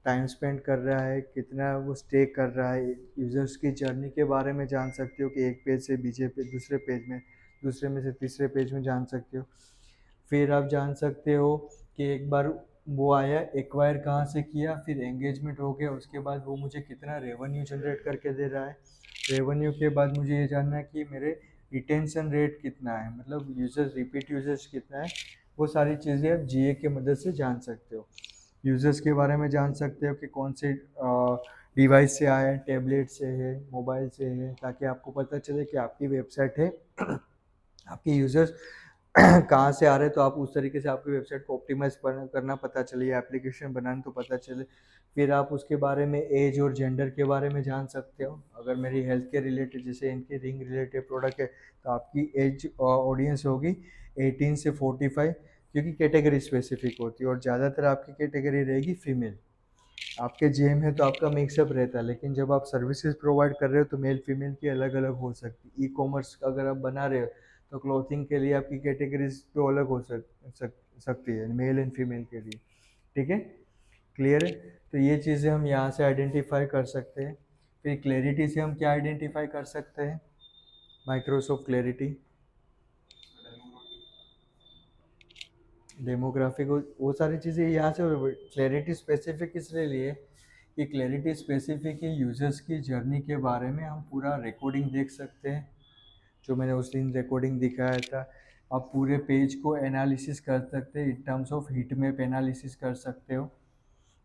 टाइम स्पेंड कर रहा है, कितना वो स्टे कर रहा है। यूज़र्स की जर्नी के बारे में जान सकते हो कि एक पेज से बीजे पे दूसरे पेज में, दूसरे में से तीसरे पेज में जान सकते हो। फिर आप जान सकते हो कि एक बार वो आया, एक्वायर कहाँ से किया, फिर एंगेजमेंट हो गया, उसके बाद वो मुझे कितना रेवेन्यू जनरेट करके दे रहा है। रेवेन्यू के बाद मुझे ये जानना है कि मेरे रिटेंशन रेट कितना है, मतलब यूजर्स, रिपीट यूजर्स कितना है। वो सारी चीज़ें आप जीए की मदद से जान सकते हो। यूजर्स के बारे में जान सकते हो कि कौन से डिवाइस से आए, टैबलेट से है, मोबाइल से है, ताकि आपको पता चले कि आपकी वेबसाइट है आपके यूजर्स कहाँ से आ रहे हैं, तो आप उस तरीके से आपकी वेबसाइट को ऑप्टिमाइज करना पता चले, एप्लीकेशन बनाना तो पता चले। फिर आप उसके बारे में एज और जेंडर के बारे में जान सकते हो। अगर मेरी हेल्थ के रिलेटेड, जैसे इनके रिंग रिलेटेड प्रोडक्ट है, तो आपकी एज ऑडियंस होगी 18 से 45, क्योंकि कैटेगरी स्पेसिफिक होती है, और ज़्यादातर आपकी कैटेगरी रहेगी फीमेल। आपके जेम है तो आपका मिक्सअप रहता है, लेकिन जब आप सर्विसेज प्रोवाइड कर रहे हो तो मेल फीमेल की अलग अलग हो सकती। ई कॉमर्स अगर आप बना रहे हो तो क्लॉथिंग के लिए आपकी कैटेगरीज तो अलग हो सकती है, मेल एंड फीमेल के लिए। ठीक है, क्लियर है। तो ये चीज़ें हम यहाँ से आइडेंटिफाई कर सकते हैं। फिर क्लैरिटी से हम क्या आइडेंटिफाई कर सकते हैं, माइक्रोसॉफ्ट क्लैरिटी, डेमोग्राफिक, वो सारी चीज़ें यहाँ से। क्लैरिटी स्पेसिफिक इसलिए लिए कि क्लैरिटी स्पेसिफिक यूजर्स की जर्नी के बारे में हम पूरा रिकॉर्डिंग देख सकते हैं, जो मैंने उस दिन रिकॉर्डिंग दिखाया था। आप पूरे पेज को एनालिसिस कर सकते हैं, इन terms of heat map analysis कर सकते हो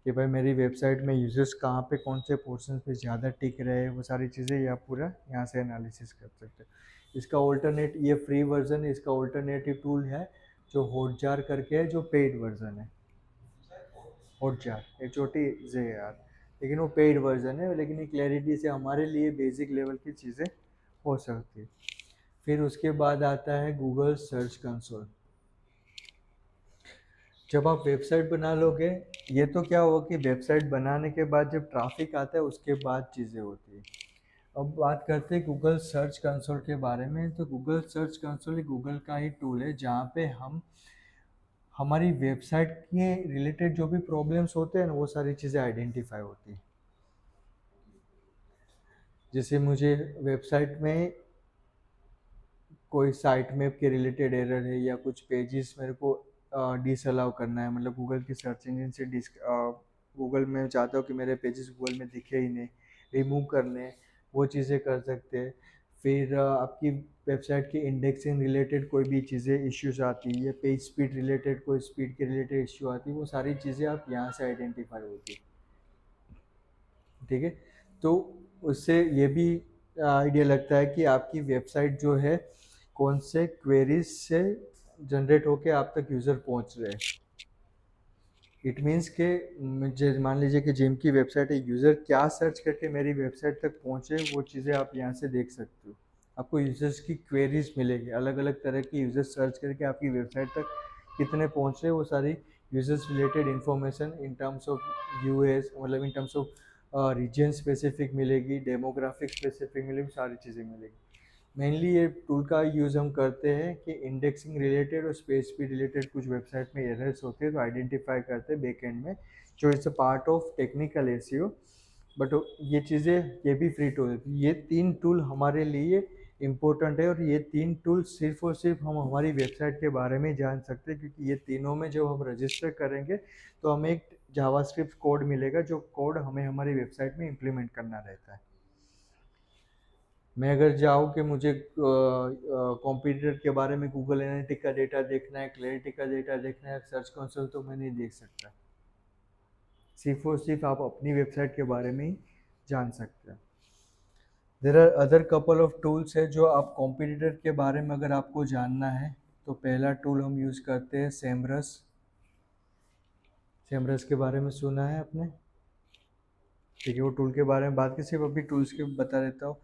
कि भाई मेरी वेबसाइट में यूजर्स कहाँ पे कौन से पोर्शन पे ज़्यादा टिक रहे हैं, वो सारी चीज़ें या पूरा यहाँ से एनालिसिस कर सकते हो। इसका ऑल्टरनेट, ये फ्री वर्जन है, इसका ऑल्टरनेटिव टूल है जो हॉटजार करके है, जो पेड वर्जन है। हॉटजार HOTJAR, लेकिन वो पेड वर्जन है, लेकिन ये क्लैरिटी से हमारे लिए बेसिक लेवल की चीज़ें हो सकती है। फिर उसके बाद आता है गूगल सर्च कंसोल। जब आप वेबसाइट बना लोगे, ये तो क्या होगा कि वेबसाइट बनाने के बाद जब ट्रैफिक आता है उसके बाद चीज़ें होती है। अब बात करते हैं गूगल सर्च कंसोल के बारे में। तो गूगल सर्च कंसोल गूगल का ही टूल है जहाँ पे हम हमारी वेबसाइट के रिलेटेड जो भी प्रॉब्लम्स होते हैं ना वो सारी चीज़ें आइडेंटिफाई होती हैं। जैसे मुझे वेबसाइट में कोई साइट मैप के रिलेटेड एरर है या कुछ पेजेस मेरे को डिसअलाउ करना है, मतलब गूगल की सर्च इंजन से गूगल में चाहता हूँ कि मेरे पेजेस गूगल में दिखे ही नहीं, रिमूव करने हैं, वो चीज़ें कर सकते हैं। फिर आपकी वेबसाइट की इंडेक्सिंग रिलेटेड कोई भी चीज़ें इश्यूज आती है या पेज स्पीड रिलेटेड कोई स्पीड के रिलेटेड इश्यू आती है, वो सारी चीज़ें आप यहाँ से आइडेंटिफाई होती है। ठीक है, तो उससे ये भी आइडिया लगता है कि आपकी वेबसाइट जो है कौन से क्वेरीज से जनरेट होके आप तक यूज़र पहुंच रहे हैं। इट मीन्स के मुझे मान लीजिए कि जिम की वेबसाइट है, यूज़र क्या सर्च करके मेरी वेबसाइट तक पहुंचे वो चीज़ें आप यहाँ से देख सकते हो। आपको यूज़र्स की क्वेरीज मिलेगी, अलग अलग तरह की यूज़र्स सर्च करके आपकी वेबसाइट तक कितने पहुँच रहे, वो सारी users related information in terms of US, मतलब in terms of region specific मिलेगी, डेमोग्राफिक स्पेसिफिक मिलेगी, सारी चीज़ें मिलेगी। मेनली ये टूल का यूज़ हम करते हैं कि इंडेक्सिंग रिलेटेड और स्पेस स्पीड रिलेटेड कुछ वेबसाइट में एरर्स होते हैं तो आइडेंटिफाई करते हैं बैक एंड में, जो it's a part of technical SEO. But ये चीज़ें ये भी फ्री टूल है। ये 3 टूल हमारे लिए इम्पोर्टेंट है और ये 3 टूल सिर्फ और सिर्फ हम हमारी वेबसाइट के बारे में जान सकते हैं, क्योंकि ये तीनों में जब हम रजिस्टर करेंगे तो हमें एक जावास्क्रिप्ट कोड मिलेगा, जो कोड हमें हमारी वेबसाइट में इम्प्लीमेंट करना रहता है। मैं अगर चाहूँ कि मुझे कंप्यूटर के बारे में गूगल एनालिटिक का डेटा देखना है, क्लैरिटी का डेटा देखना है, सर्च कंसोल, तो मैं नहीं देख सकता। सिर्फ और सिर्फ आप अपनी वेबसाइट के बारे में ही जान सकते हैं। There are other couple of tools है जो आप कंप्यूटर के बारे में अगर आपको जानना है तो पहला टूल हम यूज़ करते हैं सेमरस। सेमरस के बारे में सुना है आपने? ठीक है, वो टूल के बारे में बात की, सिर्फ अभी टूल्स के बता देता हूँ।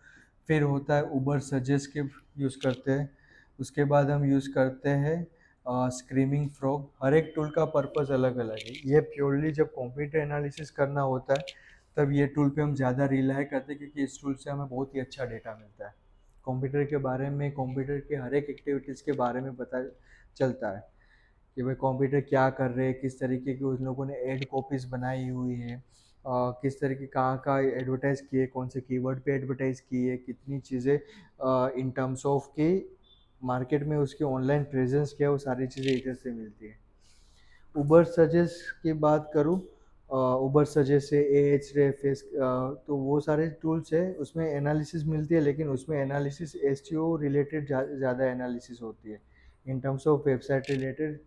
फिर होता है उबर सजेस्ट के यूज़ करते हैं। उसके बाद हम यूज़ करते हैं स्क्रीमिंग फ्रॉग। हर एक टूल का पर्पस अलग अलग है। ये प्योरली जब कंप्यूटर एनालिसिस करना होता है तब ये टूल पे हम ज़्यादा रिलाई करते हैं, क्योंकि इस टूल से हमें बहुत ही अच्छा डेटा मिलता है। कंप्यूटर के बारे में, कंप्यूटर के हर एक एक्टिविटीज़ के बारे में पता चलता है कि भाई कंप्यूटर क्या कर रहे हैं, किस तरीके की उन लोगों ने एड कॉपीज़ बनाई हुई है, किस तरीके कहाँ एडवर्टाइज़ किए, कौन से कीवर्ड पे एडवर्टाइज़ किए, कितनी चीज़ें इन टर्म्स ऑफ कि मार्केट में उसकी ऑनलाइन प्रेजेंस क्या है, वो सारी चीज़ें इधर से मिलती है। उबर सजेस्ट की बात करूँ, उबर सजेस्ट है, एच रेफेस, तो वो सारे टूल्स है, उसमें एनालिसिस मिलती है, लेकिन उसमें एनालिसिस एसईओ रिलेटेड ज़्यादा एनालिसिस होती है। इन terms of website related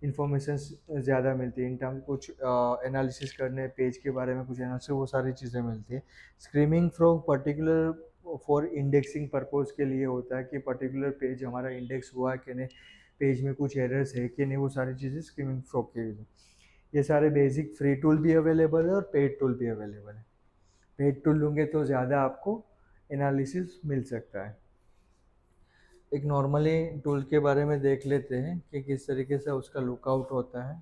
information ज़्यादा मिलती है। इन टर्म कुछ एनालिसिस करने, पेज के बारे में कुछ एनालिसिस, वो सारी चीज़ें मिलती है। Screaming frog particular for indexing purpose के लिए होता है कि पर्टिकुलर पेज हमारा इंडेक्स हुआ है कि नहीं, पेज में कुछ एरर्स है कि नहीं, वो सारी चीज़ें स्क्रीमिंग फ्रॉग के लिए। ये सारे बेसिक फ्री टूल भी अवेलेबल है और पेड टूल भी अवेलेबल है। पेड टूल लूँगे तो ज़्यादा आपको एनालिसिस मिल सकता है। एक नॉर्मली टूल के बारे में देख लेते हैं कि किस तरीके से उसका लुकआउट होता है।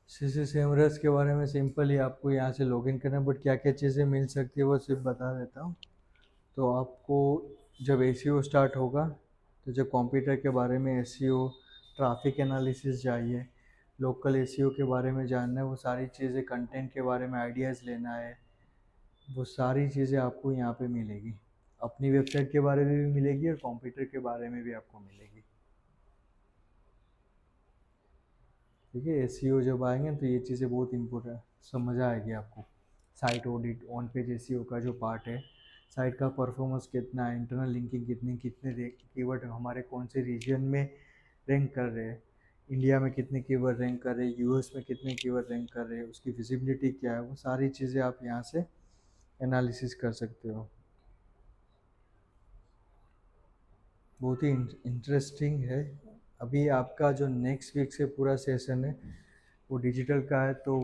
CC सेमरस के बारे में सिंपल ही आपको यहाँ से लॉगिन करना है, बट क्या क्या चीज़ें मिल सकती है वो सिर्फ बता देता हूँ। तो आपको जब एसईओ स्टार्ट होगा तो जब कंप्यूटर के बारे में एसईओ, ट्रैफिक एनालिसिस चाहिए, लोकल एसईओ के बारे में जानना है, वो सारी चीज़ें, कंटेंट के बारे में आइडियाज़ लेना है, वो सारी चीज़ें आपको यहाँ पे मिलेगी। अपनी वेबसाइट के बारे में भी मिलेगी और कंप्यूटर के बारे में भी आपको मिलेगी। ठीक है, एसईओ जब आएंगे तो ये चीज़ें बहुत इम्पोर्टेंट समझ आएगी आपको। Site audit, on page SEO का जो पार्ट है, साइट का परफॉर्मेंस कितना है, इंटरनल लिंकिंग कितनी, कितने कीवर्ड हमारे कौन से रीजन में रैंक कर रहे हैं, इंडिया में कितने कीवर्ड रैंक कर रहे हैं, यूएस में कितने कीवर्ड रैंक कर रहे हैं, उसकी विजिबिलिटी क्या है, वो सारी चीज़ें आप यहाँ से एनालिसिस कर सकते हो। बहुत ही इंटरेस्टिंग है। अभी आपका जो नेक्स्ट वीक से पूरा सेशन है वो डिजिटल का है, तो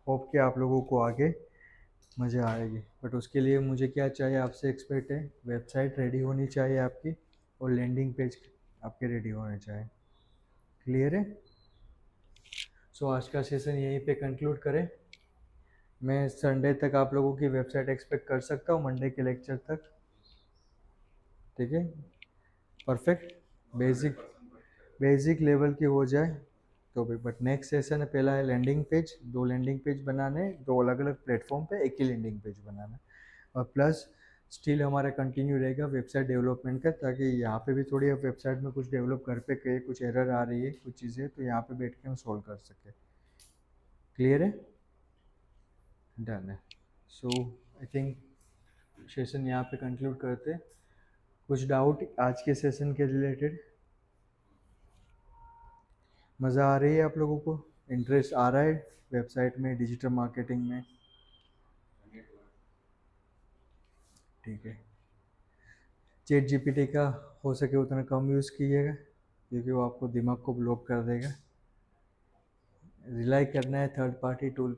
होप कि आप लोगों को आगे मज़ा आएगी। बट उसके लिए मुझे क्या चाहिए आपसे एक्सपेक्ट है, वेबसाइट रेडी होनी चाहिए आपकी और लैंडिंग पेज आपके रेडी होने चाहिए। क्लियर है? सो आज का सेशन यहीं पे कंक्लूड करें। मैं संडे तक आप लोगों की वेबसाइट एक्सपेक्ट कर सकता हूँ, मंडे के लेक्चर तक। ठीक है, परफेक्ट, बेसिक लेवल की हो जाए तो भी। बट नेक्स्ट सेशन है, पहला है लैंडिंग पेज, 2 लैंडिंग पेज बनाने, 2 अलग अलग प्लेटफॉर्म पे एक ही लैंडिंग पेज बनाना। और प्लस स्टिल हमारा कंटिन्यू रहेगा वेबसाइट डेवलपमेंट का, ताकि यहाँ पे भी थोड़ी वेबसाइट में कुछ डेवलप घर पे कहीं कुछ एरर आ रही है, कुछ चीज़ें, तो यहाँ पे बैठ के हम सॉल्व कर सके। क्लियर है? डन है। सो आई थिंक सेशन यहाँ पे कंक्लूड करते हैं। कुछ डाउट आज के सेशन के रिलेटेड? मज़ा आ रही है आप लोगों को? इंटरेस्ट आ रहा है वेबसाइट में, डिजिटल मार्केटिंग में? ठीक है। चैट जीपीटी का हो सके उतना कम यूज़ कीजिएगा, क्योंकि वो आपको दिमाग को ब्लॉक कर देगा। रिलाई करना है थर्ड पार्टी टूल